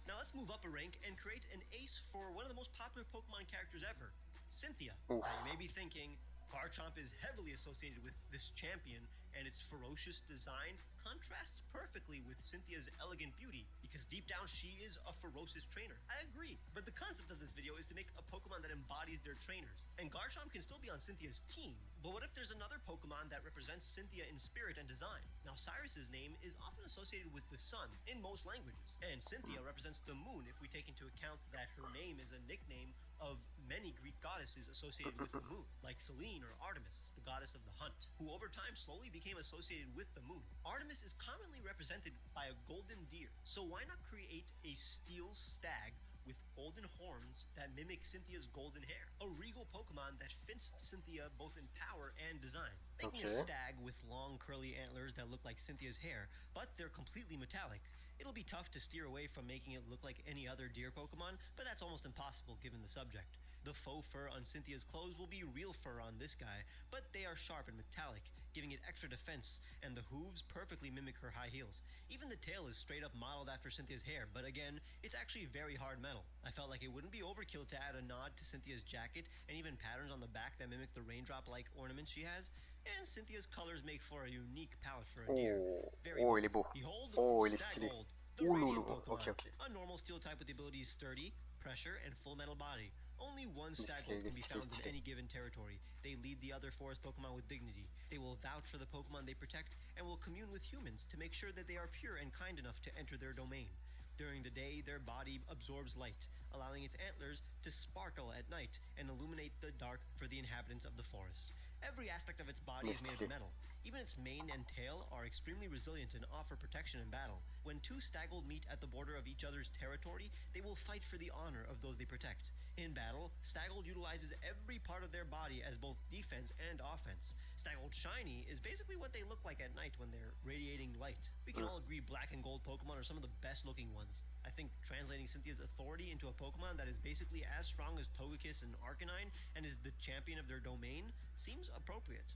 Now let's move up a rank and create an ace for one of the most popular Pokemon characters ever, Cynthia. Oof. Now you may be thinking, Garchomp is heavily associated with this champion, and its ferocious design contrasts perfectly with Cynthia's elegant beauty, because deep down she is a ferocious trainer. I agree, but the concept of this video is to make a Pokemon that embodies their trainers. And Garchomp can still be on Cynthia's team, but what if there's another Pokemon that represents Cynthia in spirit and design? Now Cyrus's name is often associated with the sun in most languages, and Cynthia represents the moon if we take into account that her name is a nickname of many Greek goddesses associated with the moon, like Selene or Artemis, the goddess of the hunt, who over time slowly became associated with the moon. Artemis is commonly represented by a golden deer, so why not create a steel stag with golden horns that mimic Cynthia's golden hair? A regal Pokemon that fits Cynthia both in power and design. Making a stag with long curly antlers that look like Cynthia's hair, but they're completely metallic. It'll be tough to steer away from making it look like any other deer Pokemon, but that's almost impossible given the subject. The faux fur on Cynthia's clothes will be real fur on this guy, but they are sharp and metallic, giving it extra defense, and the hooves perfectly mimic her high heels. Even the tail is straight up modeled after Cynthia's hair, but again, it's actually very hard metal. I felt like it wouldn't be overkill to add a nod to Cynthia's jacket and even patterns on the back that mimic the raindrop-like ornaments she has, and Cynthia's colors make for a unique palette for a deer. Very Oh, il est beau. Behold, Oh, il est stylé. Staggold, the Ouh, radiant loulou. Pokemon, Ok, ok. a normal steel type with the abilities Sturdy, Pressure, and Full Metal Body. Only one Il est Staggold stylé, il est can be stylé, found in stylé. any given territory. They lead the other forest Pokemon with dignity. They will vouch for the Pokemon they protect and will commune with humans to make sure that they are pure and kind enough to enter their domain. During the day, their body absorbs light, allowing its antlers to sparkle at night and illuminate the dark for the inhabitants of the forest. Every aspect of its body is made of metal. Even its mane and tail are extremely resilient and offer protection in battle. When two Staggold meet at the border of each other's territory, they will fight for the honor of those they protect. In battle, Staggold utilizes every part of their body as both defense and offense. Staggold Shiny is basically what they look like at night when they're radiating light. We can all agree black and gold Pokemon are some of the best looking ones. I think translating Cynthia's authority into a Pokemon that is basically as strong as Togekiss and Arcanine and is the champion of their domain seems appropriate.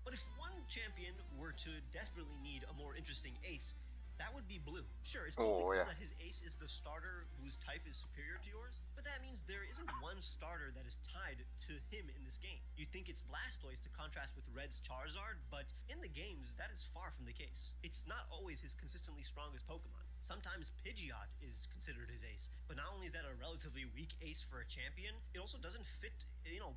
But if one champion were to desperately need a more interesting ace, that would be Blue. Sure, it's totally cool that his ace is the starter whose type is superior to yours, but that means there isn't one starter that is tied to him in this game. You'd think it's Blastoise to contrast with Red's Charizard, but in the games, that is far from the case. It's not always his consistently strongest Pokemon. Sometimes Pidgeot is considered his ace, but not only is that a relatively weak ace for a champion, it also doesn't fit,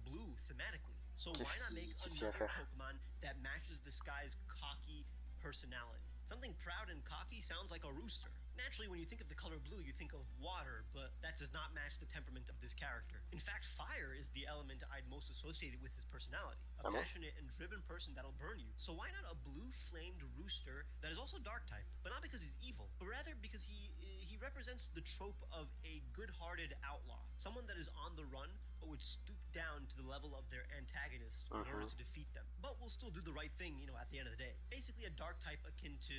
Blue thematically. So why not make another Pokemon that matches this guy's cocky personality? Something proud and cocky sounds like a rooster. Naturally, when you think of the color blue, you think of water, but that does not match the temperament of this character. In fact, fire is the element I'd most associated with his personality. A passionate and driven person that'll burn you. So why not a blue-flamed rooster that is also dark type? But not because he's evil, but rather because he represents the trope of a good-hearted outlaw. Someone that is on the run, but would stoop down to the level of their antagonist in order to defeat them. But will still do the right thing, at the end of the day. Basically a dark type akin to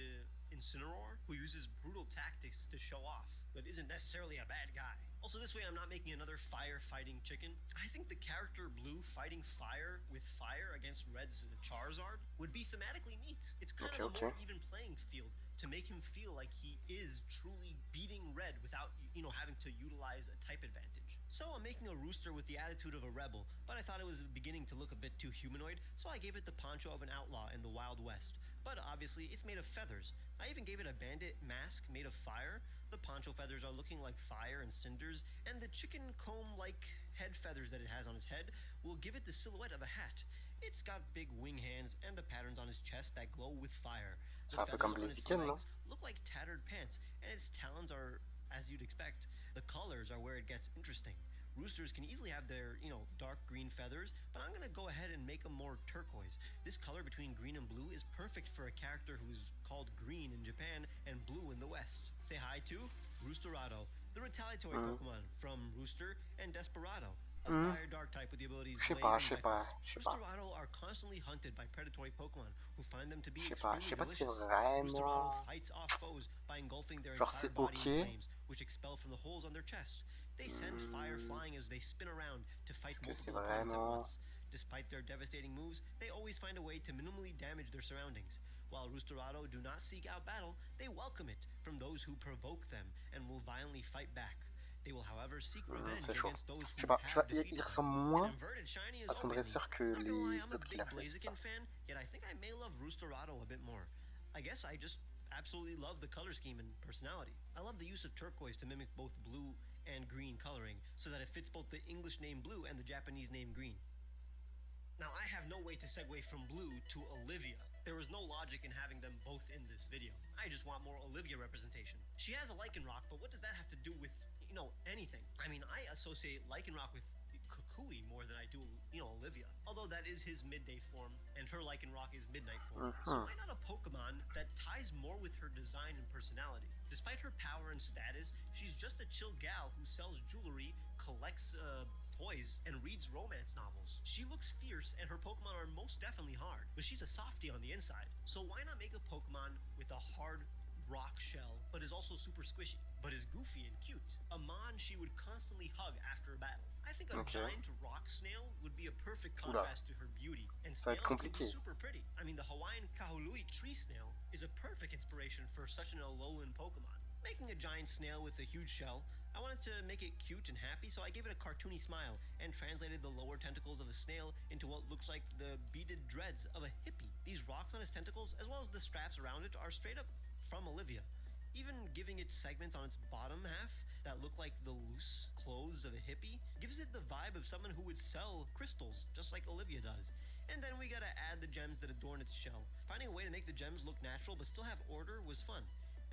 Incineroar, who uses brutal tactics to show off, but isn't necessarily a bad guy. Also, this way I'm not making another fire-fighting chicken. I think the character Blue fighting fire with fire against Red's Charizard would be thematically neat. It's kind of a more even playing field to make him feel like he is truly beating Red without, having to utilize a type advantage. So I'm making a rooster with the attitude of a rebel, but I thought it was beginning to look a bit too humanoid, so I gave it the poncho of an outlaw in the Wild West. But obviously, it's made of feathers. I even gave it a bandit mask made of fire. The poncho feathers are looking like fire and cinders, and the chicken comb-like head feathers that it has on its head will give it the silhouette of a hat. It's got big wing hands and the patterns on its chest that glow with fire. The feathers on its legs look like tattered pants, and its talons are, as you'd expect, the colors are where it gets interesting. Roosters can easily have their, dark green feathers, but I'm going to go ahead and make them more turquoise. This color between green and blue is perfect for a character who's called Green in Japan and Blue in the West. Say hi to Roosterado, the retaliatory Pokemon from Rooster and Desperado. a fire dark type with the abilities Je sais Blaze pas, and je sais pas, Brightness. je sais pas. Roosterado are constantly hunted by predatory Pokemon who find them to be Je sais extremely pas si c'est delicious. vraiment... Roosterado fights off foes by engulfing their Genre entire c'est body ok. in flames, which expel from the holes on their chest. They send fire flying as they spin around to fight Est-ce que c'est multiple opponents at vraiment... once. Despite their devastating moves, they always find a way to minimally damage their surroundings. While Roosterado do not seek out battle, they welcome it from those who provoke them and will violently fight back. They will, however, seek revenge C'est chaud. against those Je sais who pas, have defeated il them. ressemble An moins inverted shiny is à son okay with me. dresseur que Not gonna lie, les I'm a autres qu'il big a fait, c'est ça. Blaziken fan, yet I think I may love Roosterado a bit more. I guess I just absolutely love the color scheme and personality. I love the use of turquoise to mimic both blue and green coloring so that it fits both the English name blue and the Japanese name green. Now, I have no way to segue from Blue to Olivia. There was no logic in having them both in this video. I just want more Olivia representation. She has a Lycanroc, but what does that have to do with, anything? I mean, I associate Lycanroc with Kukui more than I do, Olivia. Although that is his midday form, and her Lycanroc is midnight form. So why not a Pokemon that ties more with her design and personality? Despite her power and status, she's just a chill gal who sells jewelry, collects, toys, and reads romance novels. She looks fierce, and her Pokemon are most definitely hard, but she's a softie on the inside. So why not make a Pokemon with a hard rock shell, but is also super squishy, but is goofy and cute? A Mon she would constantly hug after a battle. I think a giant rock snail would be a perfect contrast to her beauty, and snails can be super pretty. I mean, the Hawaiian Kahului tree snail is a perfect inspiration for such an alolan Pokemon. Making a giant snail with a huge shell, I wanted to make it cute and happy, so I gave it a cartoony smile and translated the lower tentacles of a snail into what looks like the beaded dreads of a hippie. These rocks on its tentacles, as well as the straps around it, are straight up from Olivia. Even giving it segments on its bottom half that look like the loose clothes of a hippie gives it the vibe of someone who would sell crystals, just like Olivia does. And then we gotta add the gems that adorn its shell. Finding a way to make the gems look natural but still have order was fun.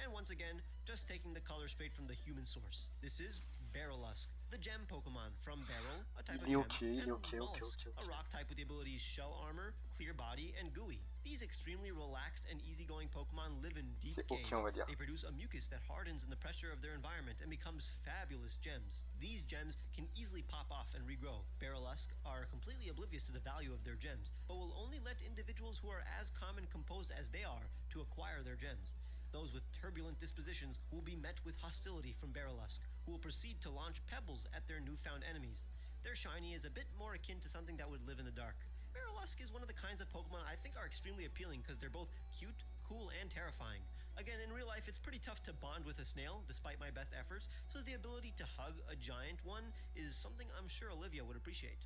And once again, just taking the color straight from the human source. This is Barrellusk, the gem Pokemon from Beryl, a type of gem, and Mollusk, a rock type with the abilities Shell Armor, Clear Body, and Gooey. These extremely relaxed and easygoing Pokemon live in deep caves. They produce a mucus that hardens in the pressure of their environment and becomes fabulous gems. These gems can easily pop off and regrow. Barrellusk are completely oblivious to the value of their gems, but will only let individuals who are as calm and composed as they are to acquire their gems. Those with turbulent dispositions will be met with hostility from Barrellusk, who will proceed to launch pebbles at their newfound enemies. Their shiny is a bit more akin to something that would live in the dark. Barrellusk is one of the kinds of Pokemon I think are extremely appealing because they're both cute, cool, and terrifying. Again, in real life, it's pretty tough to bond with a snail, despite my best efforts, so the ability to hug a giant one is something I'm sure Olivia would appreciate.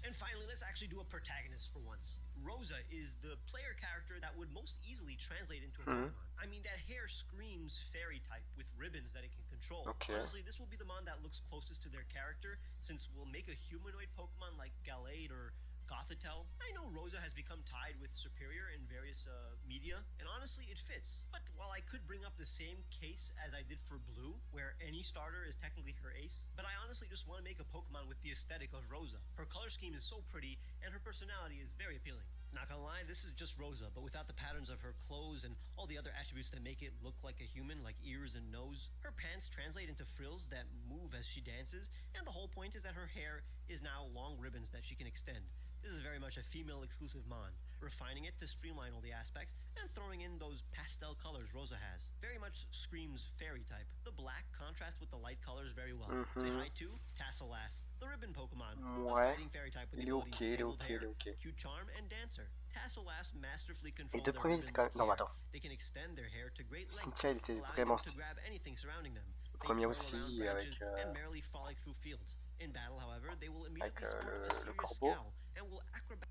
And finally, let's actually do a protagonist for once. Rosa is the player character that would most easily translate into a Pokemon. I mean, that hair screams fairy type with ribbons that it can control. Honestly, this will be the Mon that looks closest to their character, since we'll make a humanoid Pokemon like Gallade or Gothitelle. I know Rosa has become tied with Superior in various media, and honestly, it fits. But while I could bring up the same case as I did for Blue, where any starter is technically her ace, but I honestly just want to make a Pokemon with the aesthetic of Rosa. Her color scheme is so pretty, and her personality is very appealing. Not gonna lie, this is just Rosa, but without the patterns of her clothes and all the other attributes that make it look like a human, like ears and nose. Her pants translate into frills that move as she dances, and the whole point is that her hair is now long ribbons that she can extend. This is very much a female-exclusive Mon, refining it to streamline all the aspects and throwing in those pastel colors Rosa has. Very much screams fairy type. The black contrasts with the light colors very well. Say hi to Tasselass, the ribbon Pokemon, a fighting fairy type with the abilities Tangled Hair, Cute Charm, and Dancer. Tasselass masterfully controls their ribbon like hair. They can extend their hair to great lengths, Cynthia, il était allowing vraiment them to grab anything surrounding them. Le They premier curl aussi, around branches avec and merrily frolic through fields. In battle, however, they will immediately sport a le serious corbeau. scowl and will acrobat.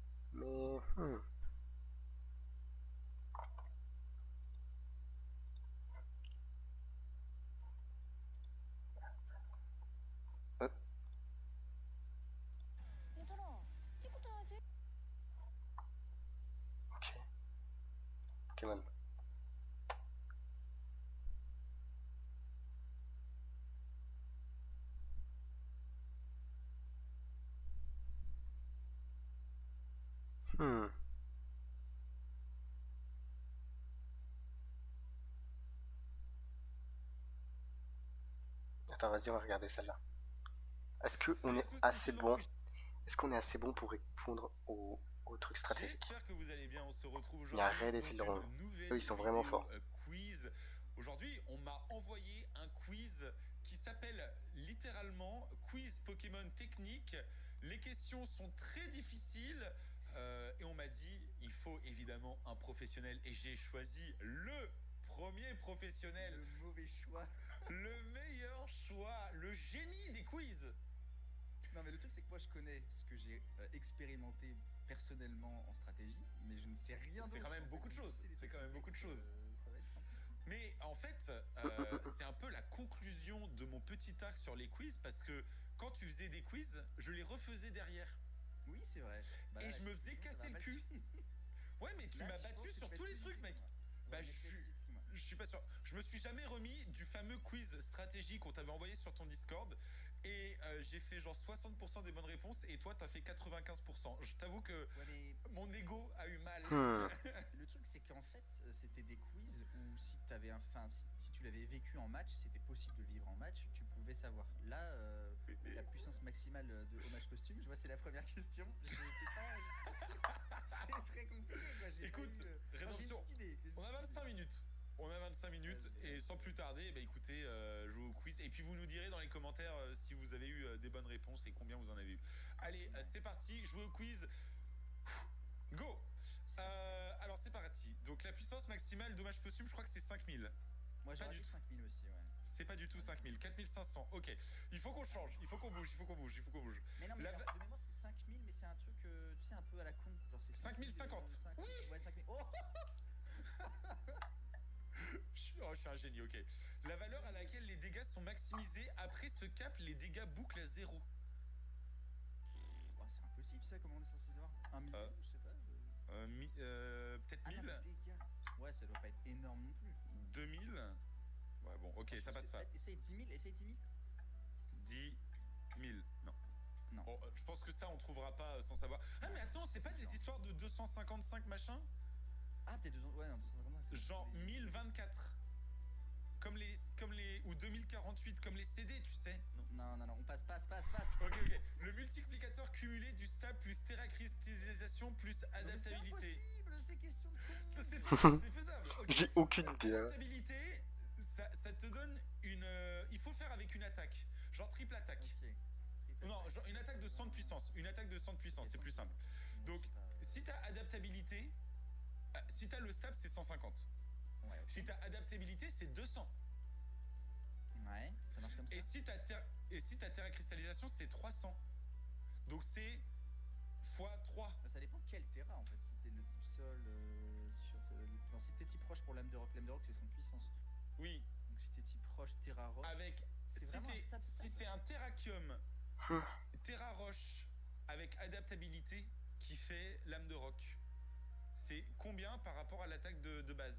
Mais 얘들아, 찍어야지. ok. Ok, man. Attends, vas-y, on va regarder celle-là. Est-ce qu'on est assez bon? Est-ce qu'on est assez bon pour répondre aux trucs stratégiques? J'espère que vous allez bien. On se retrouve Il y a aujourd'hui Red et dans Tilderon. une nouvelle Eux, ils sont vraiment vidéo, forts. quiz. Aujourd'hui, on m'a envoyé un quiz qui s'appelle littéralement Quiz Pokémon Technique. Les questions sont très difficiles et on m'a dit il faut évidemment un professionnel et j'ai choisi le premier professionnel. Le mauvais choix. Le meilleur choix, le génie des quiz. Non mais le truc c'est que moi je connais ce que j'ai expérimenté personnellement en stratégie, mais je ne sais rien d'autre. C'est quand même beaucoup de choses. C'est quand même beaucoup de choses. Ça va être un peu compliqué. Mais en fait, c'est un peu la conclusion de mon petit axe sur les quiz parce que quand tu faisais des quiz, je les refaisais derrière. Oui c'est vrai. Bah, Et là, je me faisais effectivement, ça casser va le mal cul. finir. Ouais, mais tu Là, m'as je pense battu que sur tu vas tous être les plus trucs, mec. difficile, moi. Bah, Ouais, mais tu vas être plus difficile, moi. je suis pas sûr. Je me suis jamais remis du fameux quiz stratégie qu'on t'avait envoyé sur ton Discord. Et j'ai fait genre 60% des bonnes réponses et toi t'as fait 95%. Je t'avoue que Ouais, mais mon ego a eu mal. le truc c'est qu'en fait c'était des quiz où si t'avais si tu l'avais vécu en match, c'était possible de le vivre en match, tu pouvais savoir. Là, la puissance maximale de hommage costume, je vois c'est la première question. C'est très compliqué quoi. J'ai Écoute, pas eu, j'ai une Rédemption, petite idée. on a 25 minutes. On a 25 minutes et sans plus tarder, bah écoutez, jouez au quiz. Et puis vous nous direz dans les commentaires si vous avez eu des bonnes réponses et combien vous en avez eu. Allez, c'est parti, jouez au quiz. Go. Alors c'est parti. Donc la puissance maximale dommage posthume, je crois que c'est 5000. Moi Pas j'aurais du dit tout. 5000 aussi, ouais. C'est pas du tout 5000, 4500. Ok, il faut qu'on change, il faut qu'on bouge, il faut qu'on bouge, il faut qu'on bouge. Mais non, mais La alors, de mémoire c'est 5000, mais c'est un truc, tu sais, un peu à la con. Genre c'est 5050. Oui. Ouais, 5000. Oh Je suis un génie, ok. La valeur à laquelle les dégâts sont maximisés après ce cap, les dégâts bouclent à 0. Oh, c'est impossible ça, comment on est censé savoir 1 million, je sais pas. Peut-être Ah non, 1000, mais dégâts. Ouais, ça doit pas être énorme non plus. 2000. Ouais, bon, ok, ça passe pas. Essaye 10 000, essaye 10 000. 10 000, non. Non. Bon, je pense que ça, on trouvera pas sans savoir. Ah, mais attends, c'est pas des histoires de 255 machin? Ah, peut-être 200, ouais, non, 250. Genre 1024. Comme les. Ou 2048, comme les CD, tu sais. Non, on passe. Ok. Le multiplicateur cumulé du stab plus terracristallisation plus adaptabilité. C'est impossible, ces questions de con. C'est faisable. Ok. J'ai aucune idée. Hein. Adaptabilité, ça te donne une. Il faut faire avec une attaque. Genre triple attaque. Ok. Non, genre une attaque de 100 de puissance. Une attaque de 100 de puissance, c'est plus simple. Donc, si t'as adaptabilité, si t'as le stab, c'est 150. Ouais, ok. Si t'as adaptabilité, c'est 200. Ouais, ça marche comme ça. Et si t'as terracristallisation, c'est 300. Donc c'est x 3. Bah, ça dépend de quel terrain en fait. Si t'es le type sol, non, si t'es type roche pour l'âme de rock c'est son puissance. Oui. Donc si t'es type roche, terra rock. Avec. C'est vraiment un stab. Si c'est un terrakium, terra roche avec adaptabilité qui fait lame de roc, c'est combien par rapport à l'attaque de base?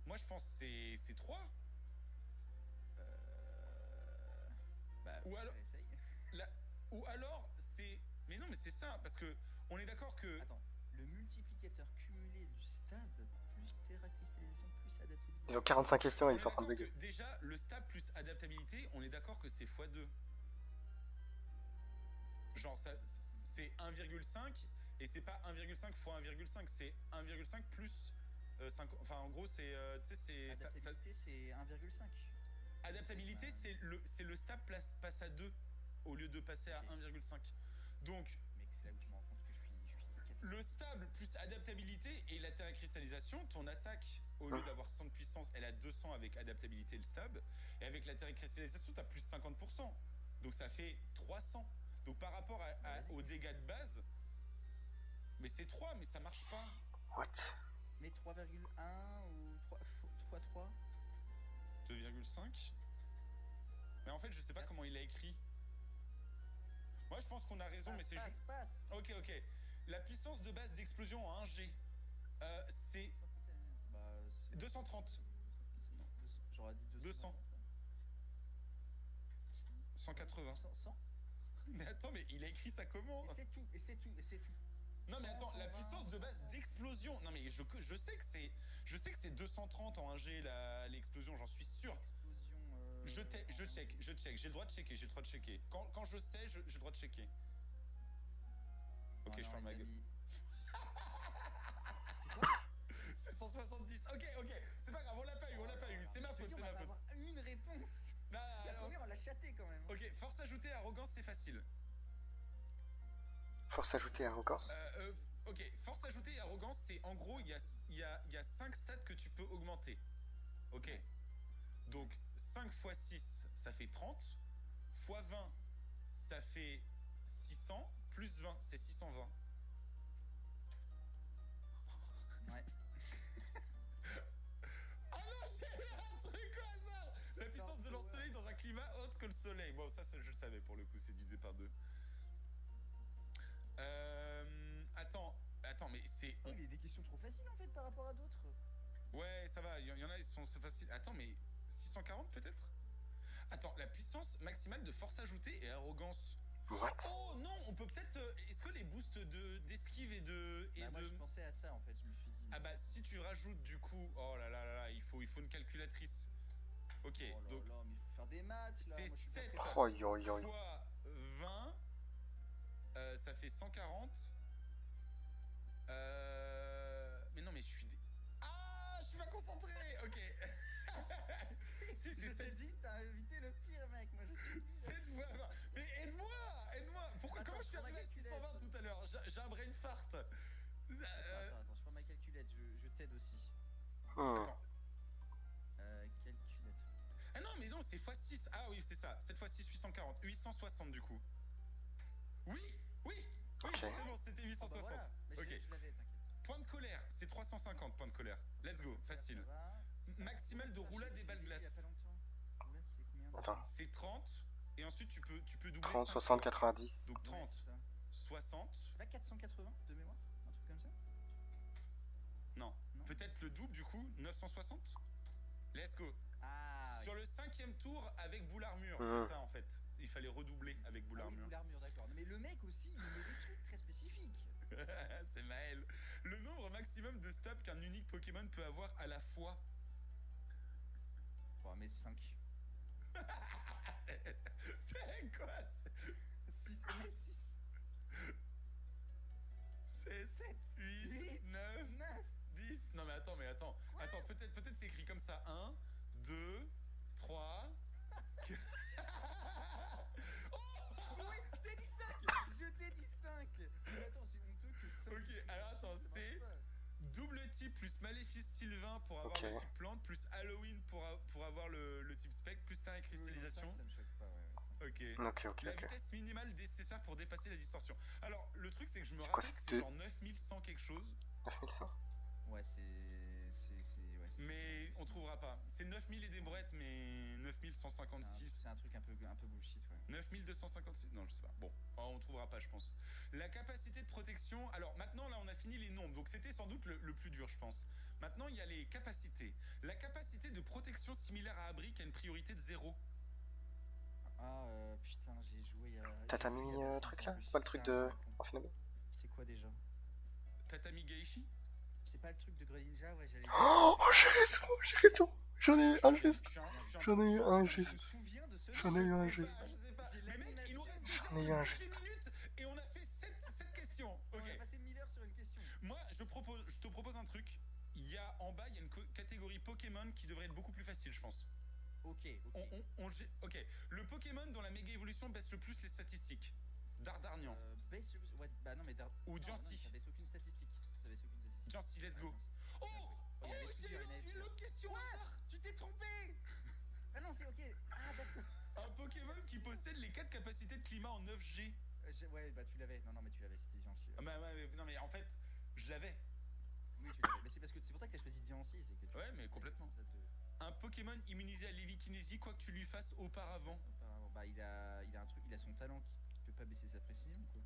Moi je pense que c'est 3. Bah, Ou alors, essaye. ou alors c'est. Mais non, mais c'est ça, parce que on est d'accord que. Attends, le multiplicateur cumulé du stab plus terracristallisation plus adaptabilité. Ils ont 45 questions et On ils est sont en train de d'accord bugger. que déjà, le stab plus adaptabilité, on est d'accord que c'est x2. Genre, ça, c'est 1,5 et c'est pas 1,5 fois 1,5, c'est 1,5 plus 5. Enfin, en gros, c'est. Tu sais, c'est. Adaptabilité, c'est 1,5. Adaptabilité, c'est le stab passe à 2 au lieu de passer à 1,5. Donc, Mec, c'est là où je me rends compte que je suis le stable plus adaptabilité et la terracristallisation, ton attaque, au lieu d'avoir 100 de puissance, elle a 200 avec adaptabilité et le stab. Et avec la terracristallisation, tu as plus 50%. Donc ça fait 300. Donc par rapport aux dégâts de base, mais c'est 3, mais ça marche pas. What? Mais 3,1 ou 3 x 3 2,5. Mais en fait, je sais pas comment il a écrit. Moi, je pense qu'on a raison, mais c'est juste. Passe. Ok. La puissance de base d'explosion en 1G, c'est Bah, 230. J'aurais dit 200. 180. 100. Mais attends, mais il a écrit ça comment? Et c'est tout. Non mais attends, la 120, puissance de base d'explosion. Non mais je sais que c'est 230 en 1G l'explosion, j'en suis sûr. Explosion. Je check. J'ai le droit de checker, Quand je sais, j'ai le droit de checker. Ok, je ferme ma gueule. C'est quoi? C'est 170. Ok. C'est pas grave, on l'a pas eu. C'est ma faute, On va avoir une réponse. La première, on l'a chaté quand même. Ok, force ajoutée, arrogance, c'est facile. Force ajoutée, arrogance. Ok, force ajoutée et arrogance, c'est en gros, il y a 5 stats que tu peux augmenter. Ok. Donc 5 x 6, ça fait 30. X 20, ça fait 600. Plus 20, c'est 620. Ouais. Ah non, j'ai eu un truc au hasard. La puissance de l'ensoleil dans un climat autre que le soleil. Bon, ça je le savais pour le coup, c'est divisé par 2. Attends, mais c'est... Oh, il y a des questions trop faciles en fait par rapport à d'autres. Ouais, ça va, il y en a, ils sont faciles. Attends, mais 640 peut-être? Attends, la puissance maximale de force ajoutée et arrogance. What? Oh non, on peut peut-être... Est-ce que les boosts d'esquive et de... Moi je pensais à ça en fait, je me suis dit... Ah bah si tu rajoutes du coup... Oh là là là là, il faut une calculatrice. Ok, oh donc... là, mais il faut faire des maths là. C'est Moi, je suis 7 pas Oh, yo. fois 20, ça fait 140. Mais non, mais je suis... Ah, je suis pas concentré. Ok. Si, je c'est t'ai 7 dit, t'as évité le pire mec, moi je suis... 7 fois 20. Mais aide-moi. Pourquoi, Attends, comment je suis je prends arrivé à ma 620 calculette. tout à l'heure? J'ai un brain fart. Attends, je prends ma calculette, je t'aide aussi. Attends. Calculette. Ah non, mais non, c'est x6. Ah oui, c'est ça. 7 x 6, 840. 860 du coup. Oui. Ok. C'est bon, c'était 860. Bah voilà, mais Ok. je l'avais, t'inquiète. Point de colère, c'est 350 points de colère. Let's go, facile. Ça va. Maximal de roulade des balles Il y a glaces. pas longtemps. Roulade, c'est combien? Attends. C'est 30. Et ensuite, tu peux doubler. 30, 5 60, fois. 90. Donc 30, Ouais, c'est ça. 60. C'est pas 480 de mémoire? Un truc comme ça? Non. Non. Peut-être le double du coup, 960. Let's go. Ah, Sur le 5e tour avec boule armure. Mhm. C'est ça en fait. Il fallait redoubler avec boule ah oui, armure. boule armure, d'accord. Mais le mec aussi, il met des trucs très spécifiques. C'est Maël. Le nombre maximum de stabs qu'un unique Pokémon peut avoir à la fois. Bon, mais 5. C'est quoi? 6, 6. C'est 7, 8, 9, 10. Non mais attends. Attends, peut-être c'est écrit comme ça. 1, 2, 3. Oui, je t'ai dit 5. Je t'ai dit 5. Mais attends, c'est honteux que 5. Ok, alors attends, c'est double type plus maléfice sylvain pour avoir Ok. le type plante, plus Halloween pour avoir le type spectre, plus ta cristallisation. Ça me choque pas, ouais. Ok. La Ok. vitesse minimale nécessaire pour dépasser la distorsion. Alors, le truc c'est que je me C'est quoi, rappelle que c'est c'est genre 9100 quelque chose, 9100? Ouais, ouais, mais on trouvera pas. C'est 9000 et des brouettes, mais 9156. c'est un truc un peu bullshit, ouais. 9256. Non, je sais pas. Bon, on trouvera pas, je pense. La capacité de protection. Alors maintenant, là, on a fini les nombres, donc c'était sans doute le plus dur, je pense. Maintenant, il y a les capacités. La capacité de protection similaire à abri qui a une priorité de 0. Ah, putain, j'ai joué il y a... T'as mis truc là? C'est pas le truc de Orphanage? C'est quoi déjà? Tatami Gaishi. C'est pas le truc de Greninja, ouais, j'allais... Oh, j'ai raison. J'en ai eu un juste. J'en ai eu un Je me juste. souviens de ce J'en ai eu un juste. Je sais pas. Mais mec, il nous reste J'en ai eu un juste. 10 minutes et on a fait 7 questions. On Ok. a passé 1000 heures sur une question. Moi, je te propose un truc. Il y a en bas, il y a une catégorie Pokémon qui devrait être beaucoup plus facile, je pense. Ok. Ok. Le Pokémon dont la méga évolution baisse le plus les statistiques. Dardarnian. Baisse... Ouais, bah non, mais... Ou non, Jancy. ça baisse aucune statistique. Jancy, let's go. Oh, il y avait plusieurs, il y en avait une autre question. Tu t'es trompé. Ah non, c'est ok. Ah, d'accord. Un Pokémon qui possède les 4 capacités de climat en 9G. Ouais, bah tu l'avais. Non, mais tu l'avais, c'était Diancie. Non, mais en fait, je l'avais. Oui, tu l'avais. Mais c'est pour ça que t'as choisi Diancie, c'est que tu... Ouais, mais complètement. Un Pokémon immunisé à l'évikinésie, quoi que tu lui fasses auparavant. Bah, il a un truc, il a son talent qui peut pas baisser sa précision, quoi.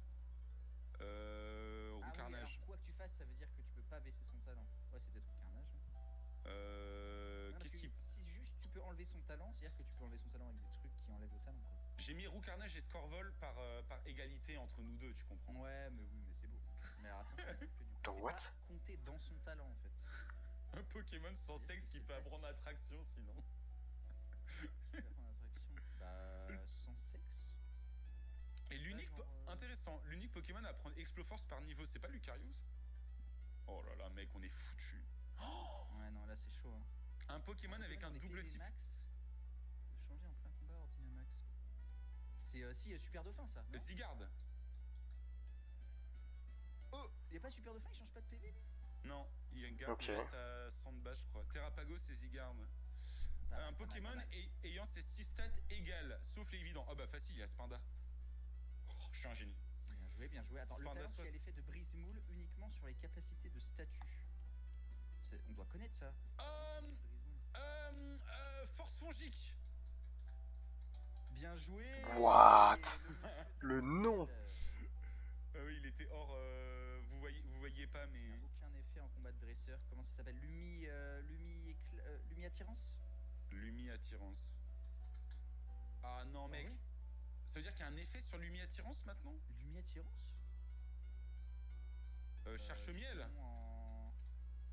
Roucarnage. Oui, quoi que tu fasses, ça veut dire que tu peux pas baisser son talent. Ouais, c'est peut-être Roucarnage. Qu'est-ce qui... Si juste tu peux enlever son talent, c'est-à-dire que tu peux enlever son talent avec des trucs qui enlèvent le talent, quoi. J'ai mis Roucarnage et Scorvol par égalité entre nous deux, tu comprends. Ouais, mais c'est beau. Mais alors attends, ça veut dire que du coup, Dans c'est what? pas compté dans son talent, en fait. Un Pokémon sans sexe qui peut apprendre l'attraction, sinon. Qui peut apprendre intéressant. L'unique Pokémon à prendre Exploforce par niveau, c'est pas Lucarius? Oh là là, mec, on est foutu. Ouais, non, là c'est chaud. Hein. Un Pokémon avec un double type. Max. Changer en plein combat, Ordinamax. C'est si Super Dauphin ça. Non Zygarde. Oh, il y a pas Super Dauphin, il change pas de PV lui? Non, il y a un gars qui reste à 100 de base, je crois. Terrapago, c'est Zygarde. Un Pokémon ayant ses 6 stats égales, sauf les évidents. Oh bah facile, il y a Spinda. Oh, je suis un génie. Bien joué, bien joué. Attends, Spinda le talent qui a l'effet de brise-moule uniquement sur les capacités de statut. On doit connaître ça. Force fongique. Bien joué. What? Le nom. Oui, il était hors. Vous voyez pas, mais. Aucun effet en combat de dresseur. Comment ça s'appelle? Lumi attirance. Lumi attirance. Ah non, mec. Ouais. Ça veut dire qu'il y a un effet sur Lumi attirance maintenant? Lumi attirance. Cherche miel.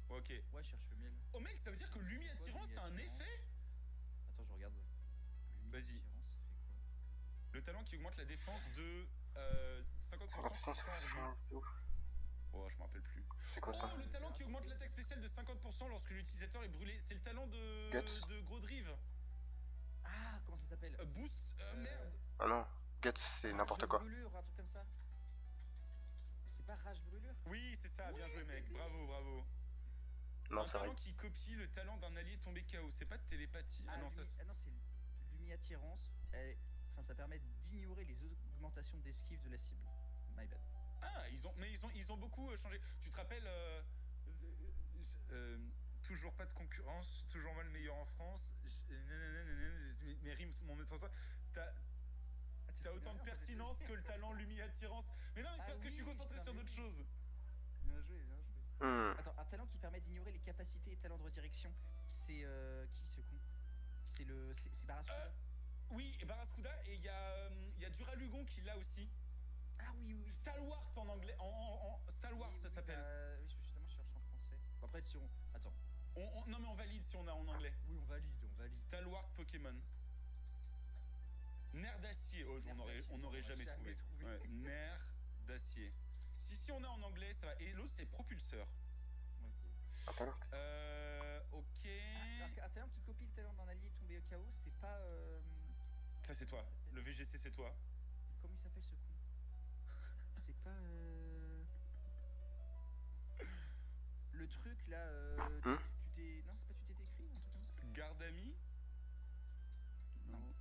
Ok. Ouais, cherche miel. Oh mec, ça veut dire que Lumi attirance a un effet? Attends, je regarde. Vas-y. Le talent qui augmente la défense de 50%. Oh, je me rappelle plus. C'est quoi ça? Oh, le talent qui augmente l'attaque spéciale de 50% lorsque l'utilisateur est brûlé. C'est le talent de Gros Drive. Ah, comment ça s'appelle? Boost. Merde. Ah non, Guts, c'est n'importe quoi. Brûlure, un truc comme ça. C'est pas rage brûlure? Oui, c'est ça, bien joué, mec. Bravo, bravo. Non, un c'est vrai. talent qui copie le talent d'un allié tombé KO. C'est pas de télépathie. Ah non, ça. Ah non, c'est Lumi attirance. Enfin, ça permet d'ignorer les augmentations d'esquive de la cible. My bad. Ah, ils ont beaucoup changé. Tu te rappelles toujours pas de concurrence, toujours moi le meilleur en France. Mes rimes m'en mettent en toi. T'as autant de pertinence que le talent Lumi attirance. Mais non, mais c'est parce que je suis concentré sur d'autres choses. Bien joué, bien joué. Attends, un talent qui permet d'ignorer les capacités et talents de redirection. C'est qui ce con? C'est Barraskouda. Oui, et Barraskouda, et il y a Duralugon qui l'a aussi. Ah oui. Stalwart en anglais, Stalwart oui, ça s'appelle. Oui, justement, je cherche en français. Bon, après, si on. Attends. Non, mais on valide si on a en anglais. Oui, on valide. Stalwart Pokémon. Nerf d'acier. Oh, on n'aurait jamais trouvé. Ouais, nerf d'acier. Si on a en anglais, ça va. Et l'autre, c'est propulseur. Ok. Ok. Un talent qui copie le talent d'un allié tombé au chaos, c'est pas. Ça, c'est toi. Le VGC, c'est toi. Comment il s'appelle ce con? C'est pas. Le truc là. Non, c'est pas tu t'es écrit ou un truc comme ça? Gardami. Non.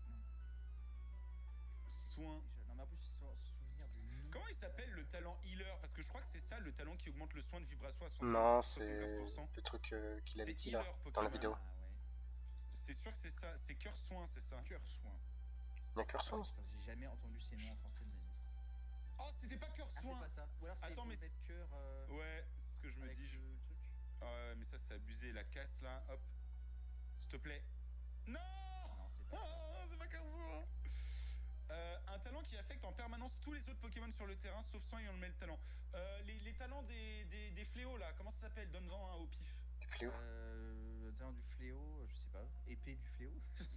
Soin. Non, mais en plus, souvenir du nom. Comment il s'appelle le talent healer? Parce que je crois que c'est ça le talent qui augmente le soin de vibration à 75%. Non, c'est le truc qu'il avait dit là, dans la vidéo. Ah, ouais. C'est sûr que c'est ça. C'est cœur soin, c'est ça. Cœur soin. Il y a cœur soin aussi. J'ai jamais entendu ces noms en français de ma vie. Oh, c'était pas cœur soin. Ah, c'est pas ça. Ou alors c'est attends, mais cœur. Ouais, c'est ce que je me dis. Le truc. Ouais, mais ça, c'est abusé. La casse là, hop. S'il te plaît. Non, c'est pas ça. C'est pas cœur soin. Un talent qui affecte en permanence tous les autres Pokémon sur le terrain, sauf soin et on le met le talent. Les talents des fléaux là, comment ça s'appelle? Donne-en un au pif. Du fléau. Le talent du fléau, je sais pas. Épée du fléau.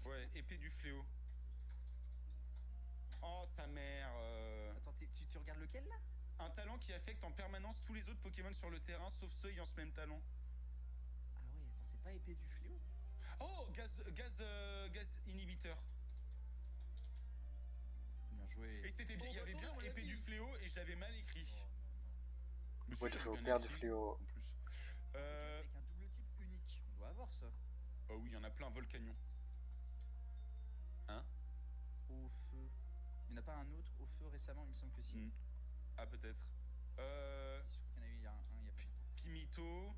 Ouais, épée du fléau. Oh, sa mère. Attends, tu regardes lequel là? Un talent qui affecte en permanence tous les autres Pokémon sur le terrain, sauf ceux ayant ce même talent. Ah ouais, attends, c'est pas épée du fléau? Oh, gaz inhibiteur. Bien joué. Et c'était bien, il y avait bien épée du fléau et je l'avais mal écrit. Ouais, du fléau, père du fléau. En plus. Avec un double type unique, on doit avoir ça. Oh oui, il y en a plein, Volcanion. Hein? Au feu. Il n'y en a pas un autre au feu récemment, il me semble que si. Ah, peut-être. Je crois qu'il y en a eu il y a pas longtemps. Pimito.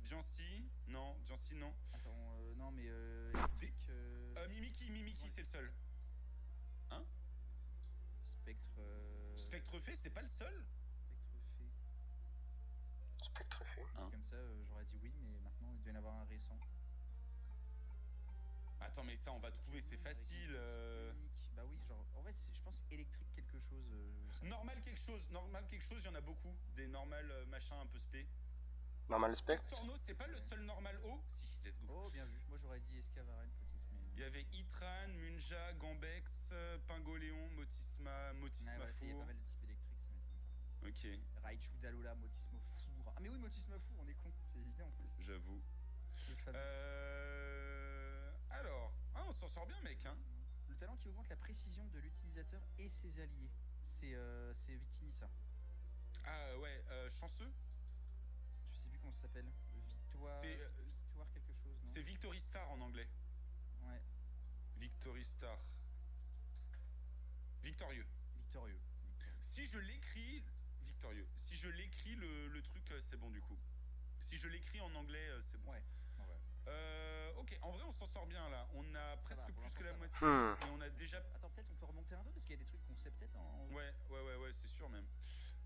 Biancy. Non, Biancy, non. Attends, non, mais. Mimiki, c'est le seul. Hein? Spectre. Spectrefait, c'est pas le seul? Spectrefait. Comme ça, j'aurais dit oui, mais maintenant il doit y en avoir un récent. Attends, mais ça, on va trouver, c'est facile. Bah oui, genre, en fait, je pense électrique quelque chose. Normal quelque chose, il y en a beaucoup. Des normal machins un peu spé. Normal spec. Storno, c'est pas le seul normal haut? Si, let's go. Oh, bien vu. Moi j'aurais dit Escavaren peut-être. Mais... Il y avait Itran, Munja, Gambex, Pingoléon, Motisma ouais, il y a Fou. pas mal de types électriques. Ok, Raichu, Dalola, Motismo Four. Ah mais oui, Motismo Four, on est con, c'est évident en plus. j'avoue. Le fameux. Alors, ah, on s'en sort bien, mec, hein. Le talent qui augmente la précision de l'utilisateur et ses alliés. C'est Victini ça. Ah ouais, chanceux. Je sais plus comment ça s'appelle. Victoire. Victoire quelque chose, non? C'est Victory Star en anglais. Ouais, Victory Star. Victorieux. victorieux. Si je l'écris, victorieux. Si je l'écris le truc, c'est bon du coup. Si je l'écris en anglais, c'est bon. Ouais. Ok, en vrai, on s'en sort bien là. On a presque va, pour plus l'instant, que la ça va. moitié. Et on a déjà. Attends, peut-être on peut remonter un peu parce qu'il y a des trucs qu'on sait peut-être en. Ouais, c'est sûr même.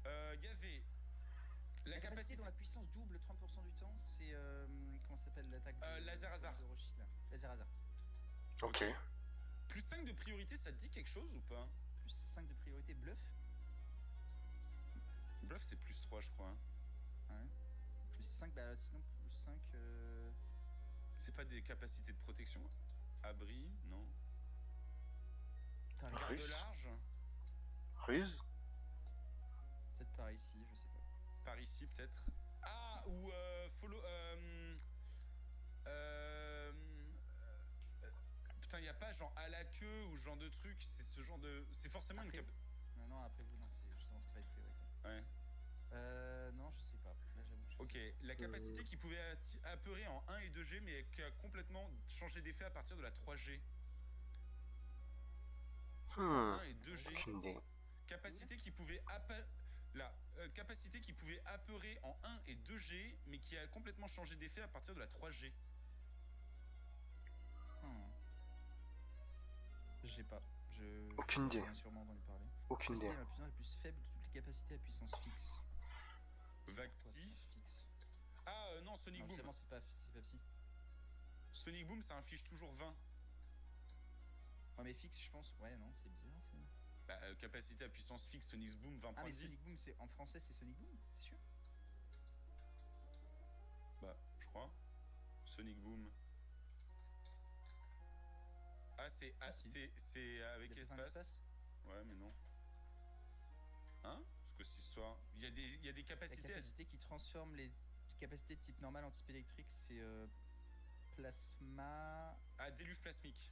Il y avait la capacité. dont la puissance double 30% du temps, c'est. Comment ça s'appelle l'attaque Laser hasard. de Roshi là. Laser hasard. Ok. Plus 5 de priorité, ça te dit quelque chose ou pas? Plus 5 de priorité, bluff. Bluff, c'est plus 3, je crois. Hein. Ouais. Plus 5, bah sinon plus 5. C'est pas des capacités de protection? Abri, non. Garde Ruse. large, Ruse. Peut-être par ici, je sais pas. par ici peut-être. Ah, ou follow. Putain, y a pas genre à la queue ou ce genre de truc. C'est ce genre de. C'est forcément Après une vous. Non, après vous, non, c'est justement, c'est pas une priorité. Ouais. Non, je sais pas. Là, j'avoue que je Ok, sais la capacité qui pouvait apeurer en 1 et 2G, mais qui a complètement changé d'effet à partir de la 3G. 1 et 2G. Aucune idée. Capacité qui pouvait capacité qui pouvait apeurer en 1 et 2G, mais qui a complètement changé d'effet à partir de la 3G. pas. Je sais pas. Aucune idée. J'en ai sûrement entendu parler. Aucune idée. La puissance la plus faible de toutes les capacités à puissance fixe. Vacti. Puissance fixe. Ah non, Sonic Non, Boom. justement, c'est pas psy. Sonic Boom, ça inflige toujours 20. Ouais, mais fixe, je pense. Ouais, non, c'est bizarre. Bah, capacité à puissance fixe, Sonic Boom, 20 Ah, points mais de vie. Sonic Boom, c'est en français, c'est Sonic Boom, c'est sûr? Bah, je crois. Sonic Boom. Ah, c'est c'est avec Il y a pas un espace. espace. Ouais, mais non. Hein? C'est quoi cette histoire? Il y a des La capacités. capacité qui transforme les capacités de type normal en type électrique, c'est plasma. Ah, déluge plasmique.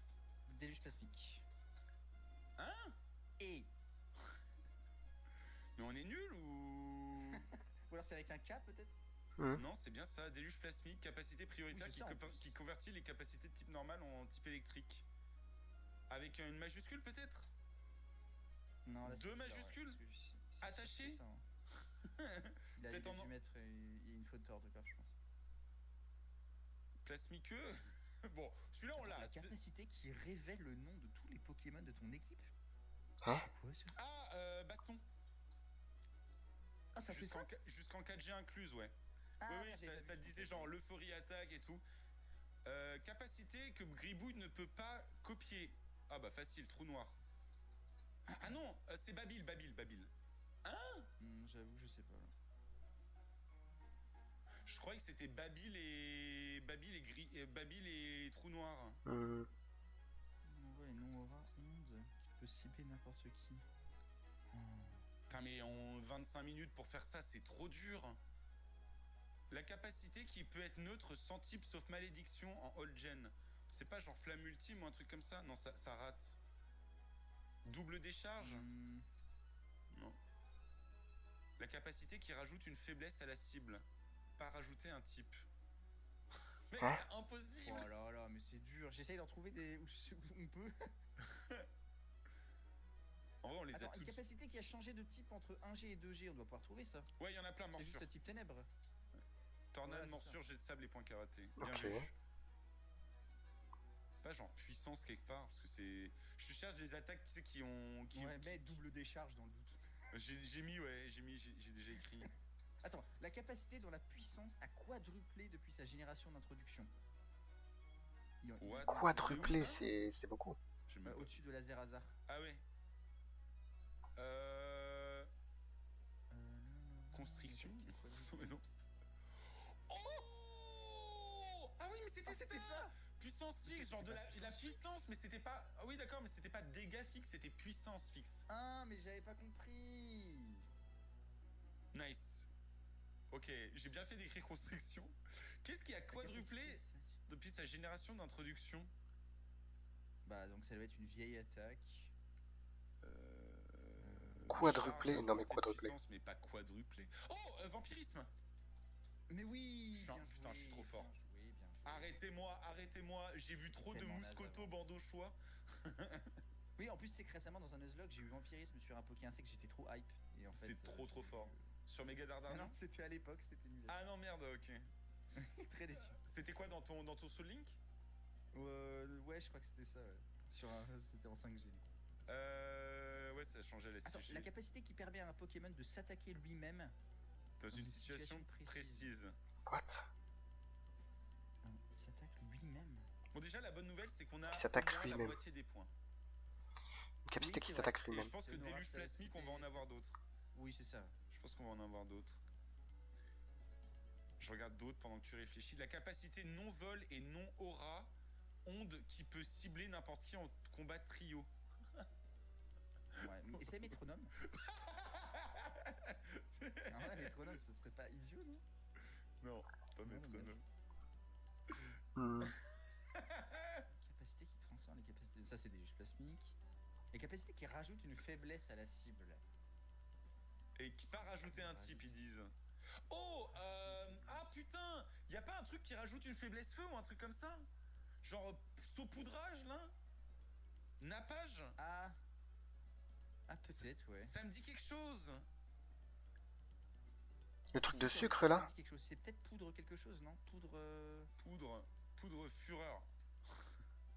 Déluge plasmique. Hein? Et. Mais on est nul ou. Ou alors c'est avec un K peut-être? Non, c'est bien ça. Déluge plasmique, capacité prioritaire Oui, c'est ça, en plus. qui convertit les capacités de type normal en type électrique. Avec une majuscule peut-être? Non, là, Deux c'est bizarre, majuscules parce que c'est attachées? ça, hein. Il a Peut-être dû en- mettre une faute d'orthographe, je pense. Plasmiqueux? Bon, celui-là on l'a. La capacité qui révèle le nom de tous les Pokémon de ton équipe. Hein? C'est quoi ça? Ah, baston. Ah, ça fait ça? Jusqu'en 4G incluse, ouais. Ah, oui, j'avais pas ça vu disait genre l'euphorie attaque et tout. Capacité que Gribouille ne peut pas copier. Ah bah facile, trou noir. Ah non, c'est Babil. Hein? J'avoue, je sais pas. Là. Je croyais que c'était Babil et trou noir. On voit les noms aura 11 qui peut cibler n'importe qui. Putain mais en 25 minutes pour faire ça, c'est trop dur. La capacité qui peut être neutre sans type sauf malédiction en all gen. C'est pas genre flamme ultime ou un truc comme ça? Non, ça rate. Double décharge? Non. La capacité qui rajoute une faiblesse à la cible. Pas rajouter un type. Mais Hein? c'est impossible! Oh là là, mais c'est dur. J'essaye d'en trouver des où on peut. En vrai, on les a Attends, une toutes. capacité qui a changé de type entre 1G et 2G, on doit pouvoir trouver ça. Ouais, il y en a plein, C'est morsure. juste le type ténèbres. Tornade, Ouais, c'est morsure, jet de sable et point karaté. Bien Ok. vu. Pas genre puissance quelque part, parce que c'est. Je cherche des attaques, tu sais, qui ont. Ouais, mais double décharge dans le doute. J'ai déjà écrit. Attends, la capacité dont la puissance a quadruplé depuis sa génération d'introduction. What? Quadruplé, C'est où, c'est beaucoup. Je sais même pas. Au-dessus de laser hasard. Ah ouais. Constriction? Non, mais non. Oh! Ah oui, mais c'était ça! Puissance fixe, genre de la puissance, mais c'était pas. Ah oui, d'accord, mais c'était pas dégâts fixe, c'était puissance fixe. Ah, mais j'avais pas compris. Nice. Ok, j'ai bien fait d'écrire construction. Qu'est-ce qui a quadruplé depuis sa génération d'introduction? Bah, donc ça doit être une vieille attaque. Quadruplé? Charge, Non mais augmenter de quadruplé. puissance, mais pas quadruplé. Oh, vampirisme. Mais oui, bien Putain, je suis joué, trop fort. bien joué, bien joué. Arrêtez-moi, j'ai vu trop de tellement naze mouscoto avant. bandeau-choix. Oui, en plus, c'est que récemment dans un Nuzlocke, j'ai eu vampirisme sur un Poké Insecte, j'étais trop hype. Et en fait, C'est trop j'ai fort. eu- Sur Mega Ah Dardarnian? non, c'était à l'époque, c'était nul. Ah non, merde, ok. Très déçu. C'était quoi dans ton Soul Link? Ouais, je crois que c'était ça. Ouais. C'était en 5G. Du coup. Ouais, ça a changé la Attends, situation. la capacité qui permet à un Pokémon de s'attaquer lui-même Dans une situation précise. What? Il s'attaque lui-même. Bon, déjà, la bonne nouvelle, c'est qu'on a Qui s'attaque au moins la lui-même. moitié des points. Une capacité Oui, qui c'est s'attaque vrai. Et je lui-même. pense que C'est honorable, Déluge ça, Plasmique, on va en avoir d'autres. Oui, c'est ça. Je pense qu'on va en avoir d'autres. Je regarde d'autres pendant que tu réfléchis. La capacité non-vol et non-aura, onde qui peut cibler n'importe qui en combat trio. Ouais, mais essaye métronome. Ah ouais, métronome, ce serait pas idiot, non? Non, pas Non, métronome. Hmm. Capacité qui transforme les capacités. Ça, c'est des juges plasmiques. Les capacités qui rajoutent une faiblesse à la cible. Et qui pas rajouter un type, ils disent. Oh, ah putain, y a pas un truc qui rajoute une faiblesse feu ou un truc comme ça? Genre saupoudrage là? Nappage? Ah. Ah, peut-être, ouais. Ça me dit quelque chose. Le truc de Si, sucre ça me là? dit quelque chose. C'est peut-être poudre quelque chose, non? Poudre fureur.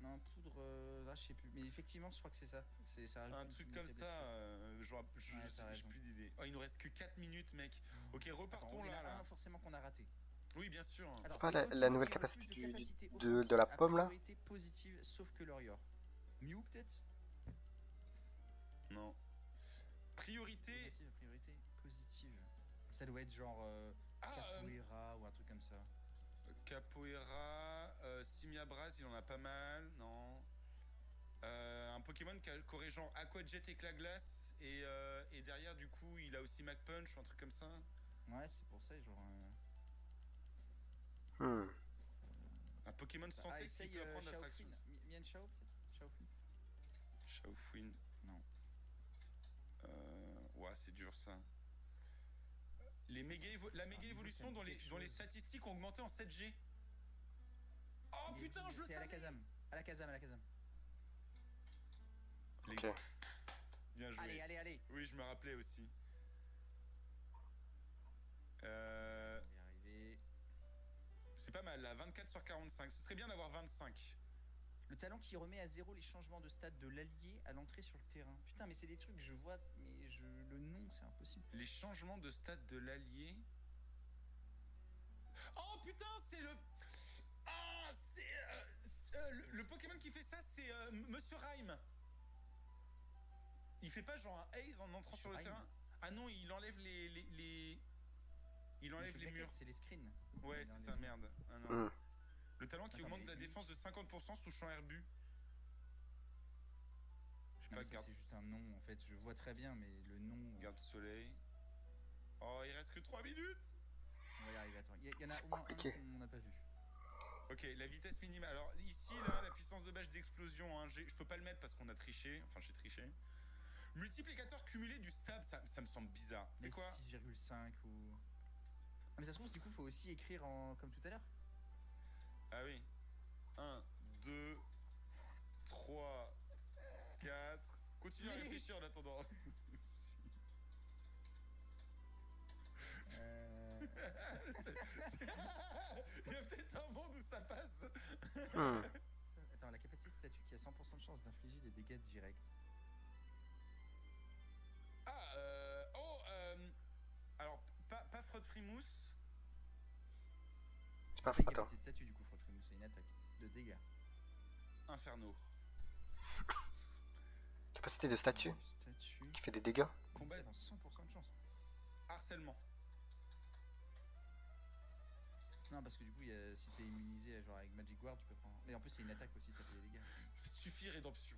Non, poudre. Ah, je sais plus. Mais effectivement, je crois que c'est ça. Ça rajoute Un une truc faiblesse comme ça, feu. t'as j'ai raison. plus d'idée. Oh, il nous reste que 4 minutes, mec. Ok, Attends, repartons il y en a là. un forcément qu'on a raté. Oui, bien sûr. Alors, C'est pas les la Pokémon nouvelle qui ont le capacité plus de de capacité la offensive pomme là? à priorité positive, sauf que l'Orior. Mew, peut-être? Non. Priorité. Offensive à priorité positive. Ça doit être genre Capoeira ou un truc comme ça. Capoeira, Simiabras, il en a pas mal, non. Un Pokémon qui aurait genre Aqua Jet éclat glace et derrière du coup il a aussi Mac Punch ou un truc comme ça. Ouais, c'est pour ça, genre. Hmm. Un Pokémon Ah, sensé qui essaye peut apprendre l'attraction. Xiaofun. Mian Shao, peut-être? Xiaofun. Xiaofun. Non. Ouais, c'est dur ça. La méga évolution dont les statistiques ont augmenté en 7G. Oh putain, je le C'est à la savais. Kazam. À la Kazam, à la Kazam. Les- Ok. Bien joué. Allez. Oui, je me rappelais aussi. On va y arriver. C'est pas mal là, 24 sur 45. Ce serait bien d'avoir 25. Le talent qui remet à zéro les changements de stade de l'allié à l'entrée sur le terrain. Putain, mais c'est des trucs que je vois, mais le nom, c'est impossible. Les changements de stade de l'allié. Oh putain, c'est le. Ah, c'est. Le Pokémon qui fait ça, c'est Monsieur Rhyme. Il fait pas genre un haze en entrant Monsieur sur le Rhyme. terrain. Ah non, il enlève il enlève les murs. C'est les screens. Ouais, Il c'est enlève ça, les- merde. Ah non. Hmm. Le talent qui Attends, augmente mais la lui- défense de 50% sous champ herbu. Je sais Non, pas, mais ça, garde, c'est juste un nom, en fait. Je vois très bien, mais le nom. garde soleil. Oh, il reste que 3 minutes. On va y arriver, attends. Il y en a C'est au moins un compliqué. qu'on n'a pas vu. Ok, la vitesse minimale. Alors ici, là, la puissance de base d'explosion, hein, je peux pas le mettre parce qu'on a triché. Enfin, j'ai triché. Multiplicateur cumulé du stab, ça me semble bizarre. C'est Mais quoi? 6,5 ou. Ah, mais ça se trouve, du coup, faut aussi écrire comme tout à l'heure. Ah oui. 1, 2, 3, 4. Continue à Oui. réfléchir en attendant. Il y a peut-être un monde où ça passe. Hmm. Attends, la capacité statue qui a 100% de chance d'infliger des dégâts directs. Ah, alors, pas Fraud Frimousse. C'est pas Après, attends. capacité statue, du coup, faut que c'est une attaque de dégâts. Inferno. Capacité de statue Statue. qui fait des dégâts. Combat Dans 100% de chance. harcèlement. Non, parce que du coup, si t'es immunisé genre avec Magic Guard, tu peux prendre. Mais en plus, c'est une attaque aussi, ça fait des dégâts. Suffit rédemption.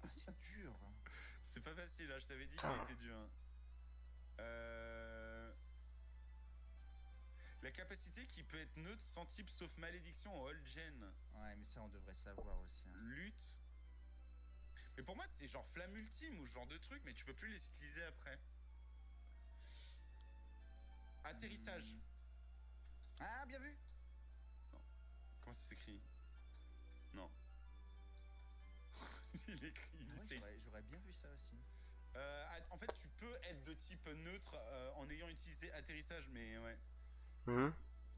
Ah, c'est dur. Hein. C'est pas facile, hein, je t'avais dit Putain. qu'il était dur. Hein. La capacité qui peut être neutre sans type sauf malédiction en hold gen. Ouais, mais ça, on devrait savoir aussi. Hein. Lutte. Mais pour moi, c'est genre flamme ultime ou ce genre de truc, mais tu peux plus les utiliser après. Atterrissage. Ah, bien vu. Non. Comment ça s'écrit? Non. Il écrit. Ah ouais, c'est- j'aurais bien vu ça aussi. En fait, tu peux être de type neutre en ayant utilisé atterrissage, mais ouais. Mhm.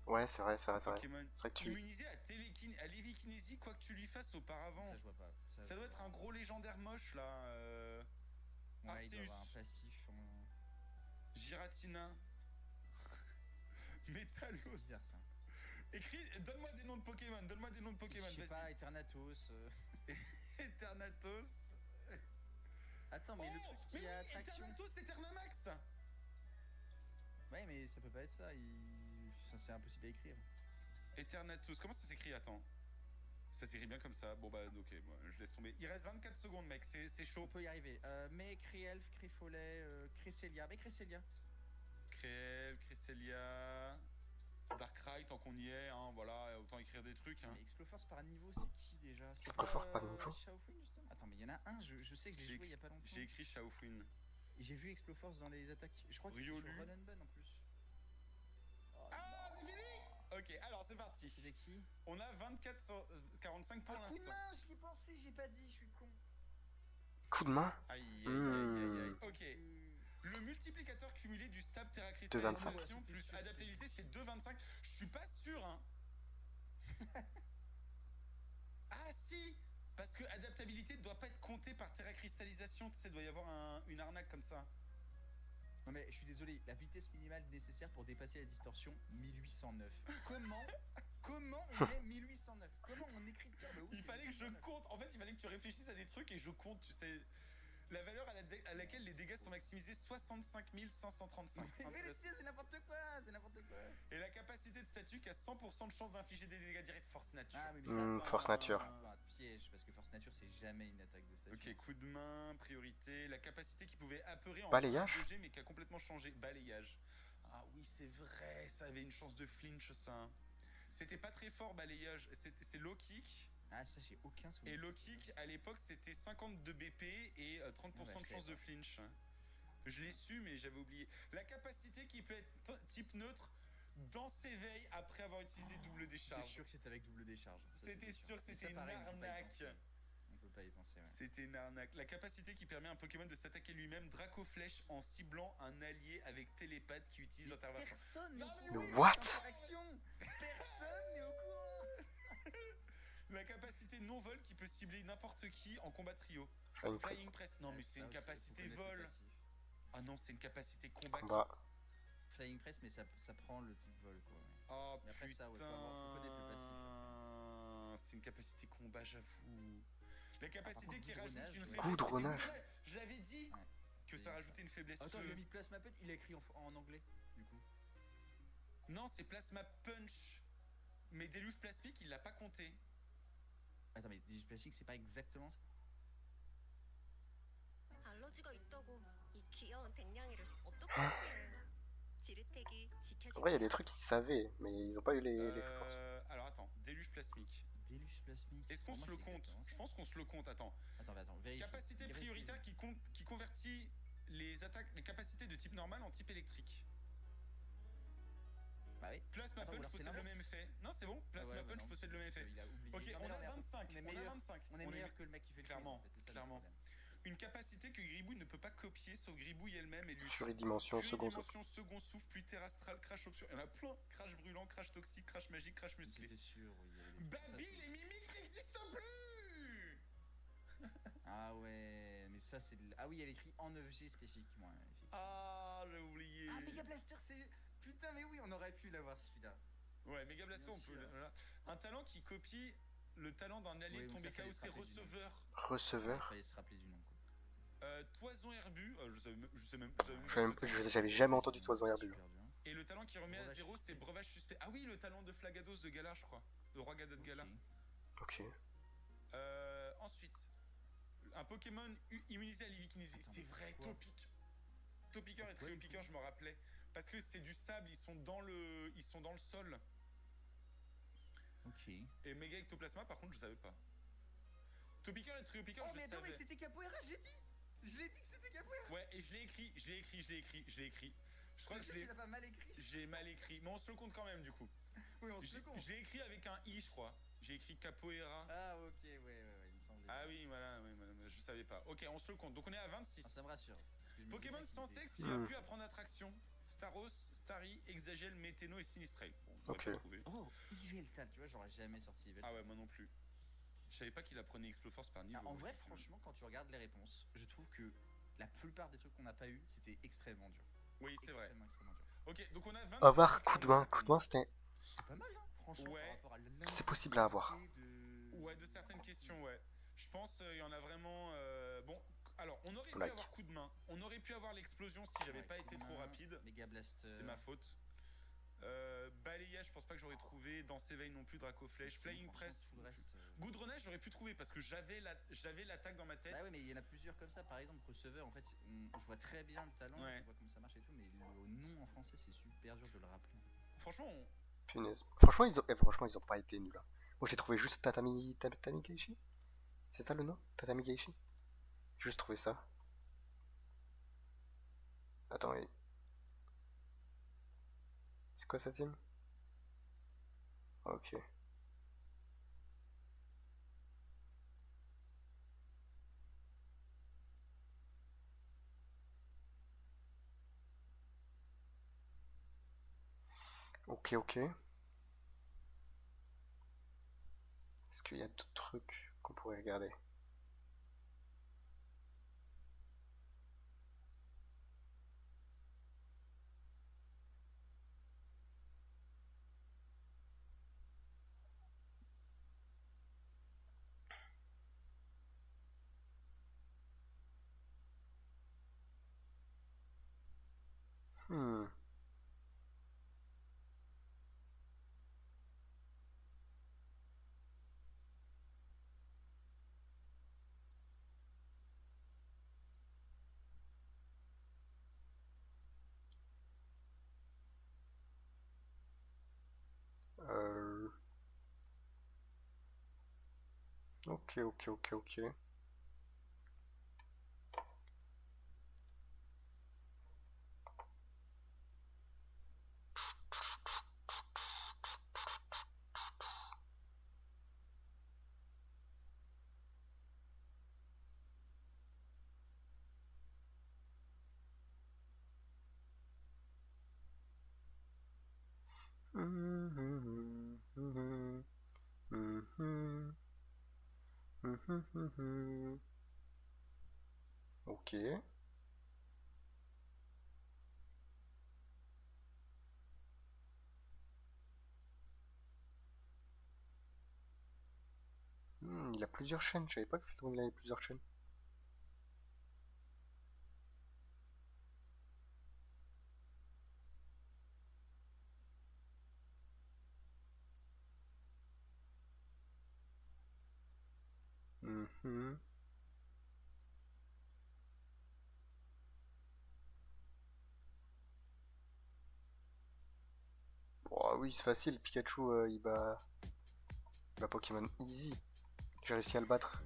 Ouais, c'est vrai, c'est vrai, c'est vrai. Pokémon C'est vrai que tu... immunisé à lévikinésie, quoi que tu lui fasses auparavant. Ça, je vois pas. Ça doit être un gros légendaire moche là. Ouais, il doit Arceus, avoir un passif. Giratina, Métalos. Bizarre ça. Écris, donne-moi des noms de Pokémon, donne-moi des noms de Pokémon, Je sais vas-y. pas, Eternatus. Eternatus. Attends, mais le Oh, truc mais qui oui, a attraction. Eternatus, Eternamax. Ouais, mais ça peut pas être ça. Ça, c'est impossible à écrire. Eternatus, comment ça s'écrit? Attends. Ça s'écrit bien comme ça. Bon bah ok, moi, je laisse tomber. Il reste 24 secondes, mec, c'est chaud. On peut y arriver. Mais Créelf, Créfolet, Cresselia. Mais Cresselia. Créel, Cresselia, Darkrai, tant qu'on y est, hein, voilà, autant écrire des trucs. Hein. Mais Exploforce par niveau, c'est qui déjà? C'est Exploforce pas, par niveau. Shaofuin, justement. Attends, mais il y en a un, je sais que je l'ai joué il y a pas longtemps. J'ai écrit Shaofuin. J'ai vu Exploforce dans les attaques. Je crois que c'est sur Riolu. Run and Bun en plus. Oh, Ah, c'est fini. Ok, alors c'est parti. c'est qui? On a 24 sur 45 pour Ah, coup de l'instant. main, j'y ai pensé, j'ai pas dit, je suis con. Coup de main. Aïe, aïe, aïe, aïe, aïe. Hmm. Ok. Le multiplicateur cumulé du stab Terra 2,25. cristallisation plus adaptabilité, c'est 2,25. Je suis pas sûr, hein. Ah si, parce que adaptabilité ne doit pas être comptée par Terra cristallisation. Tu sais, il doit y avoir une arnaque comme ça. Non mais je suis désolé, la vitesse minimale nécessaire pour dépasser la distorsion, 1809. Comment on met 1809? Comment on écrit ça? Bah oui, Il c'est fallait que je 1809. compte. En fait, il fallait que tu réfléchisses à des trucs et je compte, tu sais. La valeur à laquelle les dégâts sont maximisés, 65 535. Mais le tien, c'est n'importe quoi, c'est n'importe quoi. Et la capacité de statut qui a 100% de chance d'infliger des dégâts directs force nature. Ah, mais Force nature. Un piège, parce que force nature, c'est jamais une attaque de statut. Ok, coup de main, priorité. La capacité qui pouvait apeurer en Balayage 2G mais qui a complètement changé. Balayage. Ah oui, c'est vrai, ça avait une chance de flinch, ça. C'était pas très fort, balayage. C'est low kick. Ah, ça, j'ai aucun Et souvenir. low kick, à l'époque, c'était 52 BP et 30% Ah bah, de je chance savais de flinch. Je l'ai su, mais j'avais oublié. La capacité qui peut être type neutre dans s'éveille après avoir utilisé double J'étais décharge. sûr que c'était avec double décharge. Ça, C'était sûr que Mais c'était ça, une pareil, on peut pas y arnaque. penser. On peut pas y penser, ouais. C'était une arnaque. La capacité qui permet à un Pokémon de s'attaquer lui-même, Draco Flèche, en ciblant un allié avec télépathe qui utilise intervention. Personne n'est Non, au mais courant oui. de What? cette interaction. Personne n'est au courant. La capacité non-vol qui peut cibler n'importe qui en combat trio. Flying Press. Flying Press. Non, mais c'est Ça, une ok, capacité faut connaître le vol. passif. Ah non, c'est une capacité combat. Combat. Flying Press, mais ça prend le type vol, quoi. Ouais. Oh Et après putain. ça, ouais, faut connaître le passif. C'est une capacité combat, j'avoue. La capacité contre, qui rajoute goudronnage, une ouais. faiblesse. Goudronnage. Je l'avais dit Ouais. que C'est ça bien rajoutait une faiblesse. Attends, il a mis Plasma Punch, il a écrit en anglais, du coup. Non, c'est Plasma Punch. Mais Déluge Plasmique, il l'a pas compté. Attends, mais Digital Plastic, c'est pas exactement ça. 알러지가 있다고 이 귀여운 댕냥이를 어떻게 해요? 지르텍이 En vrai, il y a 지켜줄게요. des trucs qu'ils savaient, mais ils ont pas eu les réponses. Alors attends, Déluge Plasmique. Déluge Plasmique. Est-ce qu'on Pour se moi, le c'est compte? exactement Je ça. pense qu'on se le compte, attends. Attends, vérifie. Capacité Il reste- prioritaire qui convertit les attaques, les capacités de type normal en type électrique. Bah oui. Plasma Attends, ou Punch alors c'est possède le l'inverse. même effet. Non, c'est bon, Plasma Ah ouais, bah Punch non, possède le même effet. Il a oublié. Ok, Non, on mais a on est 25. on est On a meilleur. 25. On est meilleur que le mec qui fait le quiz, Clairement, en fait, c'est ça le clairement. problème. Une capacité que Gribouille ne peut pas copier, sauf Gribouille elle-même et lui. Furidimension, second souffle. Dimension, second souffle, pluie terre astrale, crash option. Il y en a plein. Crash brûlant, crash toxique, crash magique, crash musclé. C'était sûr, oui. il y avait des trucs comme ça, Baby, c'est- les mimiques n'existent plus. Ah ouais, mais ça c'est. Ah oui, elle écrit en 9G spécifiquement. Ouais, effectivement. Ah, j'ai oublié. Ah, Mega Blaster, c'est. Putain, mais oui, on aurait pu l'avoir celui-là. Ouais, Mega Blaster, Bien on peut. sûr. Voilà. Un talent qui copie le talent d'un allié Ouais, ou tombé ça, fallait KO, se c'est rappeler du nom. receveur. Il Receveur. fallait se rappeler du nom, quoi. Toison herbu, je sais même. J'avais jamais entendu Toison herbu. Super dur. Et le talent qui remet à Breuvage 0, c'est suspect. breuvage suspect. Ah oui, le talent de Flagados de Galar, je crois. De Roi Gadot de Galar. Ok. Ok. Ensuite, un Pokémon immunisé à l'Ivikinésie. Attends, C'est mais vrai, quoi Topic. Topiqueur et Pourquoi, du Triopiqueur, je me rappelais. Parce que c'est du sable, ils sont dans le sol. Ok. Et méga ectoplasma, par contre, je savais pas. Topiqueur et Triopiqueur, Oh, je mais attends, mais savais. c'était Capoeira, je l'ai dit! Je l'ai dit que c'était Capoeira! Ouais, et je l'ai écrit. Je crois que Tu l'as pas mal écrit. j'ai mal écrit. Mais on se le compte quand même, du coup. Oui, on se le compte. Je l'ai écrit avec un I, je crois. J'ai écrit Capoeira. Ah, ok, ouais, il me semblait. Ah oui, voilà, je savais pas. Ok, on se le compte. Donc on est à 26. Ah, ça me rassure. Parce que je me Pokémon disais sans qu'il sexe était- qui a pu apprendre attraction. Staros, Starry, Exagel, Météno et Sinistré. Bon, on Ok. va pas trouver. Oh, Yveltal, tu vois, j'aurais jamais sorti Yveltal. Ah ouais, moi non plus. Je savais pas qu'il apprenait Exploforce par niveau. En vrai, franchement, quand tu regardes les réponses, je trouve que la plupart des trucs qu'on n'a pas eu, c'était extrêmement dur. Oui, c'est vrai. Extrêmement dur. Ok, donc on a 20. Avoir coup de main. Coup de main, c'était. C'est pas mal, hein, franchement, Ouais. par rapport à C'est possible à avoir. Ouais, de certaines questions, ouais. Je pense il y en a vraiment. Bon, alors, on aurait pu Like. avoir coup de main. On aurait pu avoir l'explosion si j'avais pas été trop rapide. Mega Blaster. C'est ma faute. Balayage, je pense pas que j'aurais trouvé. Dans S'éveille non plus, Dracoflèche. Flying Press. Tout le reste. Goudronnage, j'aurais pu trouver parce que j'avais l'attaque dans ma tête. Bah ouais, mais il y en a plusieurs comme ça. Par exemple, receveur, en fait, je vois très bien le talent, Ouais. je vois comment ça marche et tout, mais le nom en français, c'est super dur de le rappeler. Franchement, Punaise. Franchement, ils ont pas été nuls. Là. Moi, j'ai trouvé juste Tatami Geishi. C'est ça le nom? Tatami Geishi. J'ai juste trouvé ça. Attends, oui. C'est quoi ça, team? Ok. Ok. Est-ce qu'il y a d'autres trucs qu'on pourrait regarder? Hmm. Ok. Ok. Il a plusieurs chaînes, je savais pas que Filtron il avait plusieurs chaînes. Oh, oui, c'est facile, Pikachu il bat Pokémon easy. J'ai réussi à le battre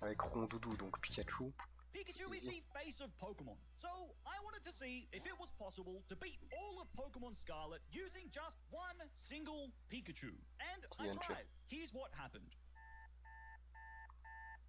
avec Rondoudou, donc Pikachu. Pikachu is the face of Pokemon, so I wanted to see if it was possible to beat all of Pokemon Scarlet using just one single Pikachu. And I tried. Here's what happened.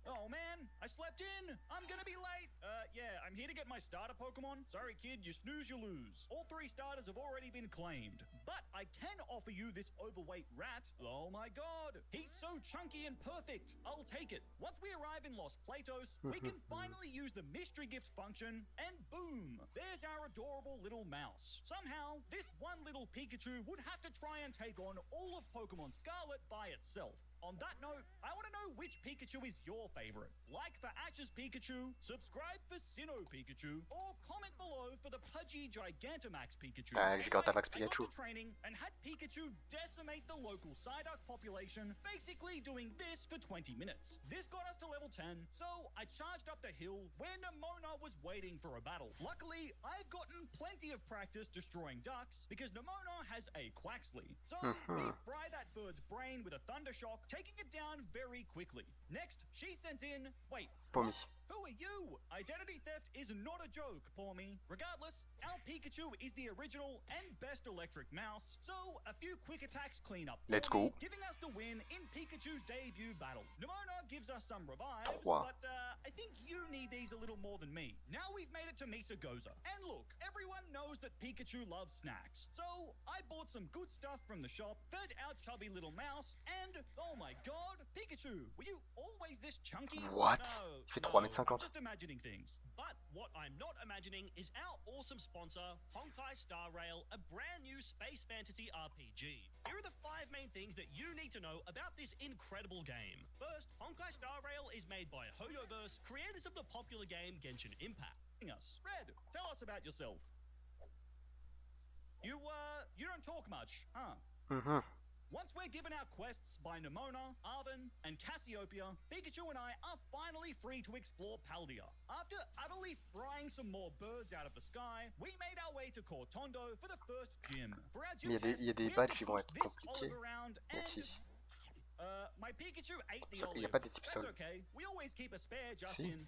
Oh man, I slept in. I'm gonna be late. Yeah, I'm here to get my starter Pokemon. Sorry kid, you snooze, you lose. All 3 starters have already been claimed. But I can offer you this overweight rat. Oh my god, he's so chunky and perfect. I'll take it. Once we arrive in Los Platos, we can finally use the mystery gift function, and boom, there's our adorable little mouse. Somehow, this one little Pikachu would have to try and take on all of Pokemon Scarlet by itself. On that note, I want to know which Pikachu is your favorite. Like for Ash's Pikachu, subscribe for Sinnoh Pikachu, or comment below for the pudgy Gigantamax Pikachu. Gigantamax Anyway, Pikachu. I got to training and had Pikachu decimate the local Psyduck population, basically doing this for 20 minutes. This got us to level 10, so I charged up the hill where Nemona was waiting for a battle. Luckily, I've gotten plenty of practice destroying ducks because Nemona has a Quaxley. So we fry that bird's brain with a Thunder Shock, taking it down very quickly. Next, she sends in... Wait. Pommy. Who are you? Identity theft is not a joke, Pommy. Regardless, our Pikachu is the original and best electric mouse, so a few quick attacks clean up. Let's go. Giving us the win in Pikachu's debut battle. Nemona gives us some revives, Trois. but I think you need these a little more than me. Now we've made it to Misagoza. And look, everyone knows that Pikachu loves snacks. So I bought some good stuff from the shop, fed our chubby little mouse, and oh my god, Pikachu, were you always this chunky? What? No, Il fait no, 3,50 I'm m. just imagining things. But what I'm not imagining is our awesome sponsor, Honkai Star Rail, a brand new space fantasy RPG. Here are the 5 main things that you need to know about this incredible game. First, Honkai Star Rail is made by Hoyoverse, creators of the popular game Genshin Impact. Red, tell us about yourself. You don't talk much, huh? Once we're given our quests by Nemona, Arven, and Cassiopeia, Pikachu and I are finally free to explore Paldea. After utterly frying some more birds out of the sky, we made our way to Cortondo for the first gym. For our gym Il y a des badges qui vont être compliqués. Merci. My Pikachu ate the Il n'y a olive. pas des types That's sols. okay. We always keep a spare just Si. in.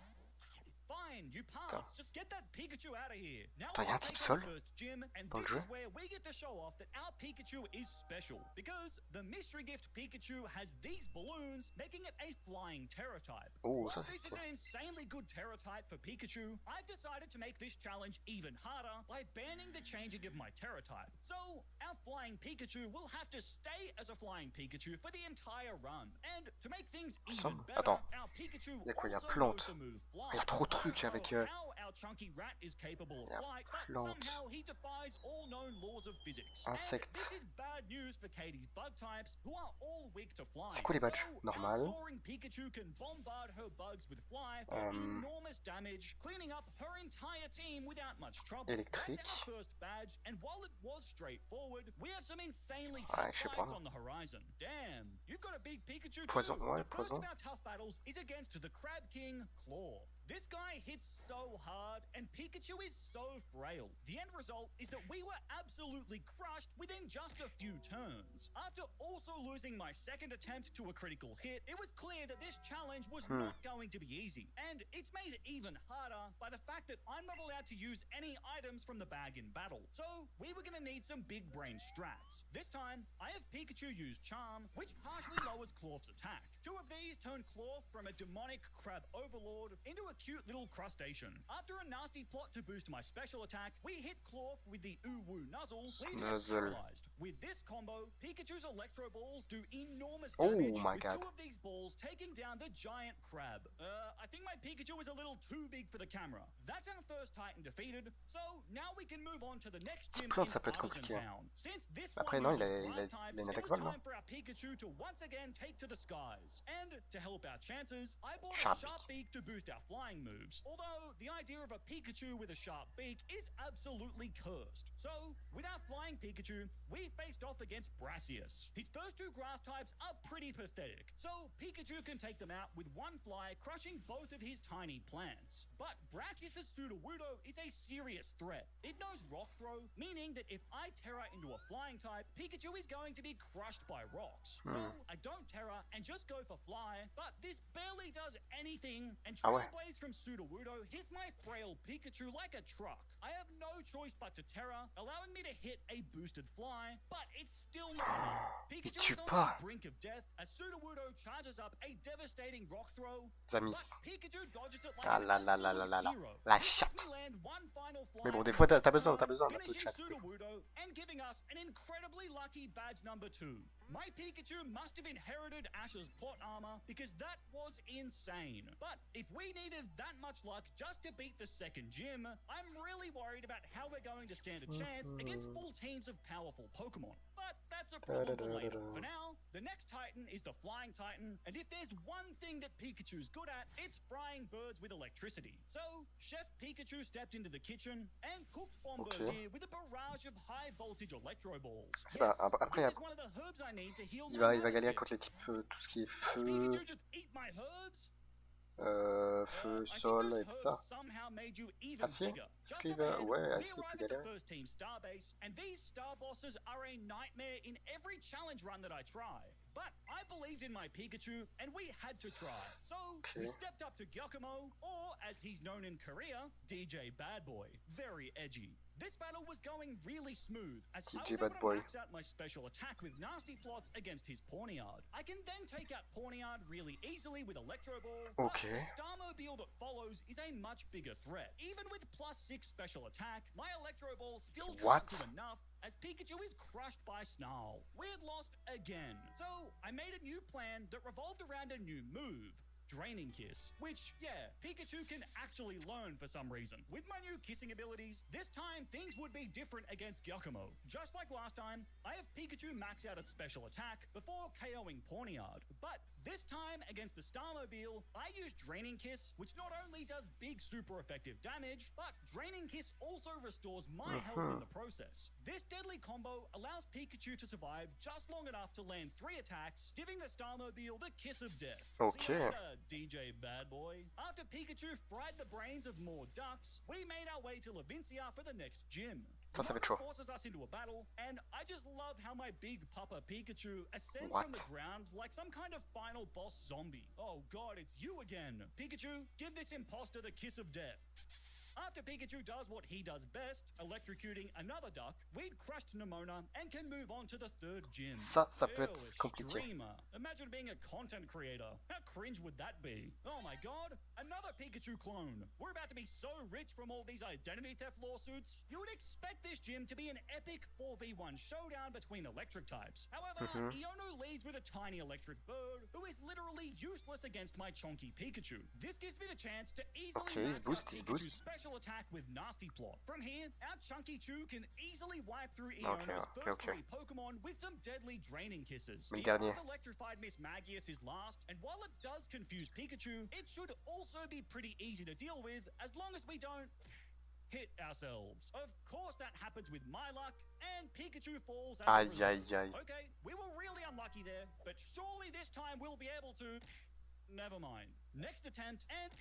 Fine, you passed. Attends. Just get that Pikachu out of here. Now Attends, y a un we'll type take sol our first gym, and dans le this jeu? is where we get to show off that our Pikachu is special. Because the mystery gift Pikachu has these balloons, making it a flying Terra type. Oh, While ça c'est this is stylé. an insanely good Terra type for Pikachu, I've decided to make this challenge even harder by banning the changing of my Terra type. So, our flying Pikachu will have to stay as a flying Pikachu for the entire run. And to make things even better, Attends. our Pikachu Il y a quoi? Il y a also plante. knows the move fly. Il y a trop de trucs avec... How our chunky rat is capable of Il y a flight, but plante. somehow he defies all known laws of physics. Insecte. And this is bad news for Katie's bug types, who are all weak to fly. C'est quoi les badges? So, Normal. our soaring Pikachu can bombard her bugs with fly for enormous damage, cleaning up her entire team without much trouble. Électrique. That's our first badge, and while it was straightforward, we have some insanely Ouais, tough je sais fights pas. on the horizon. Damn, you've got a big Pikachu Poison, too. ouais, The first poison. of our tough battles is against the Crab King, Claw. This guy hits so hard, and Pikachu is so frail. The end result is that we were absolutely crushed within just a few turns. After also losing my second attempt to a critical hit, it was clear that this challenge was not going to be easy. And it's made even harder by the fact that I'm not allowed to use any items from the bag in battle. So we were gonna need some big brain strats. This time, I have Pikachu use Charm, which partially lowers Claw's attack. 2 of these turn Claw from a demonic crab overlord into a cute little crustacean. After a nasty plot to boost my special attack, we hit Claw with the Uwu Nuzzle, leaving it Snuzzle. paralyzed. With this combo, Pikachu's Electro Balls do enormous Oh damage, my with God. 2 of these balls taking down the giant crab. I think my Pikachu is a little too big for the camera. That's our first Titan defeated, so now we can move on to the next gym Plante, in ça peut être Artisan compliqué, hein. Town. Since this Après, one non, uses il a grass types, une it attaque was vol, non? time for our Pikachu to once again take to the skies. And to help our chances, I bought Sharp a sharp beak to boost our flying moves. Although the idea of a Pikachu with a sharp beak is absolutely cursed. So, with our flying Pikachu, we faced off against Brassius. His first 2 grass types are pretty pathetic, so Pikachu can take them out with one fly, crushing both of his tiny plants. But Brassius' Sudowoodo is a serious threat. It knows Rock Throw, meaning that if I Terra into a flying type, Pikachu is going to be crushed by rocks. So, I don't Terra and just go for Fly, but this barely does anything, and Ah ouais. Trailblaze from Sudowoodo hits my frail Pikachu like a truck. I have no choice but to Terra, allowing me to hit a boosted Fly, but it's still not enough. Pikachu tue is on pas. the brink of death as Sudowoodo charges up a devastating devastating rock throw, Zamis. but Pikachu dodges it like Ah an là là là là absolute là là. hero. La Helps chatte. me land one final Mais bon, flying des fois, t'as attack, besoin d'un peu de finishing chat. des fois. Sudowoodo and giving us an incredibly lucky badge number 2. My Pikachu must have inherited Ash's plot armor because that was insane. But if we needed that much luck just to beat the second gym, I'm really worried about how we're going to stand a chance against full teams of powerful Pokemon. But that's a problem for later. For now, the next Titan is the Flying Titan, and if there's one thing that Pikachu's good at, it's frying birds with electricity. So, Chef Pikachu stepped into the kitchen and cooked Bombardier with a barrage of high-voltage electro balls. C'est pas, après, This is one of the herbs I need to heal il my va galérer nerves. contre les types, tout ce qui est Does feu, Pikachu just eat my herbs? feu, I think sol those et tout herbs ça. somehow made you even Ah si? bigger. Est-ce Just qu'il up va... ahead, Ouais, we si, il arrive peut at the galérer. first team starbase, and these star bosses are a nightmare in every challenge run that I try. But I believed in my Pikachu, and we had to try. So we stepped up to Gyakumo, or as he's known in Korea, DJ Bad Boy. Very edgy. This battle was going really smooth, as I was DJ able Bad to Boy. max out my special attack with nasty plots against his Pawniard. I can then take out Pawniard really easily with Electro Ball, but Okay. the Starmobile that follows is a much bigger threat. Even with +6 special attack, my Electro Ball still What? can't do enough, as Pikachu is crushed by Snarl. We had lost again. So I made a new plan that revolved around a new move. Draining Kiss, which, yeah, Pikachu can actually learn for some reason. With my new kissing abilities, this time things would be different against Gyakumo. Just like last time, I have Pikachu max out its special attack before KOing Pawniard. But this time, against the Starmobile, I use Draining Kiss, which not only does big super effective damage, but Draining Kiss also restores my health in the process. This deadly combo allows Pikachu to survive just long enough to land 3 attacks, giving the Starmobile the kiss of death. See you Okay. later, DJ Bad Boy. After Pikachu fried the brains of more ducks, we made our way to Levincia for the next gym. Ça va être Mother chaud. forces us into a battle, and I just love how my big Papa Pikachu ascends What? from the ground like some kind of final boss zombie. Oh god, it's you again. Pikachu, give this imposter the kiss of death. After Pikachu does what he does best, electrocuting another duck, we'd crushed Nemona and can move on to the third gym. Ça peut Ew, être compliqué. extremer. Imagine being a content creator. How cringe would that be? Oh my god, another Pikachu clone. We're about to be so rich from all these identity theft lawsuits. You would expect this gym to be an epic 4v1 showdown between electric types. However, Iono leads with a tiny electric bird who is literally useless against my chonky Pikachu. This gives me the chance to easily Okay, max he's boost, out he's Pikachu's boost. special attack with Nasty Plot. From here, our Chunky Chew can easily wipe through Okay, Iono's okay, first okay. 3 Pokemon with some deadly draining kisses. Mais le The dernier. electrified Miss Magius is last, and while it does confuse Pikachu, it should also be pretty easy to deal with as long as we don't hit ourselves. Of course that happens with my luck, and Pikachu falls as a Aïe, result. aïe, aïe. Okay, we were really unlucky there, but surely this time we'll be able to... Never mind. Next attempt, and...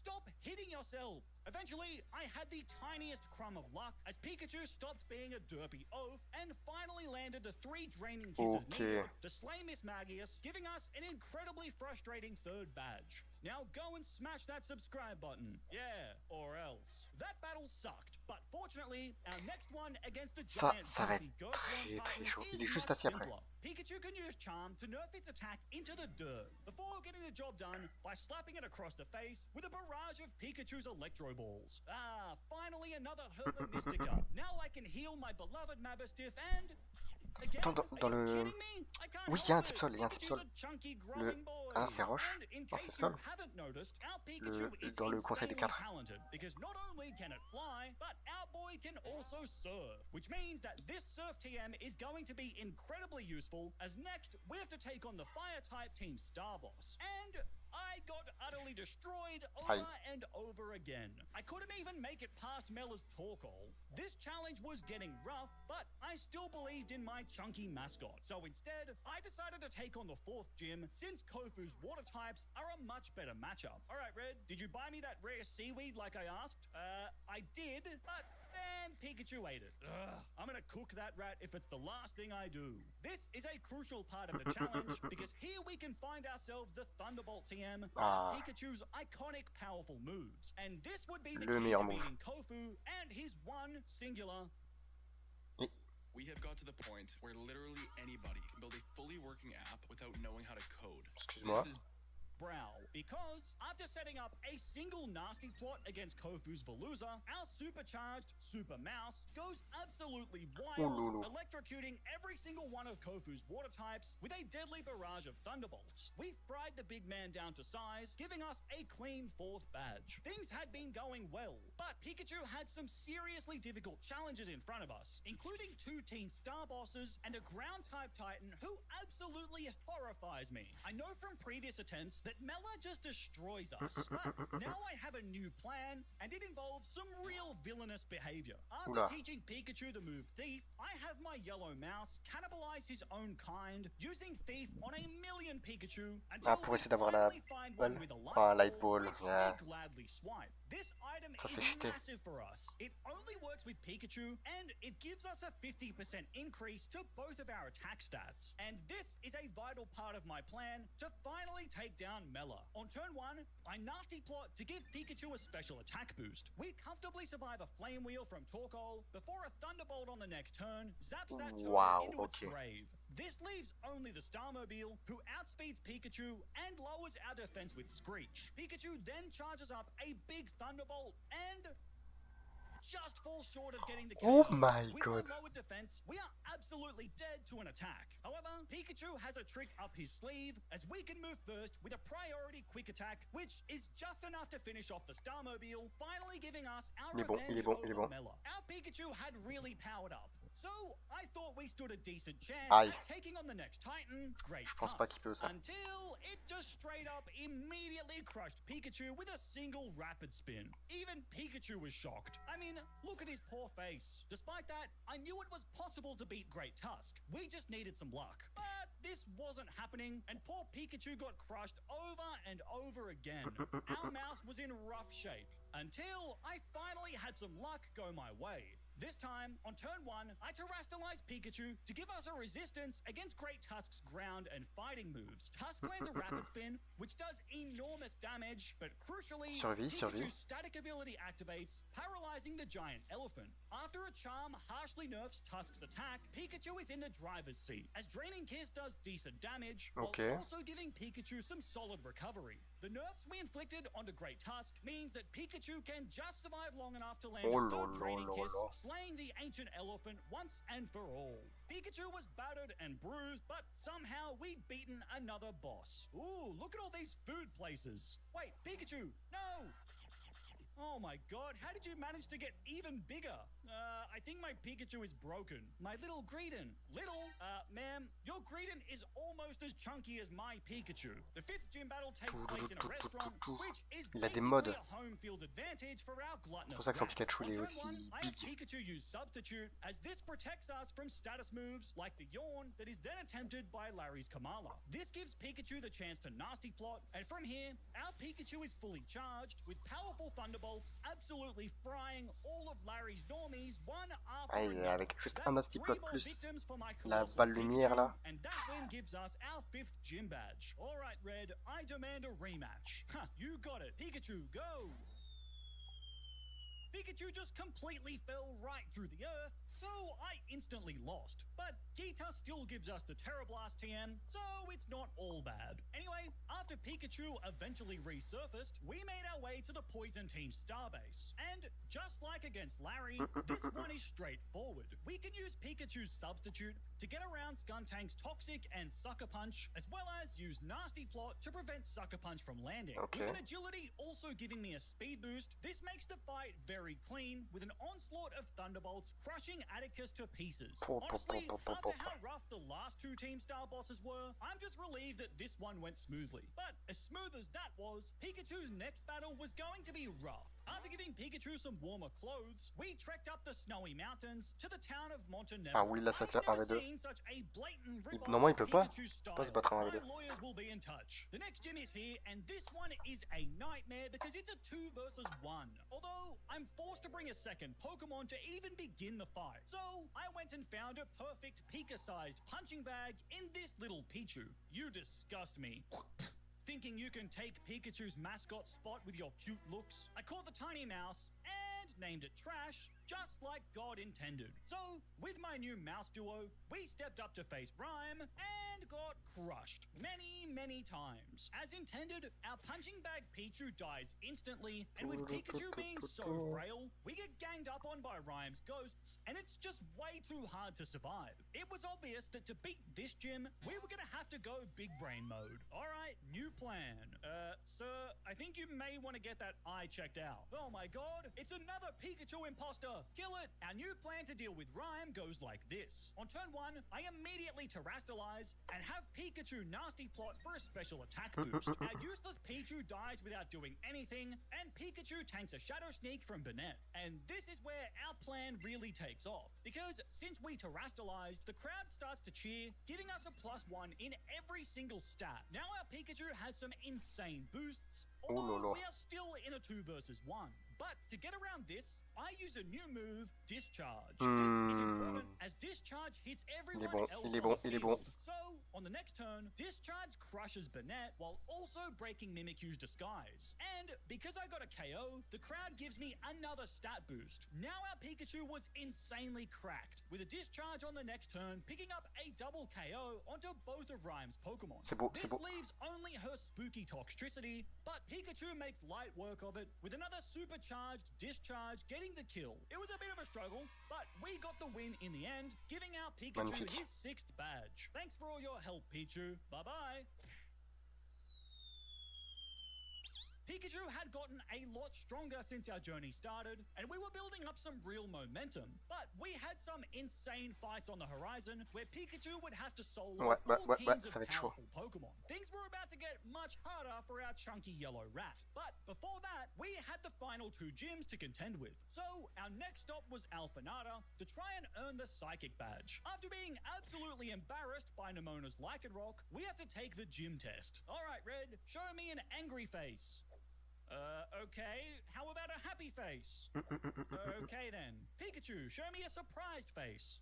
Stop hitting yourself! Eventually, I had the tiniest crumb of luck as Pikachu stopped being a derpy oaf and finally landed the 3 draining kisses Okay. needed to slay Miss Magius, giving us an incredibly frustrating third badge. Now go and smash that subscribe button. Yeah, or else. That battle sucked, but fortunately, our next one against the giant Ça va bossy être Ghost très Worm très Titan chaud. Il est is juste much assis après. simpler. Pikachu can use Charm to nerf its attack into the dirt before getting the job done by slapping it across the face with a barrage of Pikachu's Electro Balls. Ah, finally another Herba Mystica. Now I can heal my beloved Mastiff and... Again, Dans are you le... kidding me? I can't Oui, il y a un help type it. sol, il y a un type Pikachu's sol. a chunky Le... growing boy. Ah, c'est Roche? And in Non, case c'est you Sol. haven't noticed, our Pikachu is Dans le conseil des insanely 4. talented because not only can it fly, but our boy can also surf, which means that this surf TM is going to be incredibly useful as next we have to take on the fire type team Star Boss. And I got utterly destroyed over and over again. I couldn't even make it past Mella's Torkoal. This challenge was getting rough, but I still believed in my chunky mascot. So instead, I decided to take on the 4th gym since Kofu's water types are a much better matchup. Alright Red, did you buy me that rare seaweed like I asked? I did, but then Pikachu ate it. Ugh, I'm gonna cook that rat if it's the last thing I do. This is a crucial part of the challenge because here we can find ourselves the Thunderbolt TM, Pikachu's iconic powerful moves. And this would be the Le key meilleur to move. beating Kofu and his one singular... We have got to the point where literally anybody can build a fully working app without knowing how to code. Excuse-moi. This is brow because after setting up a single nasty plot against Kofu's Veluza, our supercharged Super Mouse goes absolutely wild, electrocuting every single one of Kofu's water types with a deadly barrage of thunderbolts. We fried the big man down to size, giving us a clean 4th badge. Things had been going well, but Pikachu had some seriously difficult challenges in front of us, including 2 teen star bosses and a ground type Titan who absolutely horrifies me. I know from previous attempts that Mela just destroys us, but now I have a new plan, and it involves some real villainous behavior. After teaching Pikachu the move Thief, I have my yellow mouse cannibalize his own kind, using Thief on a million Pikachu until pour essayer d'avoir la balle, enfin light ball. Yeah. Gladly swipe. This item Ça, is c'est cheaté. massive for us. It only works with Pikachu, and it gives us a 50% increase to both of our attack stats. And this is a vital part of my plan to finally take down Mela. On turn 1, I nasty plot to give Pikachu a special attack boost. We comfortably survive a Flame Wheel from Torkoal before a Thunderbolt on the next turn zaps that turtle into its grave. This leaves only the Starmobile, who outspeeds Pikachu and lowers our defense with Screech. Pikachu then charges up a big Thunderbolt and just falls short of getting the KO. Oh my god. With our lowered defense, we are absolutely dead to an attack. However, Pikachu has a trick up his sleeve, as we can move first with a priority quick attack, which is just enough to finish off the Starmobile, finally giving us our revenge over Mela. Our Pikachu had really powered up, so I thought we stood a decent chance at taking on the next Titan, Great Tusk, until it just straight up immediately crushed Pikachu with a single rapid spin. Even Pikachu was shocked. I mean, look at his poor face. Despite that, I knew it was possible to beat Great Tusk. We just needed some luck. But this wasn't happening, and poor Pikachu got crushed over and over again. Our mouse was in rough shape, until I finally had some luck go my way. This time, on turn 1, I terrestrialized Pikachu to give us a resistance against Great Tusk's ground and fighting moves. Tusk lands a rapid spin, which does enormous damage, but crucially, Pikachu's static ability activates, paralyzing the giant elephant. After a charm harshly nerfs Tusk's attack, Pikachu is in the driver's seat, as Draining Kiss does decent damage, while also giving Pikachu some solid recovery. The nerfs we inflicted onto Great Tusk means that Pikachu can just survive long enough to land a good Draining Kiss, slaying the ancient elephant once and for all. Pikachu was battered and bruised, but somehow we'd beaten another boss. Ooh, look at all these food places. Wait, Pikachu, no! Oh my god, how did you manage to get even bigger? I think my Pikachu is broken. My little Greedon. Ma'am, your Greedon is almost as chunky as my Pikachu. The 5th gym battle takes place in a restaurant, which is basically a home field advantage for our gluttonous. C'est pour ça que son Pikachu il est aussi big. Pikachu use Substitute, as this protects us from status moves like the Yawn that is then attempted by Larry's Kamala. This gives Pikachu the chance to nasty plot, and from here, our Pikachu is fully charged with powerful Thunderbolts, absolutely frying all of Larry's normies one after another. Avec juste un nasty plot plus la balle lumière là. And that win gives us our 5th gym badge. Alright, Red, I demand a rematch. Ha, you got it. Pikachu, go! Pikachu just completely fell right through the earth, so I instantly lost. But Gita still gives us the Terrablast TM, so it's not all bad. Anyway, after Pikachu eventually resurfaced, we made our way to the Poison Team starbase. And just like against Larry, this one is straightforward. We can use Pikachu's Substitute to get around Skuntank's Toxic and Sucker Punch, as well as use Nasty Plot to prevent Sucker Punch from landing. With an agility also giving me a speed boost, this makes the fight very clean, with an onslaught of Thunderbolts crushing Atticus to pieces. Honestly, after how rough the last 2 Team Star bosses were, I'm just relieved that this one went smoothly. But as smooth as that was, Pikachu's next battle was going to be rough. After giving Pikachu some warmer clothes, we trekked up the snowy mountains to the town of Montenegro. Ah oui, là ça tient 1v2. Normalement il peut pas se battre en 1v2. Lawyers will be in touch. The next gym is here, and this one is a nightmare because it's a 2 versus 1. Although I'm forced to bring a second Pokemon to even begin the fight. So I went and found a perfect Pika-sized punching bag in this little Pichu. You disgust me. Thinking you can take Pikachu's mascot spot with your cute looks? I caught the tiny mouse, and named it Trash, just like God intended. So, with my new mouse duo, we stepped up to face Rhyme and got crushed many times. As intended, our punching bag Pichu dies instantly, and with Pikachu being so frail, we get ganged up on by Rhyme's ghosts, and it's just way too hard to survive. It was obvious that to beat this gym, we were gonna have to go big brain mode. Alright, new plan. Sir, I think you may want to get that eye checked out. Oh my god, it's another Pikachu imposter! Kill it! Our new plan to deal with Rhyme goes like this. On turn 1, I immediately terrestrialize and have Pikachu nasty plot for a special attack boost. Our useless Pichu dies without doing anything, and Pikachu tanks a Shadow Sneak from Banette. And this is where our plan really takes off, because since we terrestrialized, the crowd starts to cheer, giving us a +1 in every single stat. Now our Pikachu has some insane boosts, although we are still in a 2 versus 1. But to get around this, I use a new move, Discharge. This is important as Discharge hits everyone else on the field. So, on the next turn, Discharge crushes Banette while also breaking Mimikyu's disguise. And because I got a KO, the crowd gives me another stat boost. Now our Pikachu was insanely cracked, with a Discharge on the next turn, picking up a double KO onto both of Rhyme's Pokemon. This leaves only her spooky Toxtricity, but Pikachu makes light work of it, with another supercharged Discharge getting the kill. It was a bit of a struggle, but we got the win in the end, giving our Pikachu his 6th badge. Thanks for all your help, Pichu. Bye-bye. Pikachu had gotten a lot stronger since our journey started, and we were building up some real momentum. But we had some insane fights on the horizon where Pikachu would have to solo all teams of powerful Pokemon. Things were about to get much harder for our chunky yellow rat. But before that, we had the final 2 gyms to contend with. So our next stop was Alphanata to try and earn the Psychic Badge. After being absolutely embarrassed by Nemona's Lycanroc, we have to take the gym test. Alright, Red, show me an angry face. Okay, how about a happy face? Okay then. Pikachu, show me a surprised face.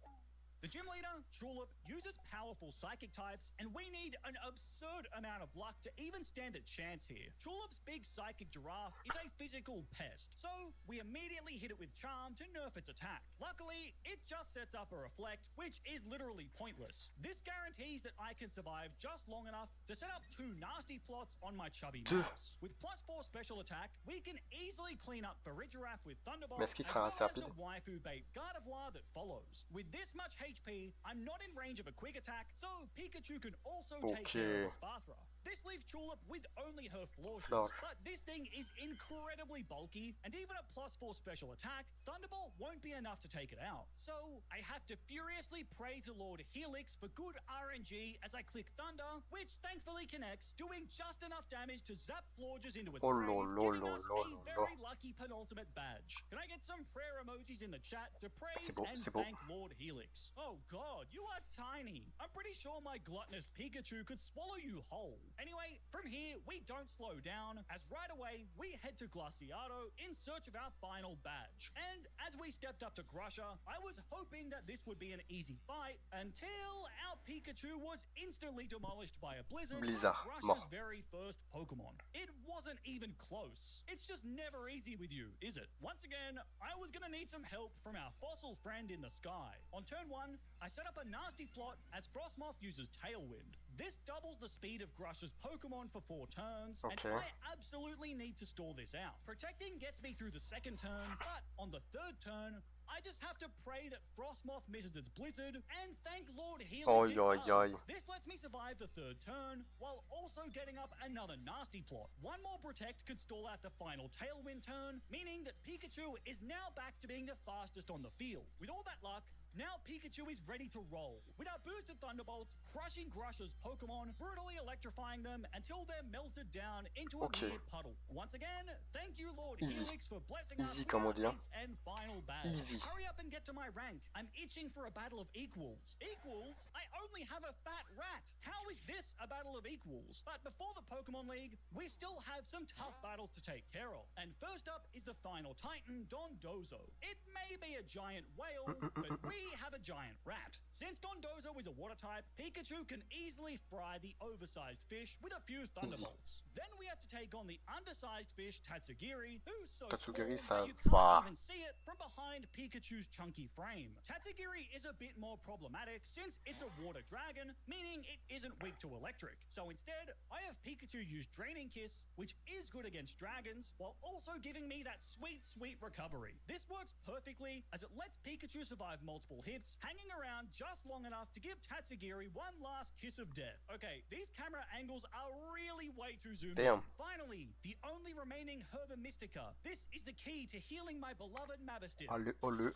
The gym leader, Tulip, uses powerful psychic types, and we need an absurd amount of luck to even stand a chance here. Tulip's big psychic giraffe is a physical pest, so we immediately hit it with Charm to nerf its attack. Luckily, it just sets up a Reflect, which is literally pointless. This guarantees that I can survive just long enough to set up 2 nasty plots on my chubby mouse. With +4 special attack, we can easily clean up Farigiraf with Thunderbolt, as well as the waifu bait Gardevoir that follows. With this much HP, I'm not in range of a quick attack, so Pikachu can also take care of Sparthra. This leaves Tulip with only her Florges, but this thing is incredibly bulky, and even at +4 special attack, Thunderbolt won't be enough to take it out. So I have to furiously pray to Lord Helix for good RNG as I click Thunder, which thankfully connects, doing just enough damage to zap Florges into its brain, giving us a very lucky penultimate badge. Can I get some prayer emojis in the chat to praise and thank Lord Helix? Oh god, you are tiny. I'm pretty sure my gluttonous Pikachu could swallow you whole. Anyway, from here, we don't slow down, as right away, we head to Glaciato in search of our final badge. And as we stepped up to Grusha, I was hoping that this would be an easy fight, until our Pikachu was instantly demolished by a blizzard, Grusha's very first Pokemon. It wasn't even close. It's just never easy with you, is it? Once again, I was gonna need some help from our fossil friend in the sky. On turn 1, I set up a nasty plot as Frostmoth uses Tailwind. This doubles the speed of Grusha's Pokemon for 4 turns, and I absolutely need to stall this out. Protecting gets me through the 2nd turn, but on the 3rd turn, I just have to pray that Frostmoth misses its Blizzard, and thank Lord Helix This lets me survive the 3rd turn, while also getting up another nasty plot. One more Protect could stall out the final Tailwind turn, meaning that Pikachu is now back to being the fastest on the field. With all that luck, now Pikachu is ready to roll, with our boosted Thunderbolts crushing Grusha's Pokemon, brutally electrifying them until they're melted down into a mere puddle. Once again, thank you Lord Helix for blessing us with our 8th and final badge. Hurry up and get to my rank. I'm itching for a battle of equals. Equals? I only have a fat rat. How is this a battle of equals? But before the Pokemon League, we still have some tough battles to take care of. And first up is the final Titan, Dondozo. It may be a giant whale, but we have a giant rat. Since Dondozo is a water type, Pikachu can easily fry the oversized fish with a few Thunderbolts. Then we have to take on the undersized fish Tatsugiri, who's so Tatsugiri, small ça that you va. can't even see it from behind Pikachu's chunky frame. Tatsugiri is a bit more problematic since it's a water dragon, meaning it isn't weak to electric. So instead, I have Pikachu use Draining Kiss, which is good against dragons, while also giving me that sweet, sweet recovery. This works perfectly as it lets Pikachu survive multiple hits, hanging around just long enough to give Tatsugiri one last kiss of death. Okay, these camera angles are really way too zoomed in. Damn. Finally, the only remaining Herba Mystica. This is the key to healing my beloved Mabosstiff. Allez.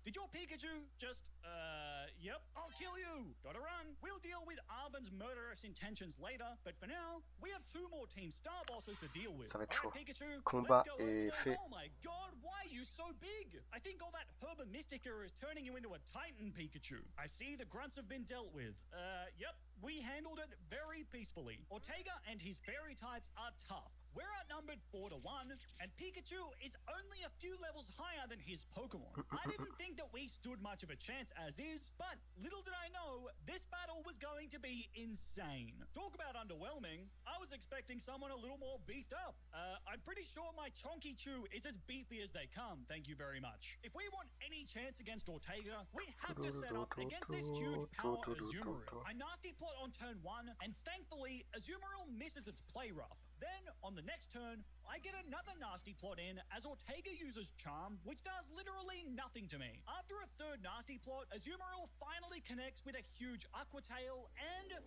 Did your Pikachu just, yep, I'll kill you! Gotta run! We'll deal with Arben's murderous intentions later, but for now, we have 2 more Team Star bosses to deal with. Ça va être chaud. Alright, Pikachu, Combat let's go est over fait. there. Oh my god, why are you so big? I think all that Herba Mystica is turning you into a Titan, Pikachu. I see the grunts have been dealt with. Yep, we handled it very peacefully. Ortega and his fairy types are tough. We're outnumbered 4 to 1, and Pikachu is only a few levels higher than his Pokemon. I didn't think that we stood much of a chance as is, but little did I know, this battle was going to be insane. Talk about underwhelming. I was expecting someone a little more beefed up. I'm pretty sure my Chonky Chew is as beefy as they come, thank you very much. If we want any chance against Ortega, we have to set up against this huge power Azumarill. I nasty plot on turn 1, and thankfully, Azumarill misses its play rough. Then, on the next turn, I get another nasty plot in as Ortega uses Charm, which does literally nothing to me. After a third nasty plot, Azumarill finally connects with a huge Aqua Tail, and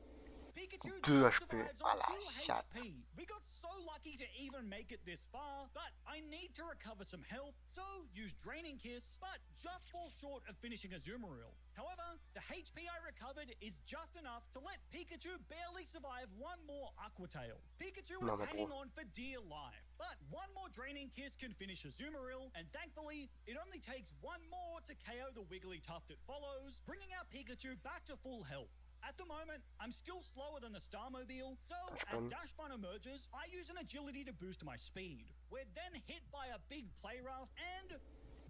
Pikachu 2 just HP. survives Ah on la 2 chatte. HP. We got so lucky to even make it this far, but I need to recover some health, so use Draining Kiss, but just fall short of finishing Azumarill. However, the HP I recovered is just enough to let Pikachu barely survive 1 more Aqua Tail. Pikachu is hanging on for dear life, but 1 more Draining Kiss can finish Azumarill, and thankfully, it only takes 1 more to KO the Wigglytuff that follows, bringing our Pikachu back to full health. At the moment, I'm still slower than the Starmobile, so as Dashbun emerges, I use an agility to boost my speed. We're then hit by a big play rough, and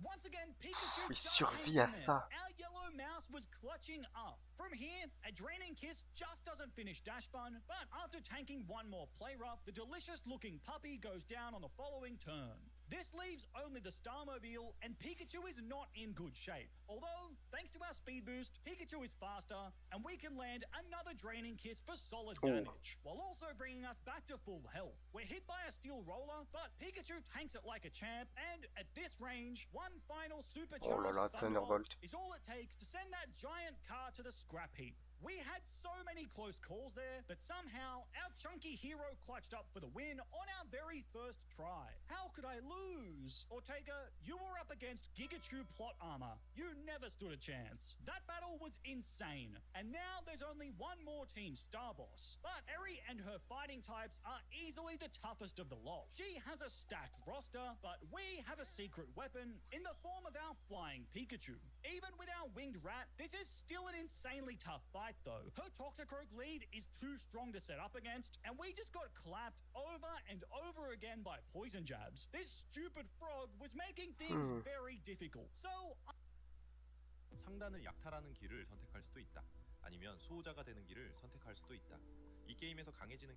once again, Pikachu Il survit à ça. Our yellow mouse was clutching up. From here, a Draining Kiss just doesn't finish Dashbun, but after tanking 1 more play rough, the delicious-looking puppy goes down on the following turn. This leaves only the Starmobile, and Pikachu is not in good shape. Although, thanks to our speed boost, Pikachu is faster, and we can land another Draining Kiss for solid damage, while also bringing us back to full health. We're hit by a Steel Roller, but Pikachu tanks it like a champ, and at this range, 1 final supercharged Thunderbolt is all it takes to send that giant car to the scrap heap. We had so many close calls there, but somehow our chunky hero clutched up for the win on our very first try. How could I lose? Ortega, you were up against Gigachu plot armor. You never stood a chance. That battle was insane, and now there's only 1 more Team Star boss. But Eri and her fighting types are easily the toughest of the lot. She has a stacked roster, but we have a secret weapon in the form of our flying Pikachu. Even with our winged rat, this is still an insanely tough fight though. Her Toxicroak lead is too strong to set up against, and we just got clapped over and over again by poison jabs. This stupid frog was making things very difficult. So 상단을 약탈하는 길을 선택할 수도 있다. 아니면 수호자가 되는 길을 선택할 수도 있다. 이 게임에서 강해지는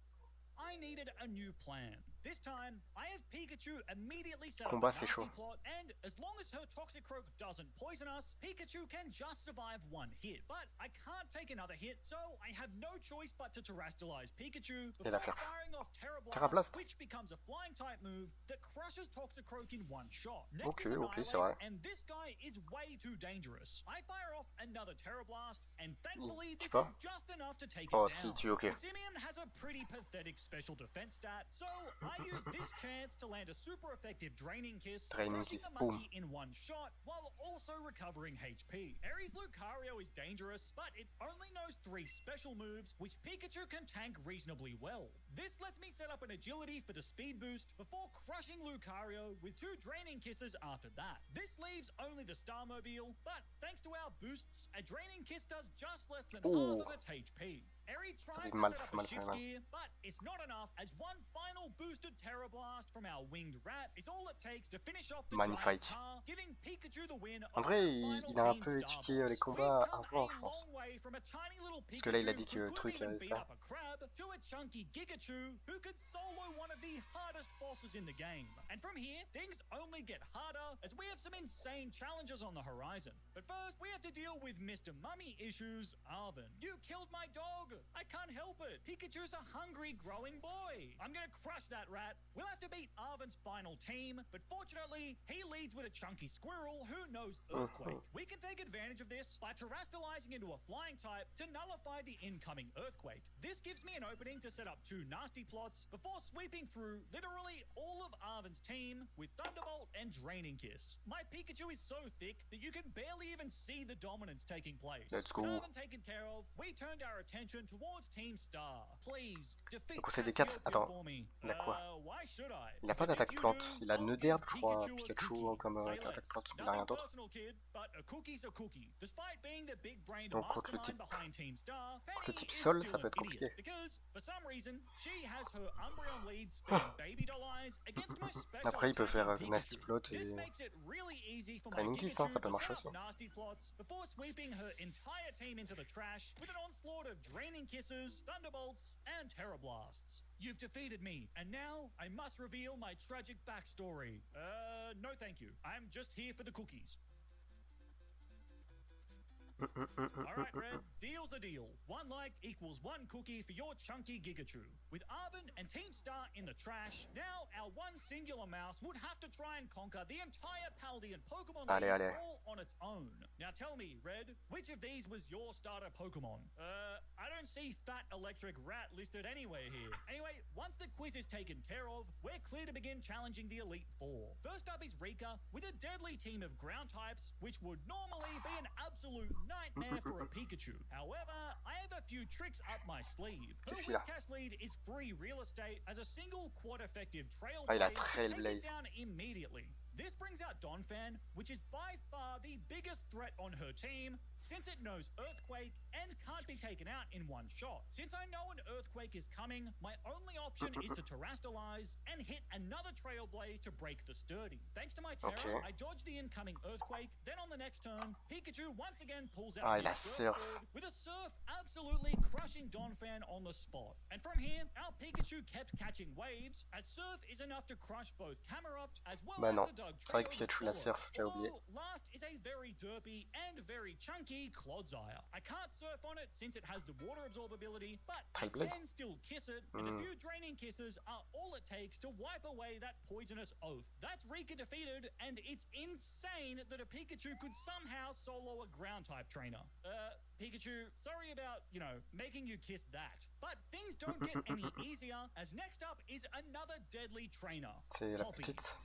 I needed a new plan. This time, I have Pikachu immediately set up Combat, a c'est chaud. nasty plot, and as long as her Toxicroak doesn't poison us, Pikachu can just survive 1 hit. But I can't take another hit, so I have no choice but to terrestrialize Pikachu Et la before faire firing off Terra Terra Blast. which becomes a flying type move that crushes Toxicroak in 1 shot. Next Ok, is ok, c'est Annihilate, vrai. and this guy is way too dangerous. I fire off another Terra Blast, and thankfully Tu this vas? is just enough to take Oh, it si, down. tu ok. Simeon has a pretty pathetic special defense stat, so I use this chance to land a super effective Draining Kiss, Draining crushing Kiss, the boom. monkey in 1 shot, while also recovering HP. Ares Lucario is dangerous, but it only knows 3 special moves, which Pikachu can tank reasonably well. This lets me set up an agility for the speed boost before crushing Lucario with 2 Draining Kisses after that. This leaves only the Starmobile, but thanks to our boosts, a Draining Kiss does just less than half of its HP. Eri Ça tries fait to mal, set ça up fait a mal, ça fait shift mal. gear, but it's not enough as one final boosted Terror Blast from our winged rat is all it takes to finish off the giant Magnifique. car, giving Pikachu the win En over vrai, the il final a un team peu star étudié boss. les We've combats come avant, a je pense. long way from a tiny little Parce que là, il a Pikachu dit que who le couldn't truc, even beat ça. up a crab to a chunky Gigachu who could solo one of the hardest bosses in the game. And from here, things only get harder as we have some insane challenges on the horizon. But first, we have to deal with Mr. Mummy Issues, Arvin. You killed my dog! I can't help it. Pikachu's a hungry, growing boy. I'm gonna crush that rat. We'll have to beat Arvin's final team, but fortunately, he leads with a chunky squirrel who knows Earthquake. We can take advantage of this by terastallizing into a flying type to nullify the incoming Earthquake. This gives me an opening to set up 2 nasty plots before sweeping through literally all of Arvin's team with Thunderbolt and Draining Kiss. My Pikachu is so thick that you can barely even see the dominance taking place. Let's go. With Arvin taken care of, we turned our attention towards Team Star. Please, defeat Le conseil des 4, Cassiopeia attends, for me. il a quoi? Why should I? Il a pas Because if d'attaque you plante, do, il a I'll nœud give d'herbe, je crois, Pikachu a Pikachu cookie. comme Say avec less. attaque plante, il a Nothing rien d'autre. personal, kid, but a cookie's a cookie. Despite being the big-brained Donc contre le mastermind type, behind Team Star, contre le Penny type is sol, still ça peut an être idiot compliqué. because for some reason she has her Umbreon lead spinning baby doll eyes against my special Après, il peut faire attacking Nasty Pikachu. Plot This et makes it really easy for my Training Kiss, hein, ça Pikachu peut to marcher set aussi. up nasty plots before sweeping her entire team into the trash with an onslaught of Draining Kisses, Thunderbolts, and Terror Blasts. You've defeated me, and now I must reveal my tragic backstory. No thank you. I'm just here for the cookies. Alright, Red, deal's a deal. 1 like equals 1 cookie for your chunky Gigachu. With Arvin and Team Star in the trash, now our one singular mouse would have to try and conquer the entire Paldean Pokemon Allez, League allez. all on its own. Now tell me, Red, which of these was your starter Pokemon? I don't see Fat Electric Rat listed anywhere here. Anyway, once the quiz is taken care of, we're clear to begin challenging the Elite Four. First up is Rika with a deadly team of ground types, which would normally be an absolute nightmare for a Pikachu. However, I have a few tricks up my sleeve. Her Qu'est-ce qu'il a? Whiscash lead is free real estate as a single quad-effective Trail Ah, il a Blaze to Trail take it Blaze. down immediately. This brings out Donphan, which is by far the biggest threat on her team, since it knows Earthquake and can't be taken out in one shot. Since I know an Earthquake is coming, my only option is to terastallize and hit another Trailblaze to break the sturdy. Thanks to my Terror, Okay. I dodge the incoming Earthquake, then on the next turn, Pikachu once again pulls out Ah, il his a Surf. Surfboard, with a Surf absolutely crushing Donphan on the spot. And from here, our Pikachu kept catching waves, as Surf is enough to crush both Camerupt as well Bah as non, the Doug c'est vrai que Trail Pikachu l'a that Surf, follow. j'avais oublié. Although last is a very derpy and very chunky Clodsire. I can't surf on it since it has the water absorbability, but I Trailblaze. can still kiss it, and a few draining kisses are all it takes to wipe away that poisonous oath. That's Rika defeated, and it's insane that a Pikachu could somehow solo a ground type trainer. Pikachu, sorry about, making you kiss that. But things don't get any easier, as next up is another deadly trainer. C'est la Poppy. petite.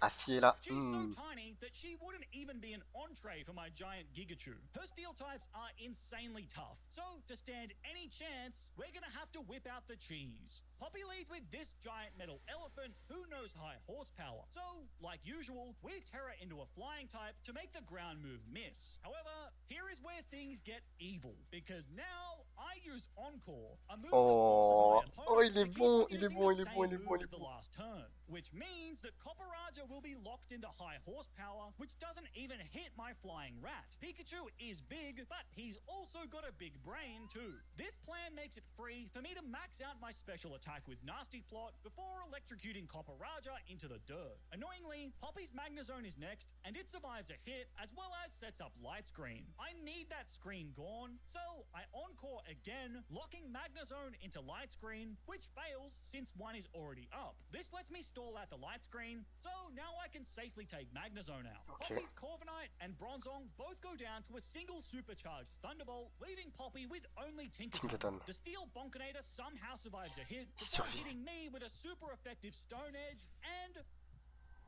Acier là. She's so tiny that she wouldn't even be an entree for my giant Gigachu. Her steel types are insanely tough, so to stand any chance, we're gonna have to whip out the cheese. Poppy leads with this giant metal elephant who knows high horsepower. So, like usual, we Terra into a flying type to make the ground move miss. However, here is where things get evil, because now I use Encore, a move Oh, that forces my oh, il est opponent to bon, keep il est using bon, the il est bon, same il est bon, move il est as the bon. last turn, which means that Copperaja will be locked into high horsepower, which doesn't even hit my flying rat. Pikachu is big, but he's also got a big brain too. This plan makes it free for me to max out my special attack with Nasty Plot before electrocuting Copperaja into the dirt. Annoyingly, Poppy's Magnezone is next, and it survives a hit as well as sets up Light Screen. I need that screen gone, so I Encore again, locking Magnezone into Light Screen, which fails since one is already up. This lets me stall out the Light Screen, so now I can safely take Magnezone out. Okay. Poppy's Corviknight and Bronzong both go down to a single supercharged Thunderbolt, leaving Poppy with only Tinkaton. Tinkaton. The Steel Bonkinator somehow survives a hit, Il before survit. hitting me with a super effective Stone Edge, and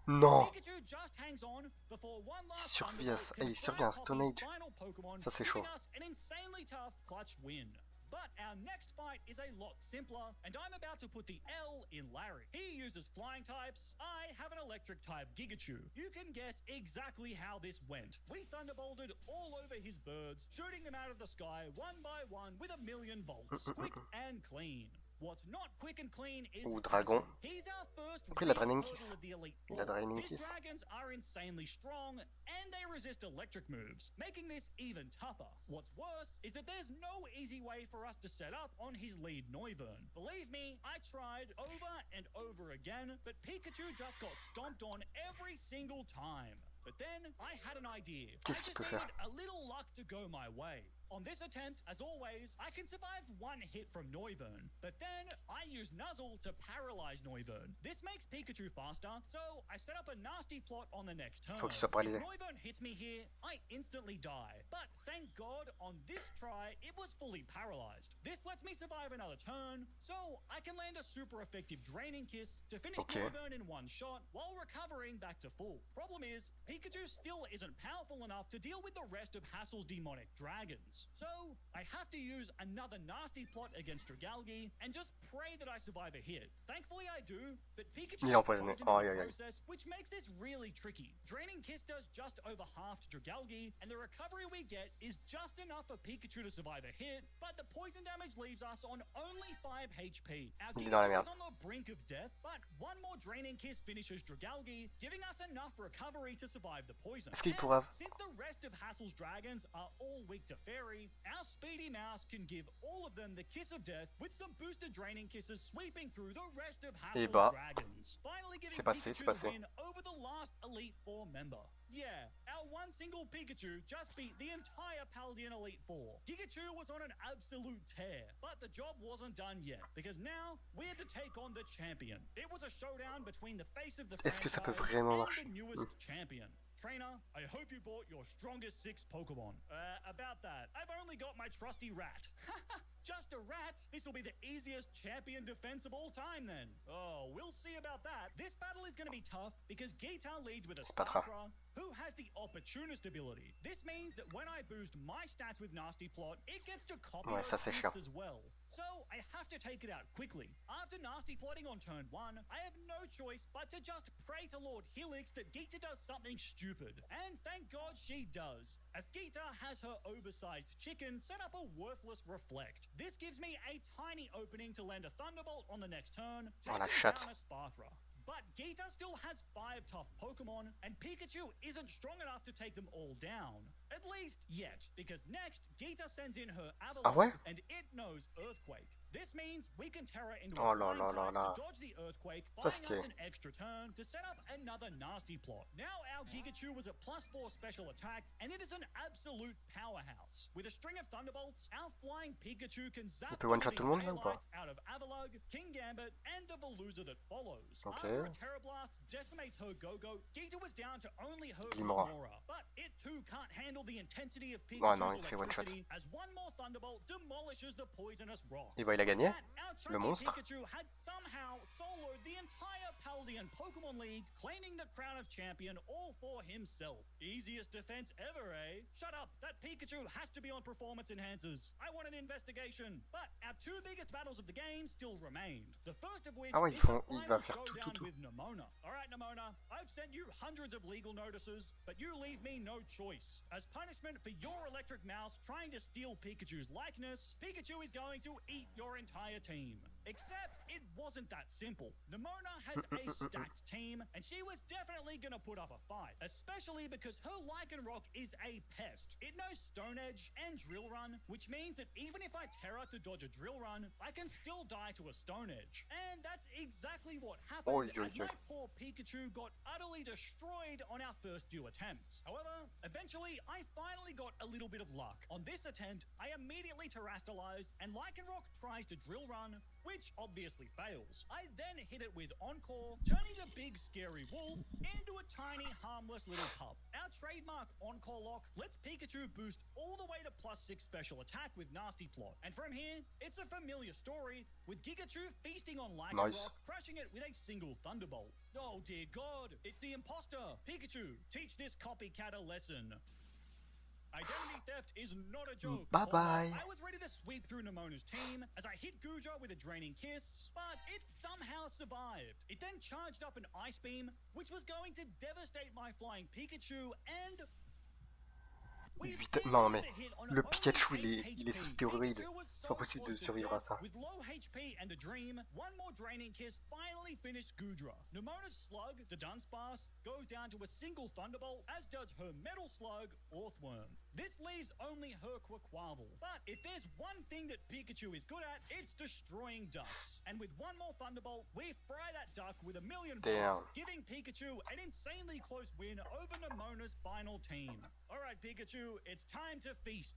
Non. Pikachu just hangs on before one Il last survit à, Thunderbolt il can survit à un fly Stone Poppy's Age. final Pokemon, Ça, c'est giving chaud. us an insanely tough clutch win. But our next fight is a lot simpler, and I'm about to put the L in Larry. He uses flying types. I have an electric type Gigachu. You can guess exactly how this went. We thunderbolted all over his birds, shooting them out of the sky one by one with 1,000,000 volts, quick and clean. What's not quick and clean is dragon. He's our first Pourquoi il a Draining hurdle Kiss? of the Elite Il a Four. Draining These Kiss. dragons are insanely strong, and they resist electric moves, making this even tougher. What's worse is that there's no easy way for us to set up on his lead Noivern. Believe me, I tried over and over again, but Pikachu just got stomped on every single time. But then I had an idea. I Qu'est-ce just qu'il peut faire? needed a little luck to go my way. On this attempt, as always, I can survive one hit from Noivern, but then I use Nuzzle to paralyze Noivern. This makes Pikachu faster, so I set up a nasty plot on the next turn. Faut qu'il soit paralysé. If Noivern hits me here, I instantly die. But thank God, on this try, it was fully paralyzed. This lets me survive another turn, so I can land a super effective Draining Kiss to finish Noivern in one shot while recovering back to full. Problem is, Pikachu still isn't powerful enough to deal with the rest of Hassel's demonic dragons. So, I have to use another nasty plot against Dragalge and just pray that I survive a hit. Thankfully I do, but Pikachu Il est empoisonné. is in the Aïe, aïe, aïe. process, which makes this really tricky. Draining Kiss does just over half to Dragalge, and the recovery we get is just enough for Pikachu to survive a hit, but the poison damage leaves us on only 5 HP. Our Il est dans la Pikachu merde. is on the brink of death, but one more Draining Kiss finishes Dragalge, giving us enough recovery to survive the poison. Est-ce qu'il And pourra- since the rest of Hassel's dragons are all weak to Fairy, our speedy mouse can give all of them the Kiss of Death with some boosted Draining Kisses sweeping through the rest of Hassel's bah, dragons. Finally giving c'est passé, Pikachu c'est passé. the win over the last Elite Four member. Yeah, our one single Pikachu just beat the entire Paldean Elite Four. Pikachu was on an absolute tear, but the job wasn't done yet, because now we had to take on the champion. It was a showdown between the face of the Est-ce que ça peut franchise vraiment and marcher? the newest champion. Trainer, I hope you bought your strongest 6 Pokemon. About that, I've only got my trusty rat. Just a rat? This'll be the easiest champion defense of all time then. Oh, we'll see about that. This battle is going to be tough because Gita leads with a C'est pas grave. Sparkra, who has the Opportunist ability. This means that when I boost my stats with Nasty Plot, it gets to copy Ouais, those ça, c'est boosts chiant. as well. So I have to take it out quickly. After nasty plotting on turn 1, I have no choice but to just pray to Lord Helix that Gita does something stupid. And thank God she does, as Gita has her oversized chicken set up a worthless Reflect. This gives me a tiny opening to land a Thunderbolt on the next turn, Oh, la taking chatte. down a Sparthra. But Gita still has 5 tough Pokemon, and Pikachu isn't strong enough to take them all down. At least yet, because next, Gita sends in her Avalanche, ouais? and it knows Earthquake. This means we can Terra into Oh a là flying là là type là. to dodge the Earthquake, Ça, buying c'est us an extra turn to set up another nasty plot. Now our Gigachu was at +4 special attack, and it is an absolute powerhouse. With a string of Thunderbolts, our flying Pikachu can zap peut one-shot tout le monde, là, ou pas? daylights out of Avalugg, King Gambit, and the Veluza that follows. Ok. After a Terra Blast decimates her Go-Go, Gita was down to only her Glimora. Glimora, but it too can't handle the intensity of Oh non, il Pikachu's se fait one-shot. electricity, as one more Thunderbolt demolishes the poisonous rock. Et bah, il a gagné. That, our Le chunky monstre. Pikachu had somehow soloed the entire Paldean Pokemon League, claiming the crown of champion all for himself. Easiest defense ever, eh? Shut up, that Pikachu has to be on performance enhancers. I want an investigation. But our 2 biggest battles of the game still remained. The first of which Ah ouais, is il the va final faire tout, showdown tout. with Nimona. Alright, Nimona, I've sent you hundreds of legal notices, but you leave me no choice. As punishment for your electric mouse trying to steal Pikachu's likeness, Pikachu is going to eat your entire team. Except it wasn't that simple. Nimona has a stacked team, and she was definitely gonna put up a fight, especially because her Lycanroc is a pest. It knows Stone Edge and Drill Run, which means that even if I Terra to dodge a Drill Run, I can still die to a Stone Edge. And that's exactly what happened, Oi, oi, as oi. my poor Pikachu got utterly destroyed on our first few attempts. However, eventually I finally got a little bit of luck. On this attempt, I immediately terastallized, and Lycanroc tries to Drill Run, which obviously fails. I then hit it with Encore, turning the big scary wolf into a tiny harmless little pup. Our trademark Encore lock lets Pikachu boost all the way to +6 special attack with Nasty Plot. And from here, it's a familiar story, with Gigachu feasting on Lycanroc, Nice. crushing it with a single Thunderbolt. Oh dear God, it's the imposter! Pikachu, teach this copycat a lesson. Identity theft is not a joke. Bye bye. I was ready to sweep through Nemona's team as I hit Guja with a draining kiss, but it somehow survived. It then charged up an ice beam, which was going to devastate my flying Pikachu, and Non mais le Pikachu il est sous stéroïde. C'est pas possible de survivre à ça. With low HP and a dream, one more draining kiss finally finished Gudra. Nemona's slug, the Dunsparce, goes down to a single Thunderbolt, as does her metal slug, Orthworm. This leaves only her Quaquaval. But if there's one thing that Pikachu is good at, it's destroying ducks. And with one more Thunderbolt, we fry that duck with a million bullets, giving Pikachu an insanely close win over Nemona's final team. Alright Pikachu, it's time to feast.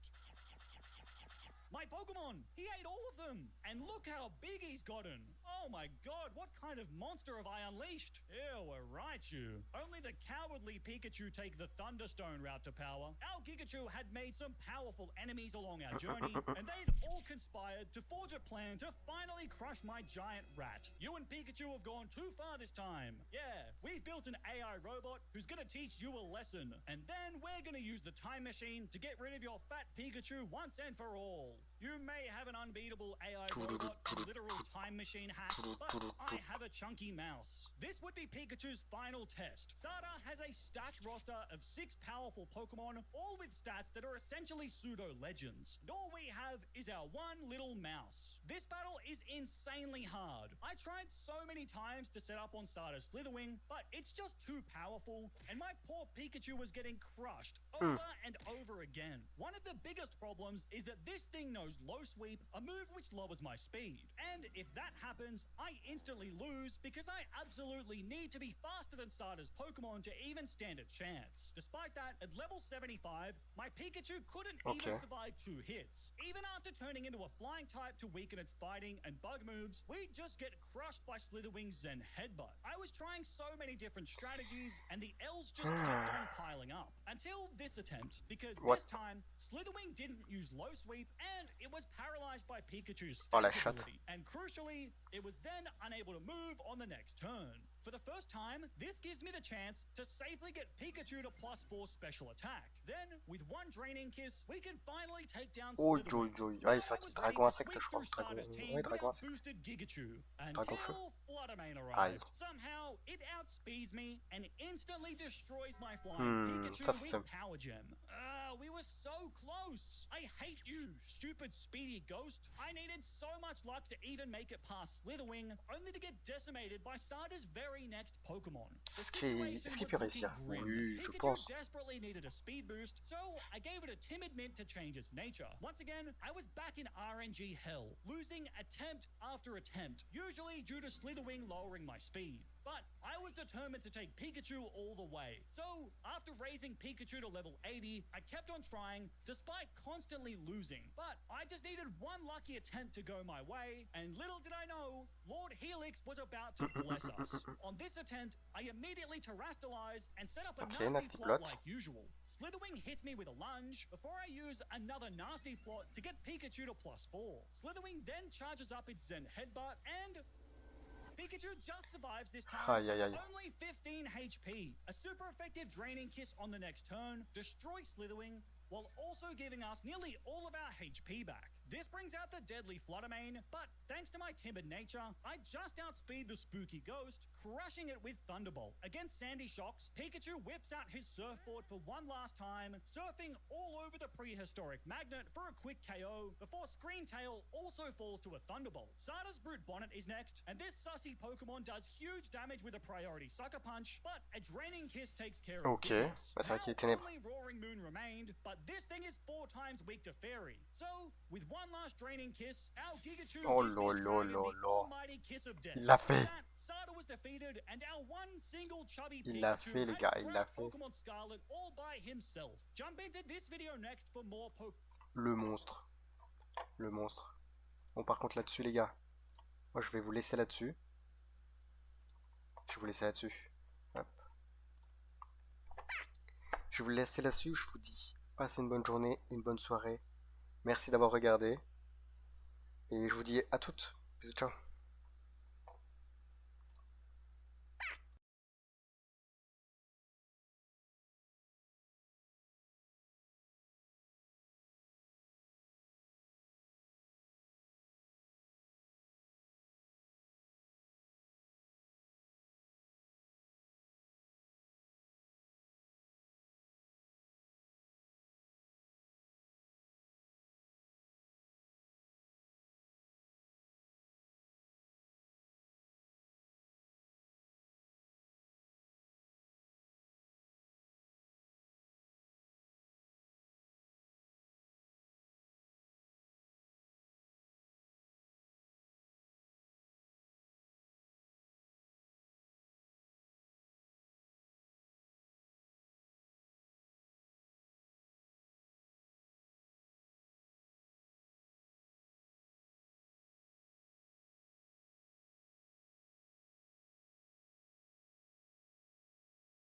My Pokemon! He ate all of them! And look how big he's gotten! Oh my god, what kind of monster have I unleashed? Ew, a Raichu. Only the cowardly Pikachu take the Thunderstone route to power. Our Pikachu had made some powerful enemies along our journey, and they'd all conspired to forge a plan to finally crush my giant rat. You and Pikachu have gone too far this time. Yeah, we've built an AI robot who's gonna teach you a lesson, and then we're gonna use the time machine to get rid of your fat Pikachu once and for all. You may have an unbeatable AI robot and literal time machine hacks, but I have a chunky mouse. This would be Pikachu's final test. Sada has a stacked roster of 6 powerful Pokemon, all with stats that are essentially pseudo-legends. And all we have is our one little mouse. This battle is insanely hard. I tried so many times to set up on Sada's Slitherwing, but it's just too powerful, and my poor Pikachu was getting crushed over and over again. One of the biggest problems is that this thing knows low sweep, a move which lowers my speed. And if that happens, I instantly lose because I absolutely need to be faster than Sada's Pokemon to even stand a chance. Despite that, at level 75, my Pikachu couldn't even survive 2 hits. Even after turning into a flying type to weaken its fighting and bug moves, we'd just get crushed by Slitherwing's Zen Headbutt. I was trying so many different strategies, and the L's just kept on piling up. Until this attempt, because this time, Slitherwing didn't use low sweep, and it was paralyzed by Pikachu's ability. And crucially, it was then unable to move on the next turn. For the first time, this gives me the chance to safely get Pikachu to +4 special attack. Then, with one draining kiss, we can finally take down Slitherwing. Ah, c'est vrai qu'il dragon insecte, je crois. Dragon insecte. Boosted Gigachu Dragon feu. until Fluttermane arrived. Somehow, it outspeeds me and instantly destroys my flying Pikachu with Power Gem. We were so close. I hate you, stupid speedy ghost. I needed so much luck to even make it past Slitherwing, only to get decimated by Sada's very next Pokemon. Est-ce qu'il peut réussir? Oui, je pense. Desperately needed a speed boost, so I gave it a timid mint to change its nature. Once again, I was back in RNG hell, losing attempt after attempt, usually due to Slitherwing lowering my speed. But I was determined to take Pikachu all the way. So, after raising Pikachu to level 80, I kept on trying, despite constantly losing. But I just needed one lucky attempt to go my way, and little did I know, Lord Helix was about to bless us. On this attempt, I immediately terrestrialized and set up a nasty plot like usual. Slitherwing hits me with a lunge before I use another nasty plot to get Pikachu to +4. Slitherwing then charges up its Zen Headbutt, and Pikachu just survives this time, only 15 HP. A super effective draining kiss on the next turn destroys Slitherwing, while also giving us nearly all of our HP back. This brings out the deadly Fluttermane, but thanks to my timid nature, I just outspeed the spooky ghost, crushing it with Thunderbolt. Against Sandy Shocks, Pikachu whips out his surfboard for one last time, surfing all over the prehistoric magnet for a quick KO, before Screamtail also falls to a Thunderbolt. Sada's Brute Bonnet is next, and this sussy Pokemon does huge damage with a priority Sucker Punch, but a draining kiss takes care of business. C'est vrai qu'il est ténébreux. Only Roaring Moon remained, but this thing is 4 times weak to Fairy. So, with one last draining kiss, our Gigachu gives this dragon the almighty kiss of death. Il l'a fait. Sada was defeated, and our one single chubby Il l'a Pikachu fait, les gars, il l'a had fait. Pokemon Scarlet all by himself. Jump into this video next for more Le monstre. Le monstre. Bon, par contre, là-dessus, les gars, moi, je vais vous laisser là-dessus. Je vais vous laisser là-dessus. Hop. Je vais vous laisser là-dessus. Je vous dis, passez une bonne journée, une bonne soirée. Merci d'avoir regardé. Et je vous dis à toutes. Bisous, ciao.